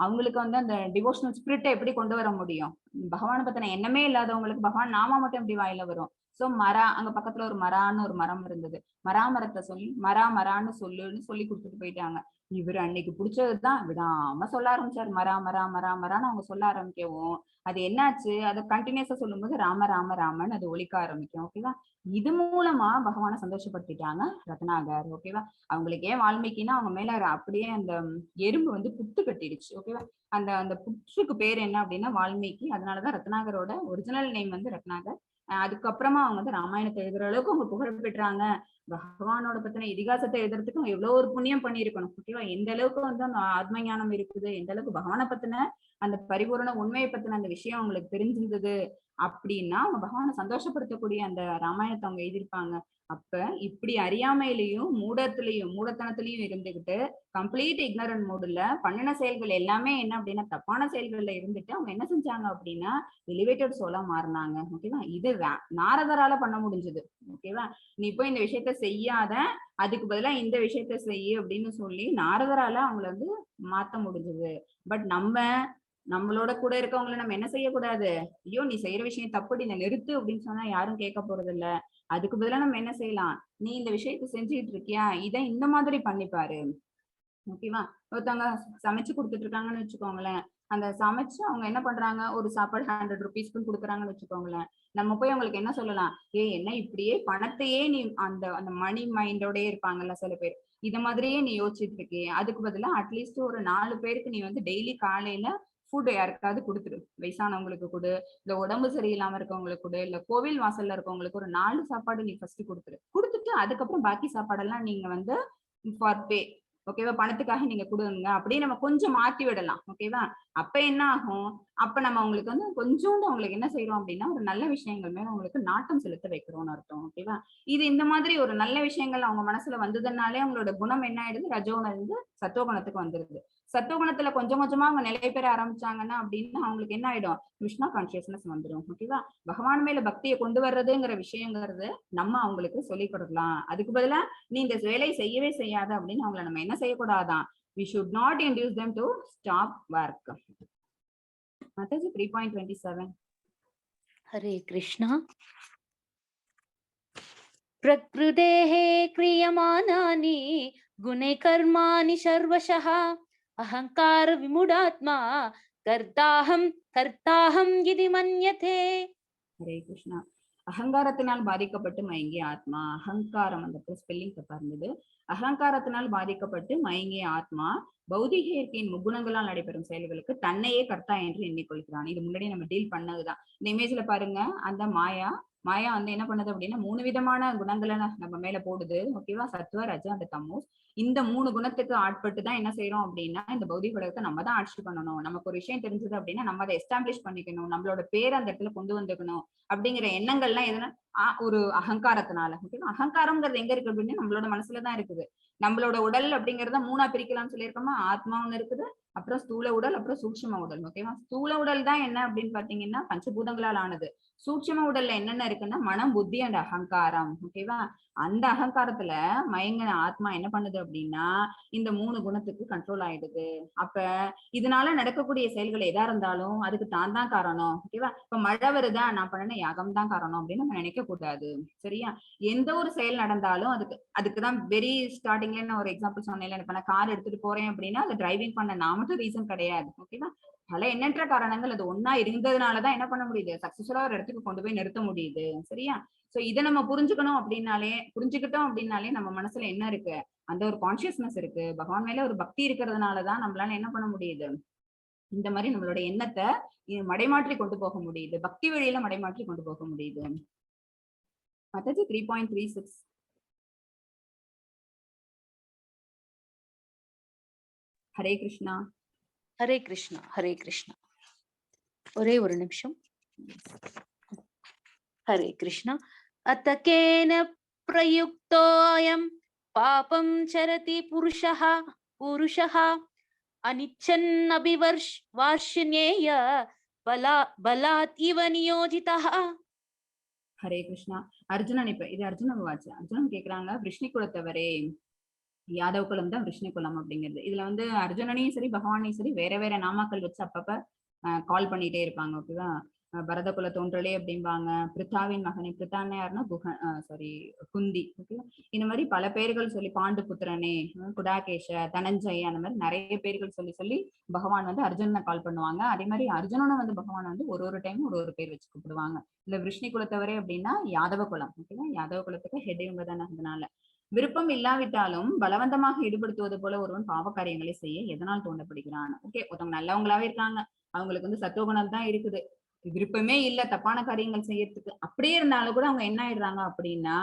அவங்களுக்கு வந்து அந்த டிவோஷனல் ஸ்பிரிட்டை எப்படி கொண்டு வர முடியும்? பகவானை பத்தின எண்ணமே இல்லாதவங்களுக்கு பகவான் நாமா மட்டும் எப்படி வாயில வரும்? சோ மரா, அங்க பக்கத்துல ஒரு மரான்னு ஒரு மரம் இருந்தது. மராமரத்தை சொல்லி மரான்னு சொல்லுன்னு சொல்லி கொடுத்துட்டு போயிட்டாங்க. இவர் அன்னைக்கு பிடிச்சதுதான் விடாம சொல்ல ஆரம்பிச்சாரு. மரான்னு அவங்க சொல்ல ஆரம்பிக்கவும் அது என்னாச்சு, அதை கண்டினியூஸா சொல்லும்போது ராம ராம ராமன் அது ஒலிக்க ஆரம்பிக்கும். ஓகேவா? இது மூலமா பகவானை சந்தோஷப்படுத்திட்டாங்க ரத்னாகர். ஓகேவா? அவங்களுக்கு ஏன் வால்மீகினா அவங்க மேல அப்படியே அந்த எறும்பு வந்து புத்து கட்டிடுச்சு. ஓகேவா? அந்த அந்த புற்றுக்கு பேர் என்ன அப்படின்னா வால்மீகி. அதனாலதான் ரத்னாகரோட ஒரிஜினல் நேம் வந்து ரத்னாகர். அதுக்கப்புறமா அவங்க வந்து ராமாயணத்தை எழுதுற அளவுக்கு அவங்க புகழ் பெற்றாங்க. பகவானோட பத்தின இதிகாசத்தை எழுதுறதுக்கு அவங்க எவ்வளவு ஒரு புண்ணியம் பண்ணியிருக்கணும். ஓகேவா? எந்த அளவுக்கு வந்து அந்த ஆத்ம ஞானம் இருக்குது, எந்த அளவுக்கு பகவானை பத்தின அந்த பரிபூரண உண்மையை பத்தின அந்த விஷயம் அவங்களுக்கு தெரிஞ்சிருந்தது அப்படின்னா அவங்க பகவானை சந்தோஷப்படுத்தக்கூடிய அந்த ராமாயணத்தை அவங்க எழுதியிருப்பாங்க. அப்ப இப்படி அறியாமையிலையும் மூடத்தனத்திலையும் இருந்துகிட்டு கம்ப்ளீட் இக்னரன்ட் மோடுல பண்ணின செயல்கள் எல்லாமே என்ன அப்படின்னா தப்பான செயல்கள்ல இருந்துட்டு அவங்க என்ன செஞ்சாங்க அப்படின்னா எலிவேட்டட் சோலா மாறினாங்க. ஓகேவா? இது நாரதரால பண்ண முடிஞ்சது. ஓகேவா? நீ போய் இந்த விஷயத்த செய்யாத, அதுக்கு பதிலா இந்த விஷயத்த செய்ய அப்படின்னு சொல்லி நாரதரால அவங்கள வந்து மாத்த முடிஞ்சது. பட் நம்மளோட கூட இருக்கவங்களை நம்ம என்ன செய்யக்கூடாது, ஐயோ நீ செய்யற விஷயம் தப்புடி, இதை நிறுத்து அப்படின்னு சொன்னா யாரும் கேட்க போறது இல்ல. அதுக்கு பதிலா நம்ம என்ன செய்யலாம், நீ இந்த விஷயத்த செஞ்சுட்டு இருக்கியா, இதை இந்த மாதிரி பண்ணிப்பாரு. ஓகேவா? ஒருத்தவங்க சமைச்சு கொடுத்துட்டு இருக்காங்கன்னு வச்சுக்கோங்களேன். அந்த சமைச்சு அவங்க என்ன பண்றாங்க, ஒரு சாப்பாடு 100 ருபீஸ்க்கு கொடுக்குறாங்கன்னு வச்சுக்கோங்களேன். நம்ம போய் அவங்களுக்கு என்ன சொல்லலாம், என்ன இப்படியே பணத்தையே நீ அந்த அந்த மணி மைண்டோடயே இருப்பாங்கல்ல சில பேர், இத மாதிரியே நீ யோசிச்சுட்டு இருக்கியே, அதுக்கு பதிலா அட்லீஸ்ட் ஒரு 4 பேருக்கு நீ வந்து டெய்லி காலையில ஃபுட் யாருக்காவது கொடுத்துரு. வயசானவங்களுக்கு கொடு, இல்ல உடம்பு சரியில்லாம இருக்கவங்களுக்கு கொடு, இல்ல கோவில் வாசல்ல இருக்கவங்களுக்கு ஒரு 4 சாப்பாடு நீ ஃபர்ஸ்ட் கொடுத்துட்டு அதுக்கப்புறம் பாக்கி சாப்பாடெல்லாம் நீங்க வந்து ஃபார் பே. ஓகேவா? பணத்துக்காக நீங்க கொடுங்க அப்படியே நம்ம கொஞ்சம் மாத்தி விடலாம். ஓகேவா? அப்ப என்ன ஆகும், அப்ப நம்ம அவங்களுக்கு வந்து கொஞ்சோண்டு அவங்களுக்கு என்ன செய்யறோம் அப்படின்னா ஒரு நல்ல விஷயங்கள் மேல அவங்களுக்கு நாட்டம் செலுத்த வைக்கிறோம்னு அர்த்தம். ஓகேவா? இது இந்த மாதிரி ஒரு நல்ல விஷயங்கள் அவங்க மனசுல வந்ததுனாலே அவங்களோட குணம் என்ன ஆயிடுது, ரஜோகுணம் இருந்து சத்துவகுணத்துக்கு வந்துருது. சத்துவகுணத்துல கொஞ்சம் கொஞ்சமா அவங்க நிலை பெற ஆரம்பிச்சாங்கன்னா அப்படின்னா அவங்களுக்கு என்ன ஆயிடும், கிருஷ்ணா கான்சியஸ்னஸ் வந்துடும். ஓகேவா? பகவான் மேல பக்தியை கொண்டு வர்றதுங்கிற விஷயங்கிறது நம்ம அவங்களுக்கு சொல்லிக் கொடுக்கலாம். அதுக்கு பதிலா நீ இந்த வேலை செய்யவே செய்யாத அப்படின்னு அவங்களை நம்ம என்ன செய்யக்கூடாதான், we should not induce them to stop work. Mataji 3.27. हरे कृष्णा. प्रकृतेः क्रियमाणानि गुणे कर्माणि सर्वशः अहंकार विमूढात्मा कर्ताहं यदि मन्यते. ஹரே கிருஷ்ணா. அகங்காரத்தினால் பாதிக்கப்பட்டு மயங்கிய ஆத்மா, அகங்காரம் அந்த ஸ்பெல்லிங் தப்பா இருந்தது. அகங்காரத்தினால் பாதிக்கப்பட்டு மயங்கிய ஆத்மா பௌதிக இயற்கையின் முக்குணங்களால் நடைபெறும் செயல்களுக்கு தன்னையே கர்த்தா என்று எண்ணிக்கொள்கிறான். இது முன்னாடி நம்ம டீல் பண்ணதுதான். இந்த இமேஜ்ல பாருங்க, அந்த மாயா வந்து என்ன பண்ணுது அப்படின்னா 3 விதமான குணங்களை நம்ம மேல போடுது. ஓகேவா? சத்துவ, ரஜ, அந்த தமோஸ். இந்த 3 குணத்துக்கு ஆட்பட்டு தான் என்ன செய்யறோம் அப்படின்னா இந்த பௌதிக உலகத்தை நம்ம தான் ஆட்சி பண்ணணும். நமக்கு ஒரு விஷயம் தெரிஞ்சது அப்படின்னா நம்ம அதை எஸ்டாப்ளிஷ் பண்ணிக்கணும், நம்மளோட பேர் அந்த இடத்துல கொண்டு வந்துக்கணும் அப்படிங்கிற எண்ணங்கள்லாம் எதுனா ஒரு அகங்காரத்தினால. ஓகேவா? அகங்காரம்ங்கிறது எங்க இருக்கு அப்படின்னா நம்மளோட மனசுலதான் இருக்குது. நம்மளோட உடல் அப்படிங்கறத 3ஆ பிரிக்கலாம்னு சொல்லியிருக்கோமா. ஆத்மா ஒண்ணு இருக்குது, அப்புறம் ஸ்தூல உடல், அப்புறம் சூட்சும உடல். ஓகேவா? ஸ்தூல உடல் தான் என்ன அப்படின்னு பாத்தீங்கன்னா பஞ்சபூதங்களால் ஆனது. சூட்சும உடல்ல என்னென்ன இருக்குன்னா மனம், புத்தி அண்ட் அகங்காரம். ஓகேவா? அந்த அகங்காரத்துல மயங்கின ஆத்மா என்ன பண்ணுது அப்படின்னா இந்த 3 குணத்துக்கு கண்ட்ரோல் ஆயிடுது. அப்ப இதனால நடக்கக்கூடிய செயல்கள் எதா இருந்தாலும் அதுக்கு தான் காரணம். ஓகேவா? இப்ப மழை வருதா, நான் பண்ணன யாகம் தான் காரணம் அப்படின்னு நம்ம நினைக்க கூடாது. சரியா? எந்த ஒரு செயல் நடந்தாலும் அதுக்குதான் வெரி ஸ்டார்டிங்ல நான் ஒரு எக்ஸாம்பிள் சொன்னேன். இப்ப நான் கார் எடுத்துட்டு போறேன் அப்படின்னா அது டிரைவிங் பண்ண நான் மட்டும் ரீசன் கிடையாது. ஓகேவா? பல எண்ணற்ற காரணங்கள் அது ஒன்னா இருந்ததுனாலதான் என்ன பண்ண முடியுது, சக்சஸ்ஃபுல்லா ஒரு இடத்துக்கு கொண்டு போய் நிறுத்த முடியுது. சரியா? சோ இதை நம்ம புரிஞ்சுக்கிட்டோம் அப்படின்னாலே நம்ம மனசுல என்ன இருக்கு, அந்த ஒரு கான்சியஸ்னஸ் இருக்கு, பகவான் மேல ஒரு பக்தி இருக்கிறதுனாலதான் நம்மளால என்ன பண்ண முடியுது, இந்த மாதிரி நம்மளோட எண்ணத்தை மடைமாற்றி கொண்டு போக முடியுது, பக்தி வழியில மடைமாற்றி கொண்டு போக முடியுது. மத்தது 3.36. ஹரே கிருஷ்ணா. ஹரே கிருஷ்ணா. ஹரே கிருஷ்ணா. ஒரே ஒரு நிமிஷம். हरे कृष्ण। अत केन प्रयुक्तोऽयं पापं चरति पुरुषः अनिच्छन्नभिवर्षवार्ष्णेय बलात् इव नियोजितः। ஹரே கிருஷ்ணா. அர்ஜுனன் இப்ப இது அர்ஜுனன் வாச்சு. அர்ஜுனன் கேக்குறாங்க, விஷ்ணு குலத்தவரே, யாதவ குலம் தான் விஷ்ணு குலம் அப்படிங்கிறது. இதுல வந்து அர்ஜுனனையும் சரி பகவானையும் சரி வேற வேற நாமாக்கள் வச்சு அப்பப்ப கால் பண்ணிட்டே இருப்பாங்க. ஓகேவா? பரத குல தோன்றலே அப்படிம்பாங்க. பிரித்தாவின் மகனை, பிரித்தான்னு யாருன்னா குந்தி. ஓகேவா? இந்த மாதிரி பல பேர்கள் சொல்லி, பாண்டு புத்திரனே, குடாகேஷ, தனஞ்சய, அந்த மாதிரி நிறைய பேர்கள் சொல்லி சொல்லி பகவான் வந்து அர்ஜுனனை கால் பண்ணுவாங்க. அதே மாதிரி அர்ஜுனனும் வந்து பகவான் வந்து ஒரு டைம் ஒரு பேர் வச்சு கூப்பிடுவாங்க. இல்ல விஷ்ணு குலத்தவரே அப்படின்னா யாதவ குலம். ஓகேவா? யாதவ குலத்துக்கு ஹெட் இவங்க தானே. அதனால விருப்பம் இல்லாவிட்டாலும் பலவந்தமாக ஈடுபடுத்துவது போல ஒருவன் பாவ காரியங்களை செய்ய எதனால் தூண்டப்படுகிறான்? ஓகே, ஒருத்தவங்க நல்லவங்களாவே இருக்காங்க, அவங்களுக்கு வந்து சத்துவகுணம் தான் இருக்குது, விருப்பமே இல்ல தப்பான காரியங்கள் செய்யறதுக்கு, அப்படியே இருந்தாலும் கூட அவங்க என்ன ஆயிடுறாங்க அப்படின்னா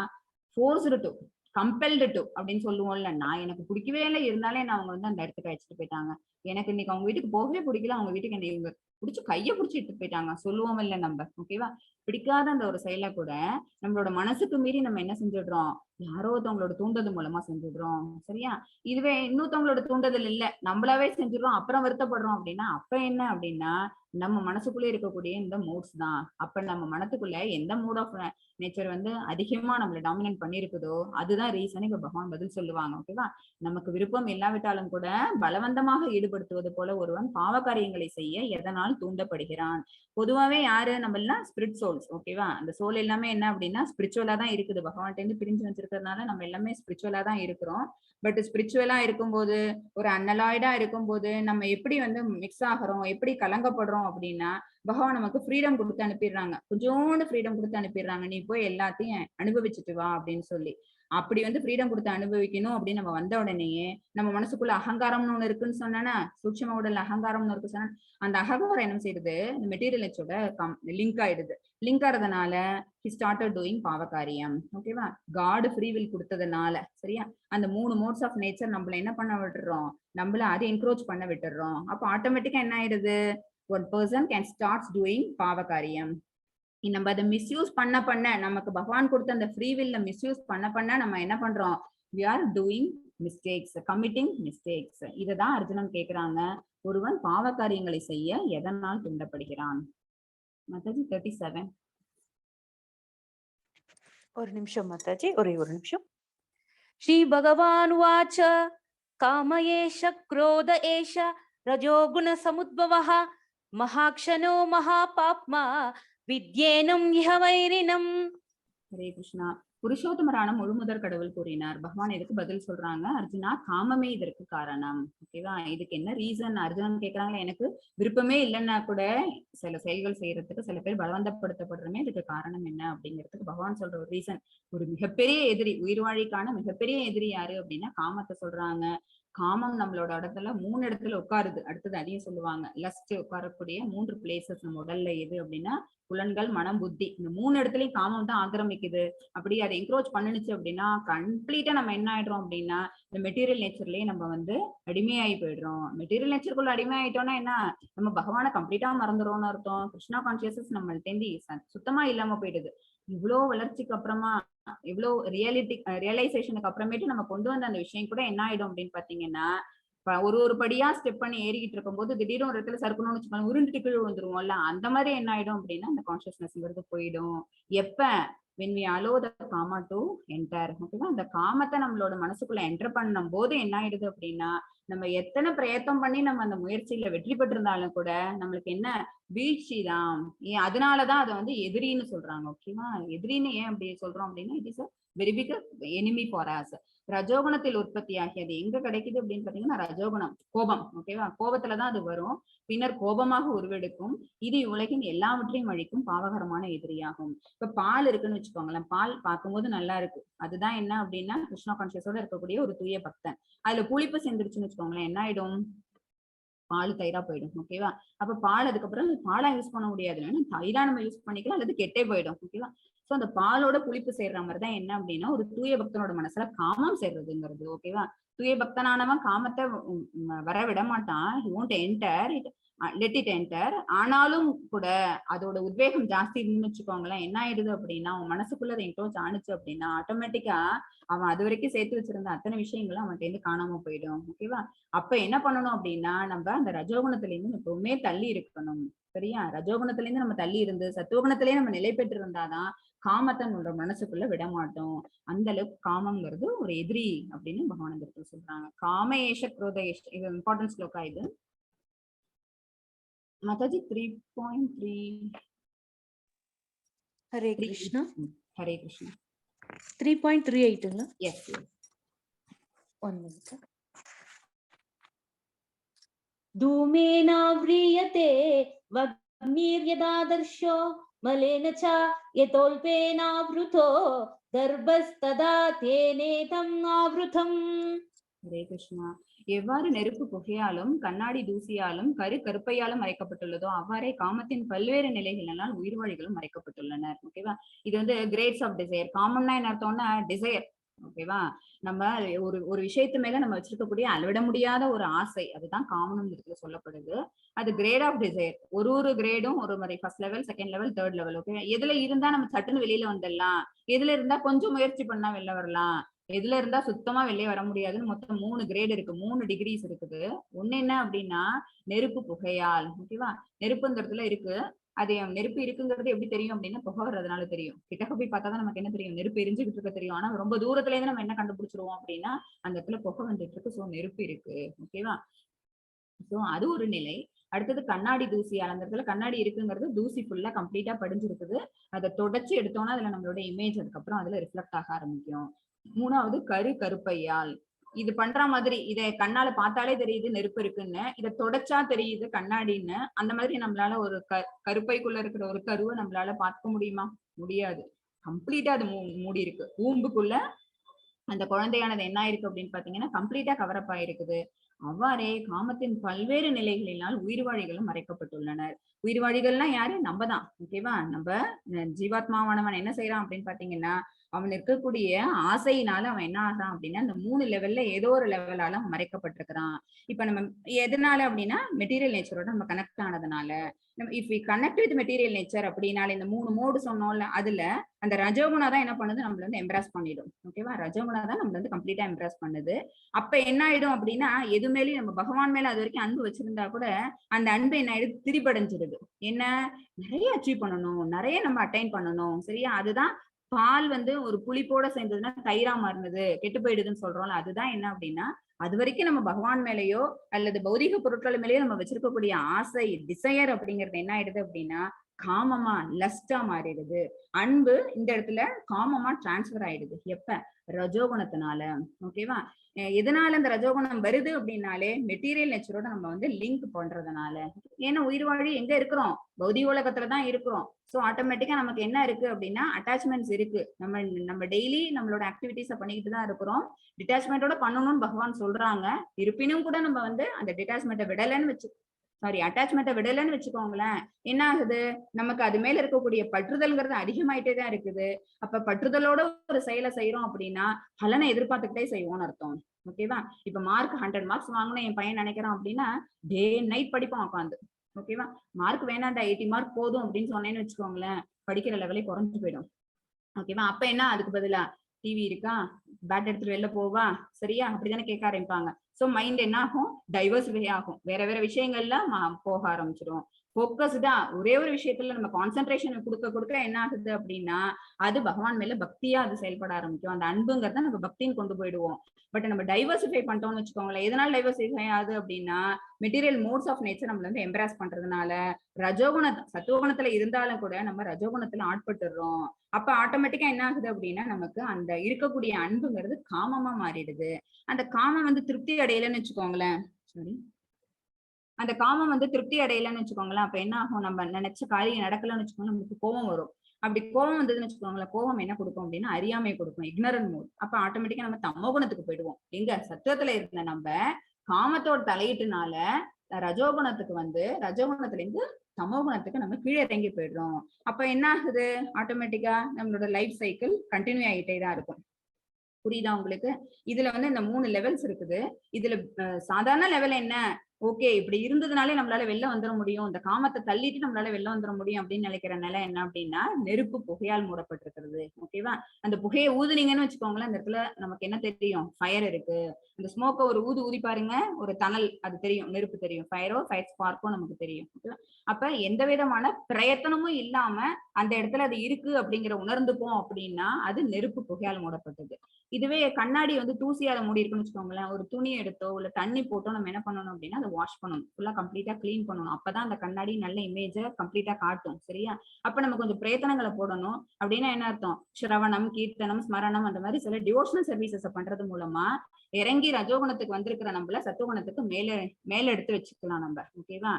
ஃபோர்ஸ்டு டு, கம்பெல்டு டு அப்படின்னு சொல்லுவோம்ல. நான் எனக்கு பிடிக்கவே இல்லை, இருந்தாலே நான் அவங்க வந்து அந்த இடத்துக்கு அழைச்சிட்டு போயிட்டாங்க. எனக்கு இன்னைக்கு அவங்க வீட்டுக்கு போகவே பிடிக்கல, அவங்க வீட்டுக்கு என்ன இவங்க பிடிச்சி கையை பிடிச்சி எடுத்துட்டு போயிட்டாங்க சொல்லுவோம் இல்ல நம்ம. ஓகேவா? பிடிக்காத அந்த ஒரு செயலை கூட நம்மளோட மனசுக்கு மீறி நம்ம என்ன செஞ்சிடுறோம், யாரோ ஒருத்தவங்களோட தூண்டது மூலமா செஞ்சிடுறோம். சரியா? இதுவே இன்னொருத்தவங்களோட தூண்டுதல் இல்ல, நம்மளாவே செஞ்சிடறோம், அப்புறம் வருத்தப்படுறோம் அப்படின்னா அப்ப என்ன அப்படின்னா நம்ம மனசுக்குள்ளே இருக்கக்கூடிய இந்த மூட்ஸ் தான். அப்ப நம்ம மனத்துக்குள்ள எந்த மூட் ஆஃப் நேச்சர் வந்து அதிகமா நம்மள டாமினேட் பண்ணிருக்குதோ அதுதான் ரீசன். இப்ப பகவான் பதில் சொல்லுவாங்க. ஓகேவா? நமக்கு விருப்பம் இல்லாவிட்டாலும் கூட பலவந்தமாக ஈடுபடுத்துவது போல ஒருவன் பாவ காரியங்களை செய்ய எதனால் தூண்டப்படுகிறான்? பொதுவாவே யாரு நம்ம எல்லாம் ஸ்பிரிட் சோல்ஸ். ஓகேவா? அந்த சோல் எல்லாமே என்ன அப்படின்னா ஸ்பிரிச்சுவலா தான் இருக்குது. பகவான்கிட்ட இருந்து பிரிஞ்சு வச்சிருக்கிறதுனால நம்ம எல்லாமே ஸ்பிரிச்சுவலா தான் இருக்கிறோம். பட் ஸ்பிரிச்சுவலா இருக்கும்போது, ஒரு அன்னலாய்டா இருக்கும்போது நம்ம எப்படி வந்து மிக்ஸ் ஆகிறோம், எப்படி கலங்கப்படுறோம் அப்படின்னா பகவான் நமக்கு ஃப்ரீடம் கொடுத்து அனுப்பிடுறாங்க. கொஞ்சோண்டு ஃப்ரீடம் கொடுத்து அனுப்பிடுறாங்க, நீ போய் எல்லாத்தையும் அனுபவிச்சுட்டு வா அப்படின்னு சொல்லி. அப்படி வந்து ஃப்ரீடம் கொடுத்து அனுபவிக்கணும் அப்படின்னு நம்ம வந்த உடனேயே நம்ம மனசுக்குள்ள அகங்காரம்னு ஒண்ணு இருக்குன்னு சொன்னா, சூட்சும உடல் அகங்காரம்னு இருக்கு சொன்னா, அந்த அகங்காரம் என்ன செய்யுது, இந்த மெட்டீரியல் நேச்சரோட லிங்க் ஆயிடுது. லிங்க் ஆறதுனால he started doing பாவகாரியம். ஓகேவா? காட் ஃப்ரீ வில் கொடுத்ததுனால. சரியா? அந்த 3 மோட்ஸ் ஆஃப் நேச்சர் நம்மள என்ன பண்ண விட்டுறோம், நம்மள அதை என்க்ரோச் பண்ண விட்டுறோம். அப்போ ஆட்டோமேட்டிக்கா என்ன ஆயிடுது, one person can start doing பாவகாரியம். நம்ம அதை மிஸ்யூஸ் பண்ண நமக்கு பகவான் கொடுத்த அந்த ஃப்ரீ வில்ல மிஸ்யூஸ் பண்ண நம்ம என்ன பண்றோம், we are doing mistakes, committing mistakes. இததான் அர்ஜுனன் கேக்குறாங்க, ஒருவன் பாவ காரியங்களை செய்ய எதனால் தூண்டப்படுகிறான்? மாதாஜி 37. ஒரு நிமிஷம் மாதாஜி, ஒரே ஒரு நிமிஷம். ஸ்ரீ பகவான் வாச்ச காம ஏஷ க்ரோத ஏஷ ரஜோகுண சமுத்பவः மகாக்ஷணோ மகாபாப்மா வித்யேனம் இஹ வைரினம். ஹரே கிருஷ்ணா. புருஷோத்தமரான முழுமுதற் கடவுள் கூறினார். பகவான் இதுக்கு பதில் சொல்றாங்க, அர்ஜுனா காமமே இதற்கு காரணம். ஓகேவா? இதுக்கு என்ன ரீசன் அர்ஜுனன் கேக்குறாங்க. எனக்கு விருப்பமே இல்லைன்னா கூட சில செயல்கள் செய்யறதுக்கு சில பேர் பலவந்தப்படுத்தப்படுறமே, இதுக்கு காரணம் என்ன அப்படிங்கிறதுக்கு பகவான் சொல்ற ஒரு ரீசன். ஒரு மிகப்பெரிய எதிரி, உயிர் வாழிக்கான மிகப்பெரிய எதிரி யாரு அப்படின்னா காமத்தை சொல்றாங்க. காமம் நம்மளோட இடத்துல 3 இடத்துல உட்காருது. அடுத்தது அதையும் சொல்லுவாங்க, லஸ்ட் உட்காரக்கூடிய 3 பிளேசஸ் நம்ம உடல்ல எது அப்படின்னா புலன்கள், மனம், புத்தி. இந்த 3 இடத்துலயும் காமம் தான் ஆக்கிரமிக்குது. அப்படி அதை என்க்ரோச் பண்ணுச்சு அப்படின்னா கம்ப்ளீட்டா நம்ம என்ன ஆயிடுறோம் அப்படின்னா இந்த மெட்டீரியல் நேச்சர்லயே நம்ம வந்து அடிமையாகி போயிடுறோம். மெட்டீரியல் நேச்சருக்குள்ள அடிமை ஆயிட்டோம்னா என்ன, நம்ம பகவானை கம்ப்ளீட்டா மறந்துடுறோம்னு அர்த்தம். கிருஷ்ணா கான்சியஸஸ் நம்ம தேந்தி சுத்தமா இல்லாம போயிடுது. இவ்வளோ வளர்ச்சிக்கு அப்புறமா, இவ்வளோ ரியலைசேஷனுக்கு அப்புறமேட்டு நம்ம கொண்டு வந்த அந்த விஷயம் கூட என்ன ஆயிடும் அப்படின்னு பாத்தீங்கன்னா, ஒரு படியா ஸ்டெப் பண்ணி ஏறிக்கிட்டு இருக்கும் போது திடீர்னு ஒரு இடத்துல சறுக்கணும்னு வச்சுக்கோங்க, உருண்டுட்டு கீழே வந்துருவோம்ல, அந்த மாதிரி என்ன ஆயிடும் அப்படின்னா அந்த கான்சியஸ்னஸ்ங்கிறது போயிடும். எப்ப when we allow the karma to enter. ஓகேவா? அந்த காமத்தை நம்மளோட மனசுக்குள்ள என்டர் பண்ணும் போது என்ன ஆயிடுது அப்படின்னா, நம்ம எத்தனை பிரயத்தனம் பண்ணி நம்ம அந்த முயற்சியில வெற்றி பெற்றிருந்தாலும் கூட நம்மளுக்கு என்ன வீழ்ச்சி தான். அதனாலதான் அதை வந்து எதிரின்னு சொல்றாங்க. ஓகேவா? எதிரின்னு ஏன் அப்படி சொல்றோம் அப்படின்னா, it is a very big enemy for us. ரஜோகுணத்தில் உற்பத்தி ஆகியது எங்க கிடைக்குது அப்படின்னு பாத்தீங்கன்னா ரஜோகுணம், கோபம். ஓகேவா? கோபத்துலதான் அது வரும், பின்னர் கோபமாக உருவெடுக்கும். இது உலகின் எல்லாவற்றையும் அழிக்கும் பாவகரமான எதிரியாகும். இப்ப பால் இருக்குன்னு வச்சுக்கோங்களேன், பால் பார்க்கும்போது நல்லா இருக்கு, அதுதான் என்ன அப்படின்னா கிருஷ்ணா கான்சியஸோட இருக்கக்கூடிய ஒரு தூய பக்தன். அதுல புளிப்பு சேர்ந்துருச்சுன்னு வச்சுக்கோங்களேன், என்ன ஆயிடும், பால் தயிரா போயிடும். ஓகேவா? அப்ப பால் அதுக்கப்புறம் பாலா யூஸ் பண்ண முடியாது, தயிரா நம்ம யூஸ் பண்ணிக்கலாம், அல்லது கெட்டே போயிடும். ஓகேவா? சோ அந்த பாலோட புளிப்பு சேர்ற மாதிரிதான் என்ன அப்படின்னா ஒரு தூய பக்தனோட மனசுல காமம் சேர்றதுங்கிறது. ஓகேவா? தூய பக்தனானவன் காமத்தை வர விட மாட்டான், he won't enter it. Let it enter. ஆனாலும் கூட அதோட உத்வேகம் ஜாஸ்தி இருந்துன்னு வச்சுக்கோங்களேன், என்ன ஆயிடுது அப்படின்னா அவன் மனசுக்குள்ள அதை என்க்ரோச் ஆனிச்சு அப்படின்னா ஆட்டோமேட்டிக்கா அவன் அது வரைக்கும் சேர்த்து வச்சிருந்த அத்தனை விஷயங்களும் அவன்கிட்ட இருந்து காணாம போயிடும். ஓகேவா? அப்ப என்ன பண்ணணும் அப்படின்னா நம்ம அந்த ரஜோகுணத்துல இருந்து எப்பவுமே தள்ளி இருக்கணும். சரியா? ரஜோகுணத்துல இருந்து நம்ம தள்ளி இருந்து சத்துவகுணத்திலேயே நம்ம நிலை பெற்று இருந்தாதான் காமத்தை நம்மளோட மனசுக்குள்ள விட மாட்டோம். அந்த அளவுக்கு காமம்ங்கிறது ஒரு எதிரி அப்படின்னு பகவான் இந்த இடத்துல சொல்றாங்க. காம ஏஷ குரோத ஏஷ, இது இம்பார்ட்டன்ஸ் ஸ்லோகா இது. மாதாஜி 3.3. ஹரே கிருஷ்ணா. ஹரே கிருஷ்ணா. 3.38ங்களா? எஸ். 1 minute. धूमेनाव्रियते वह्निर्यदादर्शो मलेन च यतोल्पेनावृतो दर्भस्तदा तेनेतम् आवृतम्. ஹரே கிருஷ்ணா. எவ்வாறு நெருப்பு புகையாலும் கண்ணாடி தூசியாலும் கருப்பையாலும் மறைக்கப்பட்டுள்ளதோ அவ்வாறே காமத்தின் பல்வேறு நிலைகளினால் உயிர்வாழிகளும் மறைக்கப்பட்டுள்ளனர். ஓகேவா? இது வந்து கிரேட்ஸ் ஆஃப் டிசைர். காமம்னா என்ன அர்த்தம்னா டிசைர். ஓகேவா? நம்ம ஒரு விஷயத்து மேல நம்ம வச்சிருக்கக்கூடிய அளவிட முடியாத ஒரு ஆசை, அதுதான் காமம் இதுல சொல்லப்படுது. அது கிரேட் ஆஃப் டிசைர். ஒரு கிரேடும் ஒரு மாதிரி first level, second level, third level. Okay, எதுல இருந்தா நம்ம சட்டுன்னு வெளியில வந்துடலாம், எதுல இருந்தா கொஞ்சம் முயற்சி பண்ணா வெளில வரலாம், எதுல இருந்தா சுத்தமா வெளியே வர முடியாதுன்னு மொத்தம் 3 கிரேட் இருக்கு, 3 டிகிரிஸ் இருக்குது. ஒண்ணு என்ன அப்படின்னா நெருப்பு புகையால். ஓகேவா? நெருப்புங்கிறதுல இருக்கு. அது நெருப்பு இருக்குங்கிறது எப்படி தெரியும் அப்படின்னா புகை வர்றதுனால தெரியும். கிட்டக்க போய் பார்த்தாதான் நமக்கு என்ன தெரியும், நெருப்பு எரிஞ்சுக்கிட்டு இருக்க தெரியும். ஆனா ரொம்ப தூரத்துல இருந்து நம்ம என்ன கண்டுபிடிச்சிருவோம் அப்படின்னா அந்த இடத்துல புகை வந்துட்டு இருக்கு, சோ நெருப்பு இருக்கு. ஓகேவா? சோ அது ஒரு நிலை. அடுத்தது கண்ணாடி தூசி. அந்த இடத்துல கண்ணாடி இருக்குங்கிறது தூசி ஃபுல்லா கம்ப்ளீட்டா படிஞ்சிருக்குது. அதை தொடச்சு எடுத்தோம்னா அதுல நம்மளோட இமேஜ் அதுக்கப்புறம் அதுல ரிஃப்ளெக்ட் ஆக ஆரம்பிக்கும். 3வது கருப்பையால். இது பண்ற மாதிரி இதை கண்ணால பார்த்தாலே தெரியுது நெருப்பு இருக்குன்னு, இதை தொடச்சா தெரியுது கண்ணாடின்னு. அந்த மாதிரி நம்மளால ஒரு கருப்பைக்குள்ள இருக்கிற ஒரு கருவை நம்மளால பார்க்க முடியுமா? முடியாது. கம்ப்ளீட்டா அது மூடி இருக்கு. ஊம்புக்குள்ள அந்த குழந்தையானது என்ன ஆயிருக்கு அப்படின்னு பாத்தீங்கன்னா கம்ப்ளீட்டா கவரப் ஆயிருக்குது. அவ்வாறே காமத்தின் பல்வேறு நிலைகளினால் உயிர்வாழிகளும் மறைக்கப்பட்டுள்ளனர். உயிர்வாழிகள்னா யாரு? நம்ம தான். ஓகேவா? நம்ம ஜீவாத்மாவானவன் என்ன செய்யறான் அப்படின்னு பாத்தீங்கன்னா அவன் இருக்கக்கூடிய ஆசையினால அவன் என்ன ஆகிறான் அப்படின்னா அந்த 3 லெவல்ல ஏதோ ஒரு லெவலால அவன் மறைக்கப்பட்டிருக்கிறான். இப்ப நம்ம எதனால அப்படின்னா மெட்டீரியல் நேச்சரோட நம்ம கனெக்ட் ஆனதுனால. If we connect with material nature அப்படின்னால இந்த 3 மோடு சொன்னோம்ல, அதுல அந்த ரஜோகுணா தான் என்ன பண்ணுது, நம்மள வந்து எம்ப்ராஸ் பண்ணிடும். ஓகேவா? ரஜோகுணா தான் நம்மள வந்து கம்ப்ளீட்டா எம்ப்ராஸ் பண்ணுது. அப்ப என்ன ஆயிடும் அப்படின்னா எது மேலேயும் நம்ம பகவான் மேல அது வரைக்கும் அன்பு வச்சிருந்தா கூட அந்த அன்பு என்ன ஆயிடுது, திரிபடைஞ்சிடுது. என்ன, நிறைய அச்சீவ் பண்ணணும், நிறைய நம்ம அட்டைன் பண்ணணும். சரியா? அதுதான் பால் வந்து ஒரு புளிப்போட சேர்ந்ததுன்னா தயிரா மாறினது கெட்டு போயிடுதுன்னு சொல்றோம்ல, அதுதான் என்ன அப்படின்னா அது வரைக்கும் நம்ம பகவான் மேலேயோ அல்லது பௌதிக பொருட்கள் மேலேயோ நம்ம வச்சிருக்கக்கூடிய ஆசை, டிசையர் அப்படிங்கிறது என்ன ஆயிடுது அப்படின்னா காமமா, லஸ்டா மாறிடுது. அன்பு இந்த இடத்துல காமமா டிரான்ஸ்பர் ஆயிடுது. எப்ப? ரஜோகுணத்தினால. ஓகேவா? எதனால இந்த ரஜோகுணம் வருது அப்படின்னாலே மெட்டீரியல் நேச்சரோட நம்ம வந்து லிங்க் பண்றதுனால. ஏன்னா உயிர்வாழி எங்க இருக்கிறோம்? பௌதிக உலகத்துலதான் இருக்கிறோம். சோ ஆட்டோமேட்டிக்கா நமக்கு என்ன இருக்கு அப்படின்னா அட்டாச்மெண்ட்ஸ் இருக்கு. நம்ம டெய்லி நம்மளோட ஆக்டிவிட்டிஸை பண்ணிக்கிட்டு தான் இருக்கிறோம். டிட்டாச்மெண்டோட பண்ணணும்னு பகவான் சொல்றாங்க. இருப்பினும் கூட நம்ம வந்து அந்த டிட்டாச்மெண்ட்டை விடலன்னு அட்டாச்மெண்ட்டை விடலன்னு வச்சுக்கோங்களேன், என்ன ஆகுது, நமக்கு அது மேல இருக்கக்கூடிய பற்றுதல்ங்கிறது அதிகமாயிட்டே தான் இருக்குது. அப்ப பற்றுதலோட ஒரு செயலை செய்யறோம் அப்படின்னா பலனை எதிர்பார்த்துக்கிட்டே செய்வோம்னு அர்த்தம். ஓகேவா? இப்ப மார்க் 100 மார்க்ஸ் வாங்கணும் என் பையன் நினைக்கிறான் அப்படின்னா டே நைட் படிப்பான் உட்காந்து. ஓகேவா? மார்க் வேணாண்டா 80 மார்க் போதும் அப்படின்னு சொன்னேன்னு வச்சுக்கோங்களேன், படிக்கிற லெவலே குறைஞ்சு போயிடும். ஓகேவா? அப்ப என்ன, அதுக்கு பதிலா டிவி இருக்கா, பேட் எடுத்துட்டு வெளில போவா, சரியா, அப்படித்தானே கேட்க ஆரம்பிப்பாங்க. சோ மைண்ட் என்ன ஆகும், டைவர்சிஃபை ஆகும், வேற வேற விஷயங்கள்லாம் போக ஆரம்பிச்சிடும். போக்கஸ்டா ஒரே ஒரு விஷயத்துல நம்ம கான்சென்ட்ரேஷன் கொடுக்க என்ன ஆகுது அப்படின்னா அது பகவான் மேல பக்தியா அது செயல்பட ஆரம்பிக்கும். அந்த அன்புங்கிறத நம்ம பக்தின்னு கொண்டு போயிடுவோம். பட் நம்ம டைவர்சிஃபை பண்ணிட்டோம்னு வச்சுக்கோங்களேன், எதனால டைவர்சிஃபை ஆகுது அப்படின்னா மெட்டீரியல் மோட்ஸ் ஆஃப் நேச்சர் நம்மள வந்து எம்ப்ராஸ் பண்றதுனால. சத்துவகுணத்துல இருந்தாலும் கூட நம்ம ரஜோகுணத்துல ஆட்பட்டுறோம். அப்ப ஆட்டோமேட்டிக்கா என்ன ஆகுது அப்படின்னா நமக்கு அந்த இருக்கக்கூடிய அன்புங்கிறது காமமா மாறிடுது. அந்த காமம் வந்து திருப்தி அடையலன்னு வச்சுக்கோங்களேன், சாரி, அந்த காமம் வந்து திருப்தி அடையலன்னு வச்சுக்கோங்களேன், அப்ப என்ன ஆகும், நம்ம நினைச்ச காரியம் நடக்கலன்னு வச்சுக்கோங்க, நமக்கு கோபம் வரும். அப்படி கோபம் வந்ததுன்னு வச்சுக்கோங்களேன், கோபம் என்ன கொடுக்கும் அப்படின்னா அறியாமை கொடுக்கும், இக்னரன்ட் மோட். அப்ப ஆட்டோமேட்டிக்கா நம்ம தமோகுணத்துக்கு போயிடுவோம். எங்க சத்துவத்துல இருந்த நம்ம காமத்தோட தலையீட்டுனால ரஜோகுணத்துக்கு வந்து ரஜோகுணத்துல இருந்து தமோகுணத்துக்கு நம்ம கீழே இறங்கி போயிடுறோம். அப்ப என்ன ஆகுது, ஆட்டோமேட்டிக்கா நம்மளோட லைஃப் சைக்கிள் கண்டினியூ ஆகிட்டே தான் இருக்கும். புரியுதா உங்களுக்கு? இதுல வந்து இந்த 3 லெவல்ஸ் இருக்குது. இதுல சாதாரண லெவல் என்ன, ஓகே இப்படி இருந்ததுனாலே நம்மளால வெளில வந்துட முடியும், இந்த காமத்தை தள்ளிட்டு நம்மளால வெளில வந்துட முடியும் அப்படின்னு நினைக்கிற நிலை என்ன அப்படின்னா நெருப்பு புகையால் மூடப்பட்டிருக்கிறது. ஓகேவா? அந்த புகையை ஊதுனீங்கன்னு வச்சுக்கோங்களேன், அந்த இடத்துல நமக்கு என்ன தெரியும்? ஃபயர் இருக்கு. அந்த ஸ்மோக்கை ஒரு ஊதி பாருங்க, ஒரு தணல் அது தெரியும், நெருப்பு தெரியும், ஃபயரோ ஃபயர் ஸ்பார்க்கோ நமக்கு தெரியும். அப்ப எந்த விதமான பிரயத்தனமும் இல்லாம அந்த இடத்துல அது இருக்கு அப்படிங்கிற உணர்ந்துப்போம் அப்படின்னா அது நெருப்பு புகையால் மூடப்பட்டது. இதுவே கண்ணாடி வந்து தூசியால மூடி இருக்குன்னு வச்சுக்கோங்களேன், ஒரு துணி எடுத்தோ இல்ல தண்ணி போட்டோ நம்ம என்ன பண்ணணும் அப்படின்னா அதை வாஷ் பண்ணணும், ஃபுல்லா கம்ப்ளீட்டா கிளீன் பண்ணணும். அப்பதான் அந்த கண்ணாடி நல்ல இமேஜை கம்ப்ளீட்டா காட்டும். சரியா? அப்ப நம்ம கொஞ்சம் பிரயத்தனங்களை போடணும். அப்படின்னா என்ன அர்த்தம்? ஸ்ரவணம், கீர்த்தனம், ஸ்மரணம் அந்த மாதிரி சில டிவோஷனல் சர்வீசஸ் பண்றது மூலமா இறங்கி ரஜோகுணத்துக்கு வந்திருக்கிற நம்மள சத்துவகுணத்துக்கு மேல எடுத்து வச்சுக்கலாம் நம்ம. ஓகேவா?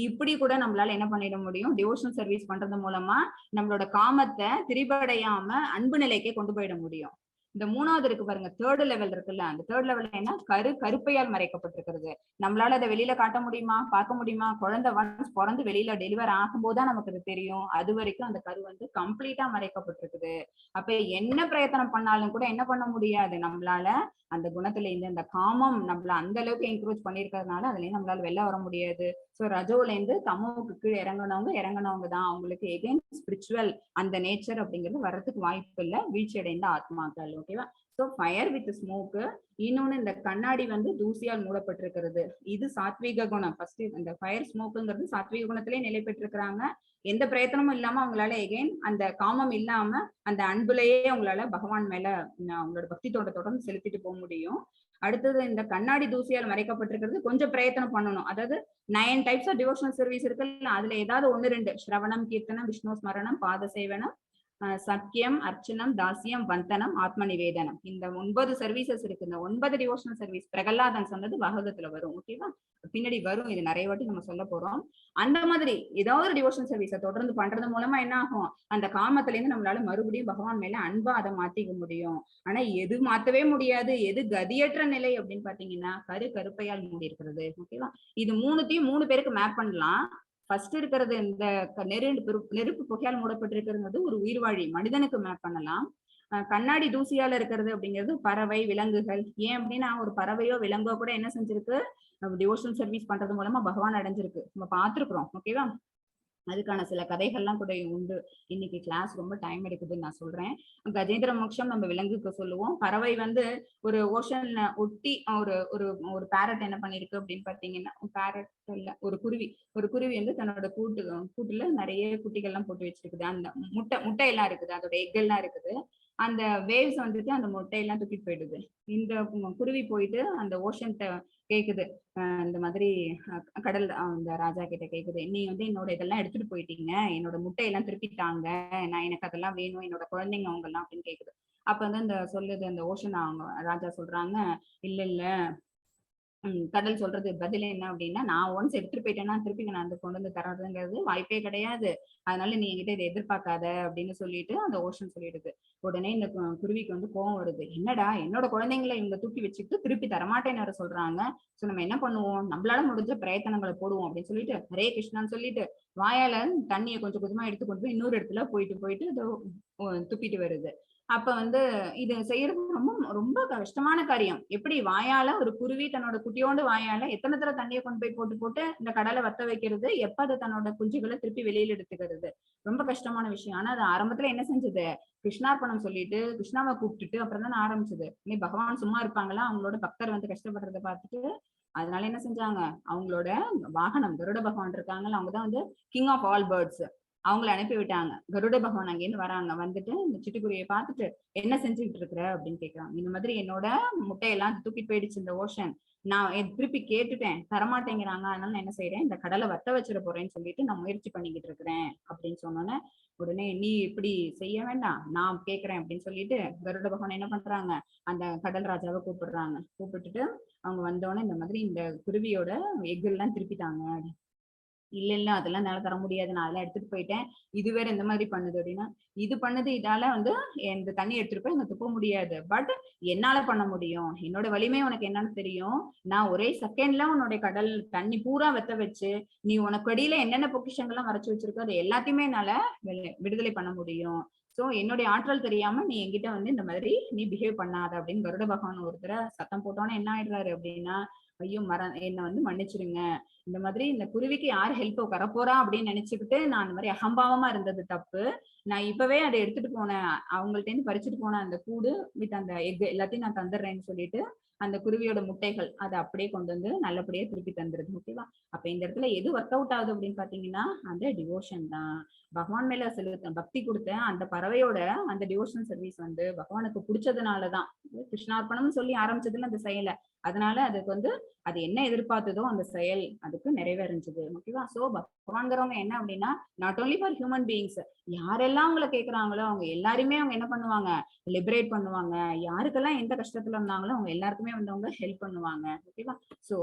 இப்படி கூட நம்மளால என்ன பண்ணிட முடியும்? டிவோஷனல் சர்வீஸ் பண்றது மூலமா நம்மளோட காமத்தை திரிபடையாம அன்பு நிலைக்கே கொண்டு போயிட முடியும். இந்த மூணாவது இருக்கு பாருங்க, தேர்ட் லெவல் இருக்குல்ல, அந்த தேர்ட் லெவல் என்ன? கருப்பையால் மறைக்கப்பட்டிருக்கிறது. நம்மளால அதை வெளியில காட்ட முடியுமா? பார்க்க முடியுமா? குழந்தை ஒன்ஸ் பிறந்து வெளியில டெலிவர் ஆகும்போதுதான் நமக்கு அது தெரியும். அது வரைக்கும் அந்த கரு வந்து கம்ப்ளீட்டா மறைக்கப்பட்டிருக்குது. அப்ப என்ன பிரயத்தனம் பண்ணாலும் கூட என்ன பண்ண முடியாது நம்மளால அந்த குணத்துல இருந்து அந்த காமம் நம்மள அந்த அளவுக்கு என்கரேஜ் பண்ணிருக்கிறதுனால அதுல இருந்து நம்மளால வெளில வர முடியாது. சோ ரஜோல இருந்து தமோவுக்கு கீழே இறங்கினவங்க தான் அவங்களுக்கு எகைன் ஸ்பிரிச்சுவல் அந்த நேச்சர் அப்படிங்கிறது வர்றதுக்கு வாய்ப்பு இல்லை, வீழ்ச்சி அடைந்த ஆத்மாக்கள். ஓகேவா? So fire with smoke. இன்னொன்னு இந்த கண்ணாடி வந்து தூசியால் மூடப்பட்டிருக்கிறது. இது சாத்வீக குணம். ஃபர்ஸ்ட் இந்த ஃபயர் ஸ்மோக்குங்கிறது சாத்வீக குணத்திலே நிலை பெற்றிருக்கிறாங்க. எந்த பிரயத்தனமும் இல்லாம அவங்களால எகைன் அந்த காமம் இல்லாம அந்த அன்புலயே அவங்களால பகவான் மேல அவங்களோட பக்தி தொடர்ந்து செலுத்திட்டு போக முடியும். அடுத்தது இந்த கண்ணாடி தூசியால் மறைக்கப்பட்டிருக்கிறது கொஞ்சம் பிரயத்தனம் பண்ணணும். அதாவது 9 டைப்ஸ் ஆஃப் டிவோஷனல் சர்வீஸ் இருக்குல்ல, அதுல ஏதாவது 1-2 ஸ்ரவணம், கீர்த்தனம், விஷ்ணு ஸ்மரணம், பாத சேவனம், சத்தியம், அர்ச்சனம், தாசியம், வந்தனம், ஆத்ம நிவேதனம். இந்த 9 சர்வீசஸ் இருக்கு. இந்த 9 டிவோஷனல் சர்வீஸ் பிரகலாதன் சொன்னது பாகவதத்துல வரும். ஓகேவா? பின்னாடி வரும், இது நிறைய வாட்டி நம்ம சொல்ல போறோம். அந்த மாதிரி ஏதாவது ஒரு டிவோஷனல் சர்வீஸை தொடர்ந்து பண்றது மூலமா என்ன ஆகும்? அந்த காமத்துல இருந்து நம்மளால மறுபடியும் பகவான் மேல அன்பா அதை மாத்திக்க முடியும். ஆனா எது மாத்தவே முடியாது, எது கதியற்ற நிலை அப்படின்னு பாத்தீங்கன்னா கருப்பையால் மூடி இருக்கிறது. ஓகேவா? இது மூணுத்தையும் 3 பேருக்கு மேப் பண்ணலாம். ஃபர்ஸ்ட் இருக்கிறது இந்த நெருப்பு புகையால் மூடப்பட்டிருக்கிறது ஒரு உயிர்வாழி மனிதனுக்கு மேப் பண்ணலாம். கண்ணாடி தூசியால இருக்கிறது அப்படிங்கிறது பறவை, விலங்குகள். ஏன் அப்படின்னா ஒரு பறவையோ விலங்கோ கூட என்ன செஞ்சிருக்கு? டிவோஷனல் சர்வீஸ் பண்றது மூலமா பகவான் அடைஞ்சிருக்கு, நம்ம பார்த்திருக்கிறோம். ஓகேவா? அதுக்கான சில கதைகள்லாம் கூட உண்டு. இன்னைக்கு கிளாஸ் ரொம்ப டைம் எடுக்குதுன்னு நான் சொல்றேன். கஜேந்திர மோட்சம் நம்ம விலங்குக்கு சொல்லுவோம். பறவை வந்து ஒரு ஓஷன்ல ஒட்டி ஒரு பேரட் என்ன பண்ணிருக்கு அப்படின்னு பாத்தீங்கன்னா, பேரட் இல்ல ஒரு குருவி வந்து தன்னோட கூட்டுல நிறைய குட்டிகள்லாம் போட்டு வச்சிருக்குது. அந்த முட்டையெல்லாம் இருக்குது, அதோட எக் எல்லாம் இருக்குது. அந்த வேவ்ஸ் வந்துட்டு அந்த முட்டையெல்லாம் தூக்கிட்டு போயிடுது. இந்த குருவி போயிட்டு அந்த ஓஷன்ட்ட கேக்குது, இந்த மாதிரி கடல் அந்த ராஜா கிட்ட கேக்குது, நீ வந்து என்னோட இதெல்லாம் எடுத்துட்டு போயிட்டீங்க, என்னோட முட்டையெல்லாம் திருப்பிட்டாங்க, நான் எனக்கு அதெல்லாம் வேணும், என்னோட குழந்தைங்க அவங்க எல்லாம் அப்படின்னு கேக்குது. அப்ப வந்து அந்த சொல்லுது அந்த ஓஷன் அவங்க ராஜா சொல்றாங்க, இல்ல கடல் சொல்றது பதில் என்ன அப்படின்னா, நான் ஒன்ஸ் எடுத்துட்டு போயிட்டேன்னா திருப்பி நான் அந்த கொண்டு வந்து தர்றதுங்கிறது வாய்ப்பே கிடையாது, அதனால நீ என்கிட்ட இதை எதிர்பார்க்காத அப்படின்னு சொல்லிட்டு அந்த ஓஷன் சொல்லிடுது. உடனே இந்த குருவிக்கு வந்து கோவம் வருது, என்னடா என்னோட குழந்தைங்களை இவங்க தூக்கி வச்சுக்கிட்டு திருப்பி தரமாட்டேன்னு சொல்றாங்க, சோ நம்ம என்ன பண்ணுவோம், நம்மளால முடிஞ்ச பிரயத்தனங்களை போடுவோம் அப்படின்னு சொல்லிட்டு ஹரே கிருஷ்ணான்னு சொல்லிட்டு வாயால தண்ணியை கொஞ்சம் கொஞ்சமா எடுத்து கொண்டு போய் இன்னொரு இடத்துல போயிட்டு துப்பிட்டு வருது. அப்ப வந்து இது செய்யறது ரொம்ப ரொம்ப கஷ்டமான காரியம். எப்படி வாயால ஒரு குருவி தன்னோட குட்டியோண்டு வாயால எத்தனை தடவை தண்ணியை கொண்டு போய் போட்டு இந்த கடலை வத்த வைக்கிறது, எப்ப அது தன்னோட குஞ்சுகளை திருப்பி வெளியில எடுத்துக்கிறது, ரொம்ப கஷ்டமான விஷயம். ஆனா அது ஆரம்பத்துல என்ன செஞ்சது? கிருஷ்ணார்ப்பணம் சொல்லிட்டு கிருஷ்ணாவை கூப்பிட்டுட்டு அப்புறம் தான் ஆரம்பிச்சது. நீ பகவான் சும்மா இருப்பாங்களா? அவங்களோட பக்தர் வந்து கஷ்டப்படுறதை பார்த்துட்டு அதனால என்ன செஞ்சாங்க, அவங்களோட வாகனம் கருட பகவான் இருக்காங்கல்ல, அவங்கதான் வந்து கிங் ஆஃப் ஆல் பேர்ட்ஸ், அவங்களை அனுப்பி விட்டாங்க. கருட பகவான் அங்கேருந்து வராங்க, வந்துட்டு இந்த சிட்டுக்குருவியை பார்த்துட்டு என்ன செஞ்சுக்கிட்டு இருக்கிற அப்படின்னு கேட்கறாங்க. இந்த மாதிரி என்னோட முட்டையெல்லாம் தூக்கிட்டு போயிடுச்சு இந்த ஓஷன், நான் திருப்பி கேட்டுட்டேன், தரமாட்டேங்கிறாங்க, அதனால நான் என்ன செய்யறேன், இந்த கடலை வத்த வச்சிட போறேன்னு சொல்லிட்டு நான் முயற்சி பண்ணிக்கிட்டு இருக்கிறேன் அப்படின்னு சொன்னோன்னே, உடனே நீ இப்படி செய்ய வேண்டாம், நான் கேட்கிறேன் அப்படின்னு சொல்லிட்டு கருட பகவான் என்ன பண்றாங்க, அந்த கடல் ராஜாவை கூப்பிட்டுட்டு அவங்க வந்தோடனே இந்த மாதிரி இந்த குருவியோட எக் எல்லாம் திருப்பிட்டாங்க. இல்ல அதெல்லாம் என்னால தர முடியாது, நான் அதெல்லாம் எடுத்துட்டு போயிட்டேன், இது வேற இந்த மாதிரி பண்ணுது அப்படின்னா, இது பண்ணுது, இதால வந்து இந்த தண்ணி எடுத்துட்டு போய் அங்க துப்ப முடியாது, பட் என்னால பண்ண முடியும், என்னோட வலிமை உனக்கு என்னன்னு தெரியும், நான் ஒரே செகண்ட்ல உன்னுடைய கடல் தண்ணி பூரா வெத்த வச்சு நீ உனக்கு அடியில என்னென்ன பொக்கிஷங்கள்லாம் மறைச்சு வச்சிருக்கோ அது எல்லாத்தையுமே என்னால விடுதலை பண்ண முடியும். சோ என்னுடைய ஆற்றல் தெரியாம நீ என்கிட்ட வந்து இந்த மாதிரி நீ பிஹேவ் பண்ணாத அப்படின்னு கருட பகவான் ஒருத்தர சத்தம் போட்டோன்னே என்ன ஆயிடுறாரு அப்படின்னா, ஐயோ என்னை வந்து மன்னிச்சிருங்க, இந்த மாதிரி இந்த குருவிக்கு யார் ஹெல்ப் வரப்போறா அப்படின்னு நினைச்சுக்கிட்டு நான் இந்த மாதிரி அகம்பாவமா இருந்தது தப்பு. நான் இப்பவே அதை எடுத்துட்டு போனேன், அவங்கள்ட்ட இருந்து பறிச்சுட்டு போன அந்த கூடு வித் அந்த எக் எல்லாத்தையும் நான் தந்துடுறேன்னு சொல்லிட்டு அந்த குருவியோட முட்டைகள் அதை அப்படியே கொண்டு வந்து நல்லபடியா திருப்பி தந்துருது. ஓகேவா? அப்ப இந்த இடத்துல எது ஒர்க் அவுட் ஆகுது அப்படின்னு பாத்தீங்கன்னா அந்த டிவோஷன் தான். பகவான் மேல செலுத்த பக்தி கொடுத்த அந்த பறவையோட அந்த டிவோஷன் சர்வீஸ் வந்து பகவானுக்கு பிடிச்சதுனாலதான் கிருஷ்ணார்ப்பணம்னு சொல்லி ஆரம்பிச்சதுல அந்த செயலை, அதனால அதுக்கு வந்து அது என்ன எதிர்பார்த்ததோ அந்த செயல் அதுக்கு நிறைவேறிஞ்சது. ஓகேவா? சோ பகவான்கிறவங்க என்ன அப்படின்னா not only for human beings, யாரெல்லாம் அவங்களை கேட்கறாங்களோ அவங்க எல்லாருமே அவங்க என்ன பண்ணுவாங்க, லிபரேட் பண்ணுவாங்க. யாருக்கெல்லாம் எந்த கஷ்டத்துல இருந்தாங்களோ அவங்க எல்லாருக்குமே வந்து அவங்க ஹெல்ப் பண்ணுவாங்க. ஓகேவா? சோ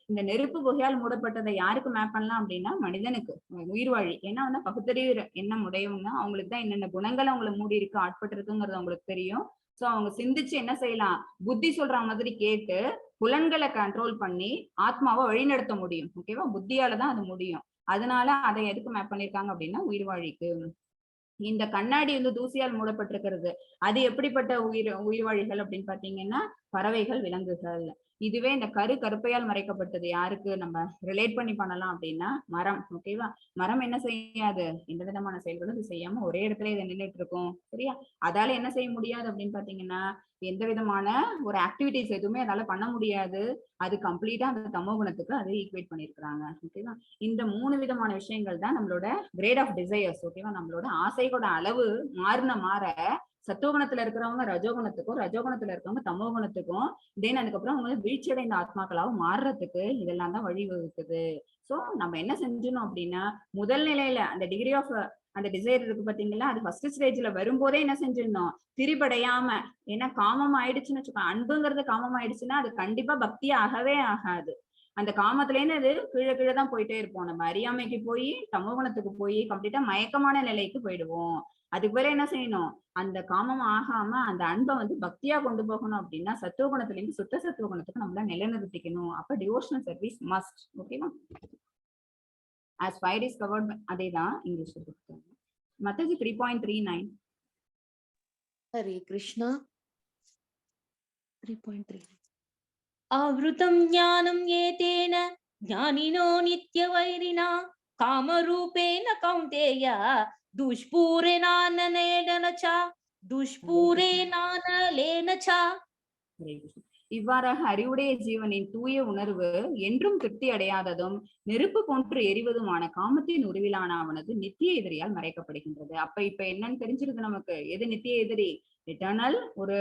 இந்த நெருப்பு குகையால் மூடப்பட்டதை யாருக்கு மேப் பண்ணலாம் அப்படின்னா மனிதனுக்கு, உயிர் வாழி. ஏன்னா வந்து பகுத்தறிவு எண்ணம் உடையவங்க, அவங்களுக்கு தான் என்னென்ன குணங்கள் அவங்களை மூடி இருக்கு ஆட்பட்டு இருக்குங்கிறது அவங்களுக்கு தெரியும். சோ அவங்க சிந்திச்சு என்ன செய்யலாம், புத்தி சொல்ற மாதிரி கேட்டு புலன்களை கண்ட்ரோல் பண்ணி ஆத்மாவை வழிநடத்த முடியும். ஓகேவா? புத்தியாலதான் அது முடியும். அதனால அதை எதுக்கு மேப் பண்ணிருக்காங்க அப்படின்னா உயிர் வாழிக்கு. இந்த கண்ணாடி வந்து தூசியால் மூடப்பட்டிருக்கிறது, அது எப்படிப்பட்ட உயிர் வாழிகள் அப்படின்னு பாத்தீங்கன்னா பறவைகள், விலங்குகள். இதுவே இந்த கருப்பையால் மறைக்கப்பட்டது யாருக்கு நம்ம ரிலேட் பண்ணி பண்ணலாம் அப்படின்னா மரம். ஓகேவா? மரம் என்ன செய்யாது, எந்த விதமான செயல்களும் இது செய்யாம ஒரே இடத்துல இதை நின்றுட்டு இருக்கும். சரியா? அதால என்ன செய்ய முடியாது அப்படின்னு பாத்தீங்கன்னா எந்த விதமான ஒரு ஆக்டிவிட்டிஸ் எதுவுமே அதால பண்ண முடியாது. அது கம்ப்ளீட்டா அந்த தமோ குணத்துக்கு அதை ஈக்குவேட் பண்ணிருக்கிறாங்க. ஓகேவா? இந்த 3 விதமான விஷயங்கள் தான் நம்மளோட கிரேட் ஆஃப் டிசையர்ஸ். ஓகேவா? நம்மளோட ஆசைகளோட அளவு மாற சத்துவகுணத்துல இருக்கிறவங்க ரஜோகுணத்துக்கும், ரஜோகுணத்துல இருக்கிறவங்க தமோ குணத்துக்கும், தென் அதுக்கப்புறம் அவங்க வீழ்ச்சியடைந்த ஆத்மாக்களாவும் மாறுறதுக்கு இதெல்லாம் தான் வழிவகுக்குது. சோ நம்ம என்ன செஞ்சணும் அப்படின்னா முதல் நிலையில அந்த டிகிரி ஆஃப் அந்த டிசைர் இருக்கு பாத்தீங்களா, அது ஃபர்ஸ்ட் ஸ்டேஜ்ல வரும்போதே என்ன செஞ்சிடணும், திரிபடையாம. ஏன்னா காமம் ஆயிடுச்சுன்னு வச்சுக்கோ, அன்புங்கிறது காமம் ஆயிடுச்சுன்னா அது கண்டிப்பா பக்தியா ஆகவே ஆகாது. அந்த காமத்துல இருந்து அது கீழே தான் போயிட்டே இருப்போம். நம்ம அறியாமைக்கு போய் தமோகுணத்துக்கு போய் கம்ப்ளீட்டா மயக்கமான நிலைக்கு போயிடுவோம். அதுக்கு வேற என்ன செய்யணும், அந்த காமம் ஆகாம அந்த அன்பை வந்து பக்தியா கொண்டு போகணும் அப்படின்னா சத்துவகுணத்துல இருந்து சுத்த சத்துவகுணத்துக்கு நம்மள நிலைநிறுத்திக்கணும். அப்ப டிவோஷனல் சர்வீஸ் மஸ்ட். ஓகேவா? as fire is covered அதேதான் இங்கிலீஷ்ல கொடுத்தாங்க. மத்தஜி 3.39. ஹரே கிருஷ்ணா. 3.3 ஆவ்ருதம் ஞானம் ஏதேன ஞானினோ நித்யவைரிணா காமரூபேன கௌந்தேய துஷ்பூரேனானலேனச்சா துஷ்பூரேனானலேனச்சா. இவ்வாறாக அறிவுடைய ஜீவனின் தூய உணர்வு என்றும் திருப்தி அடையாததும் நெருப்பு போன்று எரிவதுமான காமத்தின் உருவிலான அவனது நித்திய எதிரியால் மறைக்கப்படுகின்றது. அப்ப இப்ப என்னன்னு தெரிஞ்சிருது நமக்கு, எது நித்திய எதிரி, எட்டர்னல் ஒரு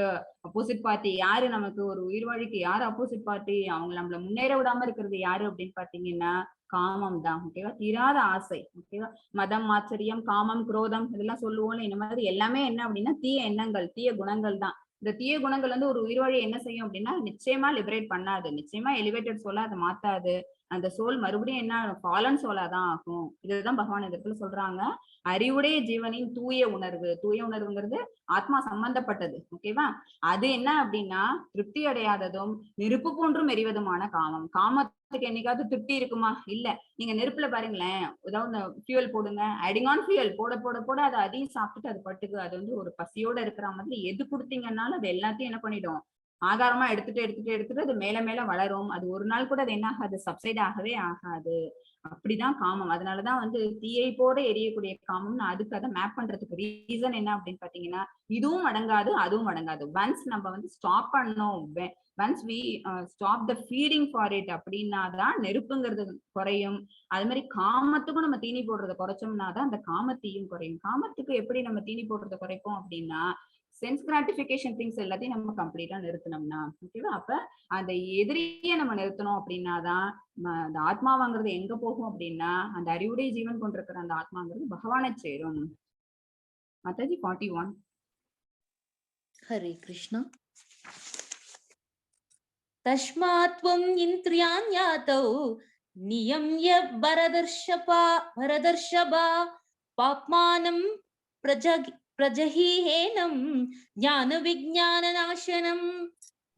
அப்போசிட் பார்ட்டி. யாரு நமக்கு ஒரு உயிர் வாழிக்கு யாரு அப்போசிட் பார்ட்டி, அவங்க நம்மள முன்னேற விடாம இருக்கிறது யாரு அப்படின்னு பாத்தீங்கன்னா காமம் தான். ஓகேவா? தீராத ஆசை. ஓகேவா? மதம், ஆச்சரியம், காமம், குரோதம் இதெல்லாம் சொல்லுவோம்ல, இந்த மாதிரி எல்லாமே என்ன அப்படின்னா தீய எண்ணங்கள், தீய குணங்கள் தான். இந்த தீய குணங்கள் வந்து ஒரு உயிர் வாழி என்ன செய்யும் அப்படின்னா நிச்சயமா லிபரேட் பண்ணாது, நிச்சயமா எலிவேட்டட் சோலா அதை மாத்தாது. அந்த சோல் மறுபடியும் என்ன ஃபாலன் சோலா தான் ஆகும். இதுதான் பகவான் இடத்துல சொல்றாங்க. அறிவுடைய ஜீவனின் தூய உணர்வு, தூய உணர்வுங்கிறது ஆத்மா சம்பந்தப்பட்டது. ஓகேவா? அது என்ன அப்படின்னா திருப்தி அடையாததும் நெருப்பு போன்றும் எரிவதுமான காமம். காமத்துக்கு என்னைக்காவது திருப்தி இருக்குமா? இல்ல. நீங்க நெருப்புல பாருங்களேன், ஏதாவது ஃபியூல் போடுங்க, அடிங் ஆன் ஃபியூல் போட போட போட அது அதையும் சாப்பிட்டுட்டு அது பட்டுக்கு அது வந்து ஒரு பசியோட இருக்கிற மாதிரி எது கொடுத்தீங்கன்னாலும் அது எல்லாத்தையும் என்ன பண்ணிடும், ஆதாரமா எடுத்துட்டு அது மேல மேல வளரும். அது ஒரு நாள் கூட அது என்ன ஆகாது, சப்சைட் ஆகவே ஆகாது. அப்படிதான் காமம். அதனாலதான் வந்து தீயை போட எரியக்கூடிய காமம்னு அதுக்கு அதை மேப் பண்றதுக்கு ரீசன் என்ன அப்படின்னு பாத்தீங்கன்னா இதுவும் அடங்காது அதுவும் அடங்காது. ஒன்ஸ் நம்ம வந்து ஸ்டாப் பண்ணோம், once we stop the feeding for it அப்படின்னாதான் நெருப்புங்கிறது குறையும். அது மாதிரி காமத்துக்கும் நம்ம தீனி போடுறதை குறைச்சோம்னாதான் அந்த காமத்தீயும் குறையும். காமத்துக்கு எப்படி நம்ம தீனி போடுறதை குறைப்போம் அப்படின்னா சென்ஸ் கிராட்டிபிகேஷன் திங்ஸ் எல்லாத்தையும் நம்ம கம்ப்ளீட்டா நிறுத்தினோம்னா. ஓகேவா? அப்ப அந்த எதிரியை நம்ம நிறுத்தணும் அப்படின்னாதான் அந்த ஆத்மாவாங்கிறது எங்க போகும் அப்படின்னா அந்த அறிவுடைய ஜீவன் கொண்டிருக்கிற அந்த ஆத்மாங்கிறது பகவானை சேரும். மாதாஜி 41. ஹரே கிருஷ்ணா. தஸ்மாத்வம் இந்திரியான் யாதௌ நியம்ய பரதர்ஷபா பாப்மானம் பிரஜஹீஹேனம் ஞான விஞ்ஞான நாசனம்.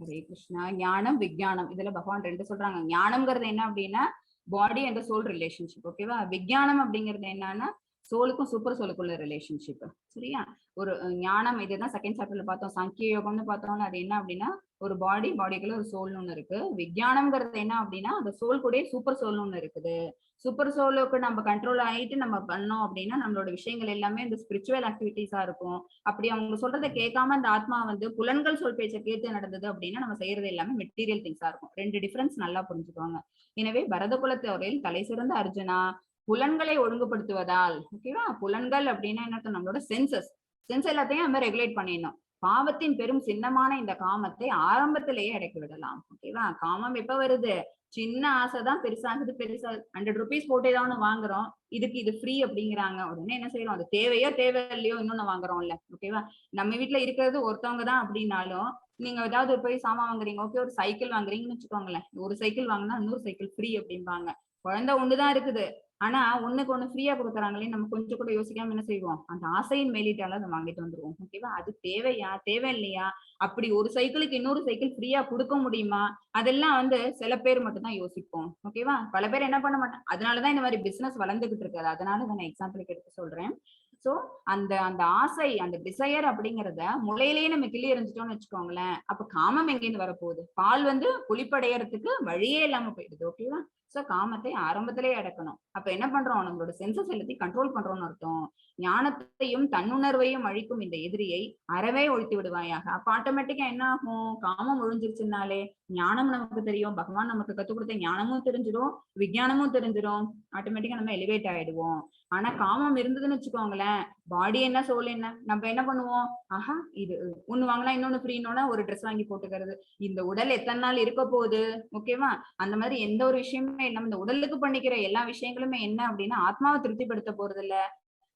ஹரே கிருஷ்ணா. ஞானம், விஞ்ஞானம், இதுல பகவான் ரெண்டு சொல்றாங்க. ஞானம்ங்கிறது என்ன அப்படின்னா பாடி அண்ட் சோல் ரிலேஷன்ஷிப். ஓகேவா? விஞ்ஞானம் அப்படிங்கிறது என்னன்னா சோலுக்கும் சூப்பர் சோலுக்குள்ள ரிலேஷன்ஷிப். சரியா? ஒரு ஞானம், இதுதான் செகண்ட் சாப்டர்ல பார்த்தோம். சாங்கிய யோகம்னு பார்த்தோம்னா அது என்ன அப்படின்னா ஒரு பாடிக்குள்ள ஒரு சோல்னு ஒண்ணு இருக்கு. விஞ்ஞானம்ங்கிறது என்ன அப்படின்னா அந்த சோல் கூட சூப்பர் சோல்னு ஒண்ணு இருக்குது. சூப்பர் சோலுக்கு நம்ம கண்ட்ரோல் ஆயிட்டு நம்ம பண்ணோம் அப்படின்னா நம்மளோட விஷயங்கள் எல்லாமே இந்த ஸ்பிரிச்சுவல் ஆக்டிவிட்டிஸா இருக்கும். அப்படி அவங்க சொல்றதை கேட்காம அந்த ஆத்மா வந்து புலன்கள் சொல் பேச்சை கேட்டு நடந்தது அப்படின்னா நம்ம செய்யறது எல்லாமே மெட்டீரியல் திங்ஸா இருக்கும். ரெண்டு டிஃபரன்ஸ் நல்லா புரிஞ்சுக்குவாங்க. எனவே பரத குலத்தவரையில் தலை சிறந்த அர்ஜுனா புலன்களை ஒழுங்குபடுத்துவதால், ஓகேவா, புலன்கள் அப்படின்னா என்ன, நம்மளோட சென்ஸ் எல்லாத்தையும் நம்ம ரெகுலேட் பண்ணிடணும். பாவத்தின் பெரும் சின்னமான இந்த காமத்தை ஆரம்பத்திலேயே அடக்கி விடலாம். ஓகேவா, காமம் எப்ப வருது, சின்ன ஆசைதான் பெருசாகுது. 100 rupees போட்டு ஏதாவது வாங்குறோம், இதுக்கு இது ஃப்ரீ அப்படிங்கிறாங்க. உடனே என்ன செய்யறோம், அது தேவையோ தேவை இல்லையோ இன்னொன்னு வாங்குறோம்ல. ஓகேவா, நம்ம வீட்டுல இருக்கிறது ஒருத்தவங்க தான் அப்படின்னாலும் நீங்க ஏதாவது போய் சாமான் வாங்குறீங்க, ஓகே, ஒரு சைக்கிள் வாங்குறீங்கன்னு வச்சுக்கோங்களேன். ஒரு சைக்கிள் வாங்கினா இன்னொரு சைக்கிள் ஃப்ரீ அப்படிம்பாங்க. குழந்தை ஒண்ணுதான் இருக்குது, ஆனா ஒண்ணுக்கு ஒண்ணு ஃப்ரீயா கொடுக்குறாங்களே, நம்ம கொஞ்சம் கூட யோசிக்காம என்ன செய்வோம், அந்த ஆசையின் மேலிட்டால அதை வாங்கிட்டு வந்துருவோம். ஓகேவா, அது தேவையா தேவை இல்லையா, அப்படி ஒரு சைக்கிளுக்கு இன்னொரு சைக்கிள் ஃப்ரீயா கொடுக்க முடியுமா, அதெல்லாம் வந்து சில பேர் மட்டும் தான் யோசிப்போம். ஓகேவா, பல பேர் என்ன பண்ண மாட்டாங்க. அதனாலதான் இந்த மாதிரி பிசினஸ் வளர்ந்துகிட்டு இருக்காது. அதனால நான் எக்ஸாம்பிளுக்கு எடுத்து சொல்றேன். சோ அந்த அந்த ஆசை, அந்த டிசையர் அப்படிங்கறத முளையிலேயே நம்ம கிள்ளி எறிஞ்சிட்டோம்னு வச்சுக்கோங்களேன், அப்ப காமம் எங்கேருந்து வரப்போகுது, பால் வந்து புளிப்படையறதுக்கு வழியே இல்லாம போயிடுது. ஓகேவா, சோ காமத்தை ஆரம்பத்திலேயே அடக்கணும். அப்ப என்ன பண்றோம், நம்மளோட சென்சஸ் எல்லாத்தையும் கண்ட்ரோல் பண்றோம்னு அர்த்தம். ஞானத்தையும் தன்னுணர்வையும் அழிக்கும் இந்த எதிரியை அறவே ஒழித்து விடுவாயாக. அப்ப ஆட்டோமேட்டிக்கா என்ன ஆகும், காமம் ஒழிஞ்சிருச்சுனாலே ஞானம் நமக்கு தெரியும், பகவான் நமக்கு கத்துக் கொடுத்த ஞானமும் தெரிஞ்சிடும், விஞ்ஞானமும் தெரிஞ்சிடும். ஆட்டோமேட்டிக்கா நம்ம எலிவேட் ஆயிடுவோம். ஆனா காமம் இருந்ததுன்னு வச்சுக்கோங்களேன், பாடி என்ன சோல் என்ன, நம்ம என்ன பண்ணுவோம், ஆஹா இது ஒண்ணு வாங்கினா இன்னொன்னு ஃப்ரீனோட ஒரு ட்ரெஸ் வாங்கி போட்டுக்கிறது. இந்த உடல் எத்தனை நாள் இருக்க போகுது. ஓகேவா, அந்த மாதிரி எந்த ஒரு விஷயமுமே நம்ம இந்த உடலுக்கு பண்ணிக்கிற எல்லா விஷயங்களுமே என்ன அப்படின்னா ஆத்மாவை திருப்திப்படுத்த போறது இல்ல,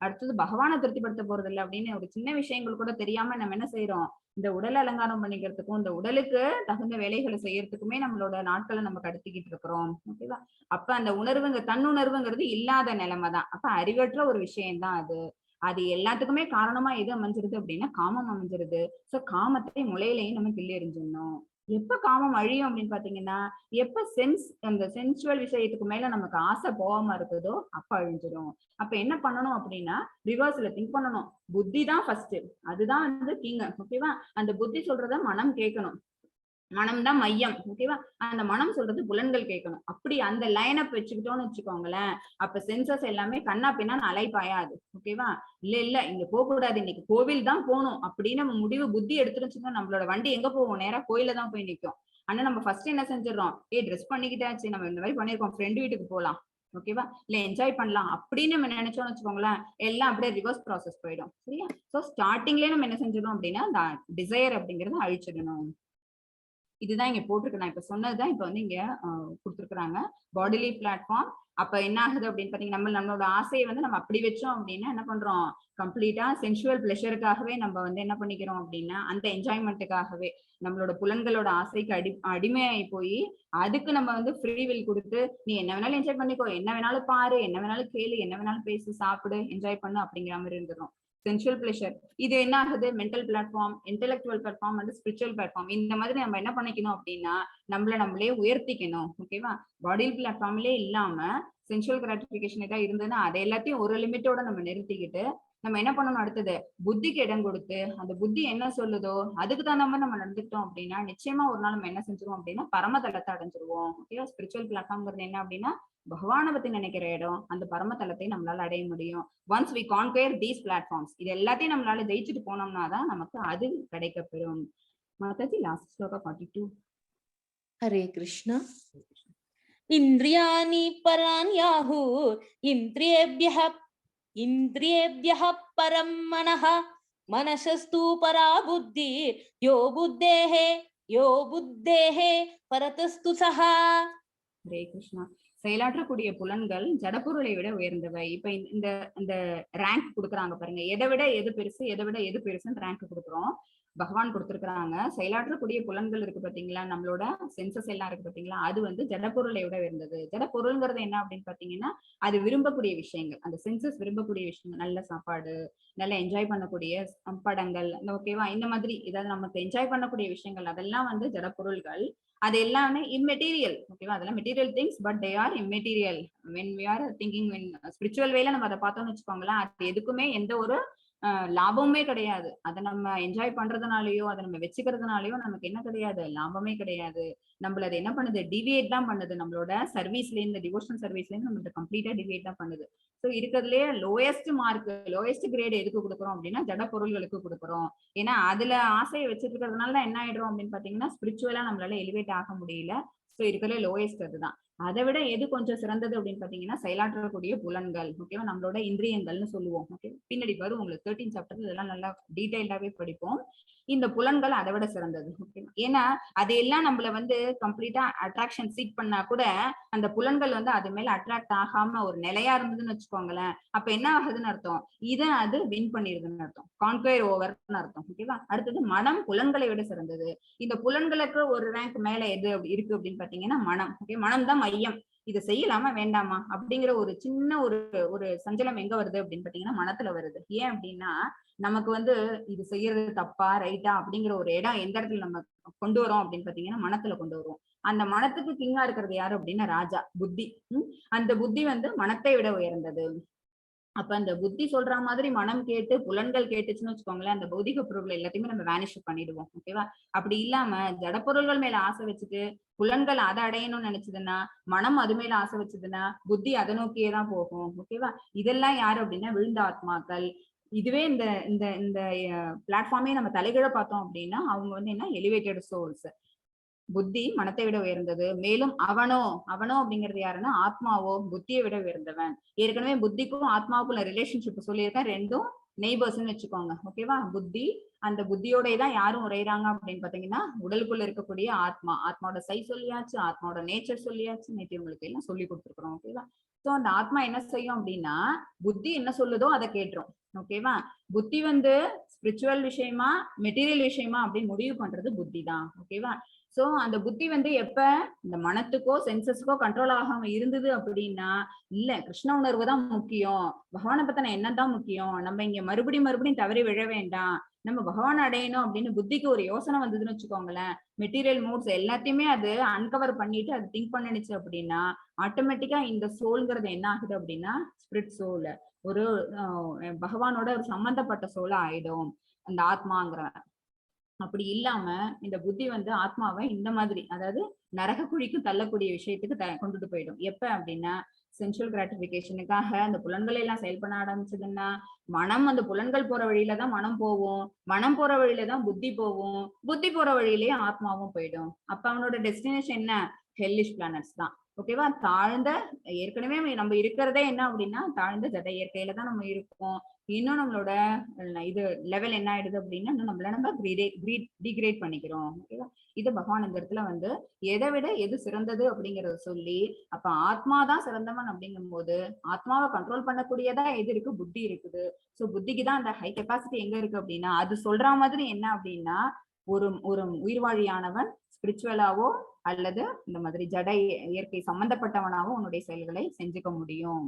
அடுத்தது பகவானை திருப்திப்படுத்த போறது இல்லை அப்படின்னு ஒரு சின்ன விஷயங்கள் கூட தெரியாம நம்ம என்ன செய்யறோம், இந்த உடலை அலங்காரம் பண்ணிக்கிறதுக்கும் இந்த உடலுக்கு தகுந்த வேலைகளை செய்யறதுக்குமே நம்மளோட நாட்களை நம்ம கடத்திக்கிட்டு இருக்கிறோம். ஓகேவா, அப்ப அந்த உணர்வுங்க தன்னுணர்வுங்கிறது இல்லாத நிலைமை தான். அப்ப அறிவற்ற ஒரு விஷயம்தான் அது. அது எல்லாத்துக்குமே காரணமா எது அமைஞ்சிருது அப்படின்னா காமம் அமைஞ்சிருது. சோ காமத்தை முளையிலேயே நம்ம கிள்ளி எறிஞ்சிடணும். எப்ப காமம் அழியும் அப்படின்னு பாத்தீங்கன்னா, எப்ப அந்த சென்சுவல் விஷயத்துக்கு மேல நமக்கு ஆசை போகாம இருக்குதோ அப்ப அழிஞ்சிடும். அப்ப என்ன பண்ணணும் அப்படின்னா ரிவர்ஸ்ல திங்க் பண்ணணும். புத்தி தான் ஃபர்ஸ்ட், அதுதான் வந்து கிங். ஓகேவா, அந்த புத்தி சொல்றத மனம் கேட்கணும். மனம் தான் மையம். ஓகேவா, அந்த மனம் சொல்றது புலன்கள் கேட்கணும். அப்படி அந்த லைன் அப் வச்சுக்கிட்டோம்னு வச்சுக்கோங்களேன், அப்ப சென்சஸ் எல்லாமே கண்ணா பின்னா அலைப்பாயாது. ஓகேவா, இல்ல இங்க போக கூடாது, இன்னைக்கு கோவில் தான் போகணும் அப்படின்னு நம்ம முடிவு புத்தி எடுத்துருச்சுன்னா நம்மளோட வண்டி எங்க போவோம், நேரா கோயில தான் போய் நிற்கும். ஆனா நம்ம ஃபர்ஸ்ட் என்ன செஞ்சிடறோம், ட்ரெஸ் பண்ணிக்கிட்டாச்சு, நம்ம இந்த மாதிரி பண்ணிருக்கோம், ஃப்ரெண்டு வீட்டுக்கு போலாம், ஓகேவா, இல்ல என்ஜாய் பண்ணலாம் அப்படின்னு நம்ம நினைச்சோம்னு வச்சுக்கோங்களேன், எல்லாம் அப்படியே ரிவர்ஸ் ப்ராசஸ் போயிடும். சரியா, சோ ஸ்டார்டிங்லயே நம்ம என்ன செஞ்சிடணும் அப்படின்னா அந்த டிசையர் அப்படிங்கறத அழிச்சிடணும். இதுதான் இங்க போட்டிருக்கு. நான் இப்ப சொன்னதுதான் இப்ப வந்து இங்க கொடுத்துருக்காங்க, பாடிலி பிளாட்ஃபார்ம். அப்ப என்ன ஆகுது அப்படின்னு பாத்தீங்கன்னா, நம்மளோட ஆசையை வந்து நம்ம அப்படி வச்சோம் அப்படின்னா என்ன பண்றோம், கம்ப்ளீட்டா சென்சுவல் பிளஷருக்காகவே நம்ம வந்து என்ன பண்ணிக்கிறோம் அப்படின்னா அந்த என்ஜாய்மெண்ட்டுக்காகவே நம்மளோட புலன்களோட ஆசைக்கு அடிமையாகி போய் அதுக்கு நம்ம வந்து ஃப்ரீ வில் கொடுத்து நீ என்ன வேணாலும் என்ஜாய் பண்ணிக்கோ, என்ன வேணாலும் பாரு, என்ன வேணாலும் கேளு, என்ன வேணாலும் பேசு, சாப்பிடு, என்ஜாய் பண்ணு அப்படிங்கிற மாதிரி இருந்துடும். Sensual pleasure. இது என்ன ஆகுது, mental platform, intellectual platform and spiritual platform. இந்த மாதிரி நம்ம என்ன பண்ணிக்கணும் அப்படின்னா நம்மளே உயர்த்திக்கணும். ஓகேவா, பாடி பிளாட்ஃபார்ம்லயே இல்லாம சென்சுவல் கிராட்டிபிகேஷன் ஏதாவது இருந்ததுன்னா அதை எல்லாத்தையும் ஒரு லிமிட்டோட நம்ம நிறுத்திக்கிட்டு நம்ம என்ன பண்ணணும், அடுத்தது புத்திக்கு இடம் கொடுத்து அந்த புத்தி என்ன சொல்லுதோ அதுக்கு தகுந்த மாதிரி நம்ம நடந்துட்டோம் அப்படின்னா நிச்சயமா ஒரு நாள் நம்ம என்ன செஞ்சிருவோம் அப்படின்னா பரமதலத்தை அடைஞ்சிருவோம். ஓகேவா, ஸ்பிரிச்சுவல் பிளாட்ஃபார்ம்ங்கிறது என்ன அப்படின்னா பகவானை பத்தி நினைக்கிற இடம், அந்த பரமதலத்தை நம்மளால அடைய முடியும். Once we conquer these platforms, இது எல்லாத்தையும் நம்மளால ஜெயிச்சுட்டு போனோம்னா தான் நமக்கு அது கிடைக்கப்பெறும். மாதாஜி லாஸ்ட் ஸ்லோகா 42. ஹரே கிருஷ்ணா. இந்திரியாணி பராண்யாஹுர் இந்திரியேபியः பரம் மனஹ மனசஸ்து பரா புத்தி யோ புத்தேஹே பரதஸ்து சஹா. ஹரே கிருஷ்ணா. செயலாற்றக்கூடிய புலன்கள் ஜடப்பொருளை விட உயர்ந்தவை. இப்ப இந்த இந்த ரேங்க் கொடுக்குறாங்க பாருங்க, எதை விட எது பெருசு, எதை விட எது பெருசுன்னு ரேங்க் கொடுக்குறோம். பகவான் கொடுத்திருக்கிறாங்க. செயலாற்றக்கூடிய புலன்கள் இருக்கு பாத்தீங்களா, நம்மளோட சென்சஸ் எல்லாம் இருக்கு பாத்தீங்களா, அது வந்து ஜடப்பொருளை விட உயர்ந்தது. ஜடப்பொருள்ங்கிறது என்ன அப்படின்னு பாத்தீங்கன்னா அது விரும்பக்கூடிய விஷயங்கள், அந்த சென்சஸ் விரும்பக்கூடிய விஷயங்கள், நல்ல சாப்பாடு, நல்லா என்ஜாய் பண்ணக்கூடிய படங்கள், ஓகேவா, இந்த மாதிரி ஏதாவது நமக்கு என்ஜாய் பண்ணக்கூடிய விஷயங்கள், அதெல்லாம் வந்து ஜடப்பொருள்கள். அது எல்லாமே இம்மெட்டீரியல். ஓகேவா, அதெல்லாம் material things but they are immaterial. when we are thinking in spiritual way நம்ம அதை பார்த்தோம்னு வச்சுக்கோங்களேன், அது எதுக்குமே எந்த ஒரு லாபமே கிடையாது. அதை நம்ம என்ஜாய் பண்றதுனாலயோ அதை நம்ம வச்சுக்கிறதுனாலயோ நமக்கு என்ன கிடையாது, லாபமே கிடையாது. நம்மள அது என்ன பண்ணுது, டிவியேட் தான் பண்ணுது. நம்மளோட சர்வீஸ்ல இருந்து, டிவோஷனல் சர்வீஸ்ல இருந்து நம்மள கம்ப்ளீட்டா டிவியேட் தான் பண்ணுது. ஸோ இருக்கிறதுலயே லோயஸ்ட் மார்க், லோயஸ்ட் கிரேட் எதுக்கு கொடுக்குறோம் அப்படின்னா ஜட பொருள்களுக்கு கொடுக்குறோம். ஏன்னா அதுல ஆசையை வச்சுட்டு இருக்கிறதுனால என்ன ஆயிடுறோம் அப்படின்னு பாத்தீங்கன்னா ஸ்பிரிச்சுவலா நம்மளால எலிவேட் ஆக முடியல. ஸோ இருக்கிறதுல லோயஸ்ட் அதுதான். அதை விட எது கொஞ்சம் சிறந்தது அப்படின்னு பாத்தீங்கன்னா செயலாற்றக்கூடிய புலன்கள், ஓகேவா, நம்மளோட இந்திரியங்கள்னு சொல்லுவோம். ஓகே, பின்னாடி வரும் உங்களுக்கு 13 சாப்டர்ல இதெல்லாம் நல்லா டீடைல்டாவே படிப்போம். இந்த புலன்கள் அதை விட சிறந்தது. ஓகேவா, ஏன்னா அதையெல்லாம் நம்மள வந்து கம்ப்ளீட்டா அட்ராக்ஷன் சீக் பண்ணா கூட அந்த புலன்கள் வந்து அது மேல அட்ராக்ட் ஆகாம ஒரு நிலையா இருந்ததுன்னு வச்சுக்கோங்களேன், அப்ப என்ன ஆகுதுன்னு அர்த்தம், இதை அது வின் பண்ணிருதுன்னு அர்த்தம், கான்குயர் ஓவர்னு அர்த்தம். ஓகேவா, அடுத்தது மனம் புலன்களை விட சிறந்தது. இந்த புலன்களுக்கு ஒரு ரேங்க் மேல எது இருக்கு அப்படின்னு பாத்தீங்கன்னா மனம். ஓகே, மனம் தான் மையம். இதை செய்யலாமா வேண்டாமா அப்படிங்கிற ஒரு சின்ன ஒரு ஒரு சஞ்சலம் எங்க வருது அப்படின்னு பாத்தீங்கன்னா மனத்துல வருது. ஏன் அப்படின்னா நமக்கு வந்து இது செய்யறது தப்பா ரைட்டா அப்படிங்கிற ஒரு இடம் எந்த இடத்துல நம்ம கொண்டு வரோம் அப்படின்னு பாத்தீங்கன்னா மனத்துல கொண்டு வருவோம். அந்த மனத்துக்கு கிங்கா இருக்கிறது யாரு அப்படின்னா ராஜா, புத்தி. அந்த புத்தி வந்து மனத்தை விட உயர்ந்தது. அப்ப அந்த புத்தி சொல்ற மாதிரி மனம் கேட்டு புலன்கள் கேட்டுச்சுன்னு வச்சுக்கோங்களேன், அந்த பௌதிக பொருள்கள் எல்லாத்தையுமே நம்ம வேனிஷ் பண்ணிடுவோம். ஓகேவா, அப்படி இல்லாம ஜடப்பொருள்கள் மேல ஆசை வச்சுட்டு புலன்கள் அதை அடையணும்னு நினைச்சதுன்னா, மனம் அது மேல ஆசை வச்சதுன்னா புத்தி அதை நோக்கியே தான் போகும். ஓகேவா, இதெல்லாம் யாரு அப்படின்னா விழுந்த ஆத்மாக்கள். இதுவே இந்த இந்த இந்த பிளாட்ஃபார்மே நம்ம தலைகீழ பார்த்தோம் அப்படின்னா அவங்க வந்து என்ன, எலிவேட்டட் சோல்ஸ். புத்தி மனத்தை விட உயர்ந்தது. மேலும் அவனோ அப்படிங்கிறது யாருன்னா ஆத்மாவோ புத்தியை விட உயர்ந்தவன். ஏற்கனவே புத்திக்கும் ஆத்மாவுக்குள்ள ரிலேஷன்ஷிப் சொல்லியிருக்கேன், ரெண்டும் நெய்பர்ஸ்ன்னு வச்சுக்கோங்க. ஓகேவா, புத்தி அந்த புத்தியோட தான் யாரும் உரையிறாங்க அப்படின்னு பாத்தீங்கன்னா உடலுக்குள்ள இருக்கக்கூடிய ஆத்மா. ஆத்மாவோட சை சொல்லியாச்சு, ஆத்மாவோட நேச்சர் சொல்லியாச்சு, நேற்று உங்களுக்கு எல்லாம் சொல்லி கொடுத்துருக்குறோம். ஓகேவா, சோ அந்த ஆத்மா என்ன செய்யும் அப்படின்னா புத்தி என்ன சொல்லுதோ அதை கேட்டுரும். ஓகேவா, புத்தி வந்து ஸ்பிரிச்சுவல் விஷயமா மெட்டீரியல் விஷயமா அப்படின்னு முடிவு பண்றது புத்தி தான். ஓகேவா, சோ அந்த புத்தி வந்து எப்ப இந்த மனத்துக்கோ சென்சஸ்க்கோ கண்ட்ரோல் ஆகாம இருந்தது அப்படின்னா, இல்ல கிருஷ்ண உணர்வு தான் முக்கியம், பகவானை பத்தின எண்ணம் தான் முக்கியம், நம்ம இங்க மறுபடியும் தவறி விழ வேண்டாம், நம்ம பகவான் அடையணும் அப்படின்னு புத்திக்கு ஒரு யோசனை வந்ததுன்னு வச்சுக்கோங்களேன், மெட்டீரியல் மூட்ஸ் எல்லாத்தையுமே அது அன்கவர் பண்ணிட்டு அது திங்க் பண்ணிடுச்சு அப்படின்னா ஆட்டோமேட்டிக்கா இந்த சோல்ங்கிறது என்ன ஆகுது அப்படின்னா ஸ்பிரிட் சோல், ஒரு பகவானோட ஒரு சம்பந்தப்பட்ட சோலா ஆயிடும் அந்த ஆத்மாங்கிற. அப்படி இல்லாம இந்த புத்தி வந்து ஆத்மாவை இந்த மாதிரி, அதாவது நரக குழிக்கு தள்ளக்கூடிய விஷயத்துக்கு கொண்டுட்டு போயிடும். எப்ப அப்படின்னா சென்சுவல் கிராட்டிபிகேஷனுக்காக அந்த புலன்களை எல்லாம் செயல் பண்ண ஆரம்பிச்சதுன்னா மனம், அந்த புலன்கள் போற வழியில தான் மனம் போகும், மனம் போற வழியில தான் புத்தி போகும், புத்தி போற வழியிலேயே ஆத்மாவும் போயிடும். அப்ப அவனோட டெஸ்டினேஷன் என்ன, ஹெல்லிஷ் பிளானட்ஸ் தான். ஓகேவா, தாழ்ந்த, ஏற்கனவே நம்ம இருக்கிறதே என்ன அப்படின்னா தாழ்ந்த ஜட இயற்கையில தான் நம்ம இருக்கோம். இன்னும் நம்மளோட இது லெவல் என்ன ஆயிடுது அப்படின்னா நம்மள நம்ம டிகிரேட் பண்ணிக்கிறோம். ஓகேவா, இது பகவான் இந்த இடத்துல வந்து எதை விட எது சிறந்தது அப்படிங்கறத சொல்லி, அப்ப ஆத்மாதான் சிறந்தவன் அப்படிங்கும் போது ஆத்மாவை கண்ட்ரோல் பண்ணக்கூடியதா எது இருக்கு, புத்தி இருக்குது. சோ புத்திக்கு தான் அந்த ஹை கெப்பாசிட்டி எங்க இருக்கு அப்படின்னா அது சொல்ற மாதிரி என்ன அப்படின்னா ஒரு ஒரு உயிர்வாழியானவன் ஸ்பிரிச்சுவலாவோ அல்லது இந்த மாதிரி ஜட இயற்கை சம்பந்தப்பட்டவனாவோ உன்னுடைய செயல்களை செஞ்சுக்க முடியும்.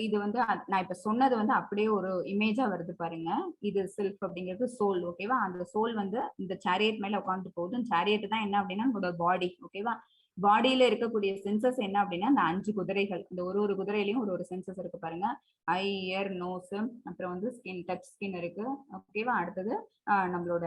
இது வந்து நான் இப்ப சொன்னது வந்து அப்படியே ஒரு இமேஜா வருது பாருங்க. இது செல்ஃப் அப்படிங்கிறது சோல். ஓகேவா, அந்த சோல் வந்து இந்த சேரியட் மேல உட்காந்து போகுது. சேரியட் தான் என்ன அப்படின்னா நம்மளோட பாடி. ஓகேவா, பாடியில இருக்கக்கூடிய சென்சஸ் என்ன அப்படின்னா இந்த 5 குதிரைகள். இந்த ஒரு குதிரையிலயும் ஒரு சென்சஸ் இருக்கு பாருங்க. ஐ, இயர், நோஸ், அப்புறம் வந்து ஸ்கின், டச் ஸ்கின் இருக்கு. ஓகேவா, அடுத்தது நம்மளோட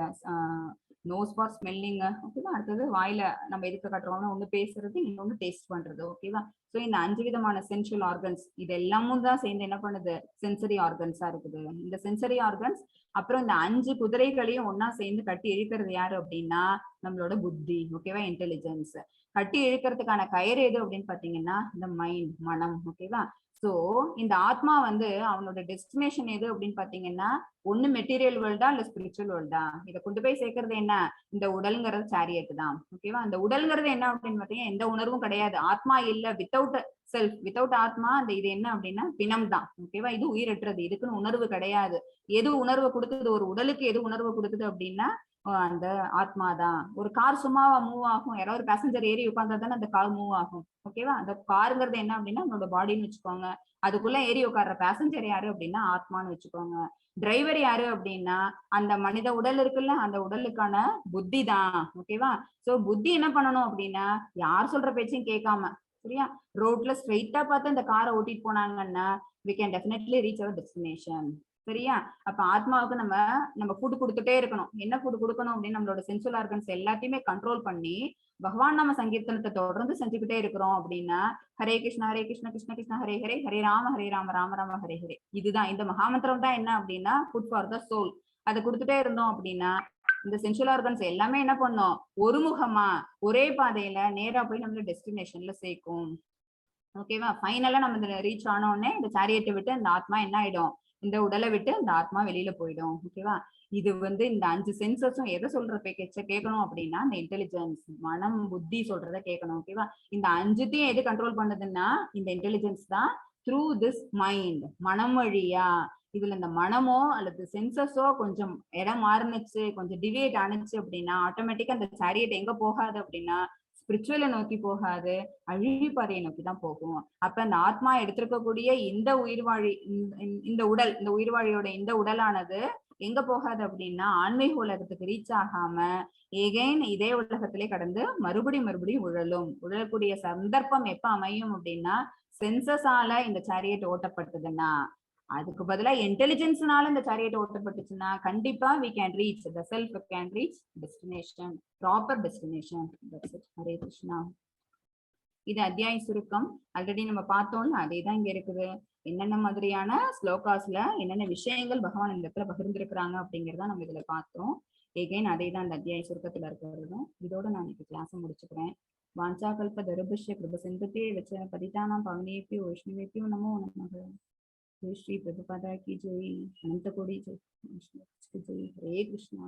நோஸ் ஃபார் ஸ்மெல்லிங். ஓகேவா, அடுத்தது வாயில நம்ம எதுக்கு கட்டுறோம்னா ஒண்ணு பேசுறது, இன்னொன்னு டேஸ்ட் பண்றது. ஓகேவா, சோ இந்த 5 விதமான சென்சுவல் ஆர்கன்ஸ் இது எல்லாமும் தான் சேர்ந்து என்ன பண்ணுது, சென்சரி ஆர்கன்ஸா இருக்குது. இந்த சென்சரி ஆர்கன்ஸ் அப்புறம் இந்த 5 குதிரைகளையும் ஒன்னா சேர்ந்து கட்டி இழுக்கிறது யாரு அப்படின்னா நம்மளோட புத்தி. ஓகேவா, இன்டெலிஜென்ஸ். கட்டி இழுக்கிறதுக்கான கயிறு எது அப்படின்னு பாத்தீங்கன்னா இந்த மைண்ட், மனம். ஓகேவா, சோ இந்த ஆத்மா வந்து அவனோட டெஸ்டினேஷன் எது அப்படின்னு பாத்தீங்கன்னா ஒண்ணு மெட்டீரியல் வேர்ல்டா இல்ல ஸ்பிரிச்சுவல் வேர்ல்டா. இதை கொண்டு போய் சேர்க்கறது என்ன, இந்த உடல்ங்கிறது சேரியட் தான். ஓகேவா, இந்த உடல்ங்கிறது என்ன அப்படின்னு பாத்தீங்கன்னா எந்த உணர்வும் கிடையாது, ஆத்மா இல்ல, வித்தவுட் செல்ஃப், வித்தவுட் ஆத்மா. அந்த இது என்ன அப்படின்னா பிணம் தான். ஓகேவா, இது உயிரற்றது, இதுக்குன்னு உணர்வு கிடையாது. எது உணர்வு கொடுக்குது, ஒரு உடலுக்கு எது உணர்வு கொடுக்குது அப்படின்னா அந்த ஆத்மா தான். ஒரு கார் சும்மாவா மூவ் ஆகும், யாராவது ஒரு பேசஞ்சர் ஏறி உட்கார்ந்தா தானே அந்த கார் மூவ் ஆகும். ஓகேவா, அந்த காருங்கிறது என்ன அப்படின்னா நம்மளோட பாடின்னு வச்சுக்கோங்க. அதுக்குள்ள ஏறி உட்கார்ற பேசஞ்சர் யாரு அப்படின்னா ஆத்மான்னு வச்சுக்கோங்க. டிரைவர் யாரு அப்படின்னா அந்த மனித உடல் இருக்குல்ல, அந்த உடலுக்கான புத்தி தான். ஓகேவா, சோ புத்தி என்ன பண்ணணும் அப்படின்னா யார் சொல்ற பேச்சையும் கேட்காம சரியா? ரோட்ல ஸ்ட்ரெயிட்டா பார்த்து அந்த காரை ஓட்டிட்டு போனாங்கன்னா we can definitely reach our destination. சரியா? அப்ப ஆத்மாவுக்கு நம்ம ஃபுட் கொடுத்துட்டே இருக்கணும். என்ன ஃபுட் கொடுக்கணும் அப்படின்னு நம்மளோட சென்சுவல் ஆர்கன்ஸ் எல்லாத்தையுமே கண்ட்ரோல் பண்ணி பகவான் நாம சங்கீர்த்தனத்தை தொடர்ந்து செஞ்சுக்கிட்டே இருக்கிறோம் அப்படின்னா ஹரே கிருஷ்ணா கிருஷ்ண கிருஷ்ண ஹரே ஹரே, ஹரே ராம ராம ராம ஹரே ஹரே. இதுதான் இந்த மகாமந்திரம் தான் என்ன அப்படின்னா ஃபுட் ஃபார் த சோல். அதை கொடுத்துட்டே இருந்தோம் அப்படின்னா இந்த சென்சுவல் ஆர்கன்ஸ் எல்லாமே என்ன பண்ணும், ஒருமுகமா ஒரே பாதையில நேரா போய் நம்மள டெஸ்டினேஷன்ல சேர்க்கும். ஓகேவா? ஃபைனலா நம்ம ரீச் ஆனோடனே இந்த சாரியட்டை விட்டு அந்த ஆத்மா என்ன ஆயிடும், இந்த உடலை விட்டு இந்த ஆத்மா வெளியில போயிடும். ஓகேவா? இது இந்த 5 சென்சஸும் எதை சொல்ற கேட்கணும் அப்படின்னா இந்த இன்டெலிஜென்ஸ், மனம், புத்தி சொல்றத கேட்கணும். ஓகேவா? இந்த 5த்தையும் எது கண்ட்ரோல் பண்ணுதுன்னா இந்த இன்டெலிஜென்ஸ் தான். த்ரூ திஸ் மைண்ட், மனம் வழியா. இதுல இந்த மனமோ அல்லது சென்சஸோ கொஞ்சம் இடம் மாறுனுச்சு, கொஞ்சம் டிவியேட் ஆனிச்சு அப்படின்னா ஆட்டோமேட்டிக்கா அந்த சாரியட் எங்க போகாது அப்படின்னா ஸ்பிரிச்சுவலை நோக்கி போகாது, அழிவு பாதையை நோக்கி தான் போகும். அப்ப அந்த ஆத்மா எடுத்திருக்கக்கூடிய இந்த உயிர்வாழி, இந்த உடல், இந்த உயிர்வாழியோட இந்த உடலானது எங்க போகாது அப்படின்னா ஆன்மீக உலகத்துக்கு ரீச் ஆகாம ஏகைன் இதே உலகத்திலே கடந்து மறுபடியும் உழலக்கூடிய சந்தர்ப்பம் எப்ப அமையும் அப்படின்னா சென்சஸால இந்த சாரியட் ஓட்டப்பட்டதுன்னா, அதுக்கு பதிலா இன்டெலிஜென்ஸ்னால இந்த சாரியட் ஓட்டப்பட்டுச்சுன்னா கண்டிப்பா we can reach, the self can reach destination, proper destination. That's it. Hare Krishna. இது அத்தியாய சுருக்கம். ஆல்ரெடி நம்ம பார்த்தோம்ல, அதே தான் இங்க இருக்குது. என்னென்ன மாதிரியான ஸ்லோகாஸ்ல என்னென்ன விஷயங்கள் பகவான் இந்த இடத்துல பகிர்ந்திருக்கிறாங்க அப்படிங்கிறத நம்ம இதுல பார்த்தோம். எகைன் அதே தான் அந்த அத்தியாய சுருக்கத்துல இருக்கிறது. இதோட நான் இன்னைக்கு கிளாஸ் முடிச்சுக்கிறேன். வாஞ்சா கல்ப தருபஷ்ய கிருப சிந்துதே வச்ச பதிதானாம் பவனேபியோ வைஷ்ணவேபியோ நமோ நமः. श्री प्रभुपादा की जय, अनंत कोटि जय, हरे कृष्णा।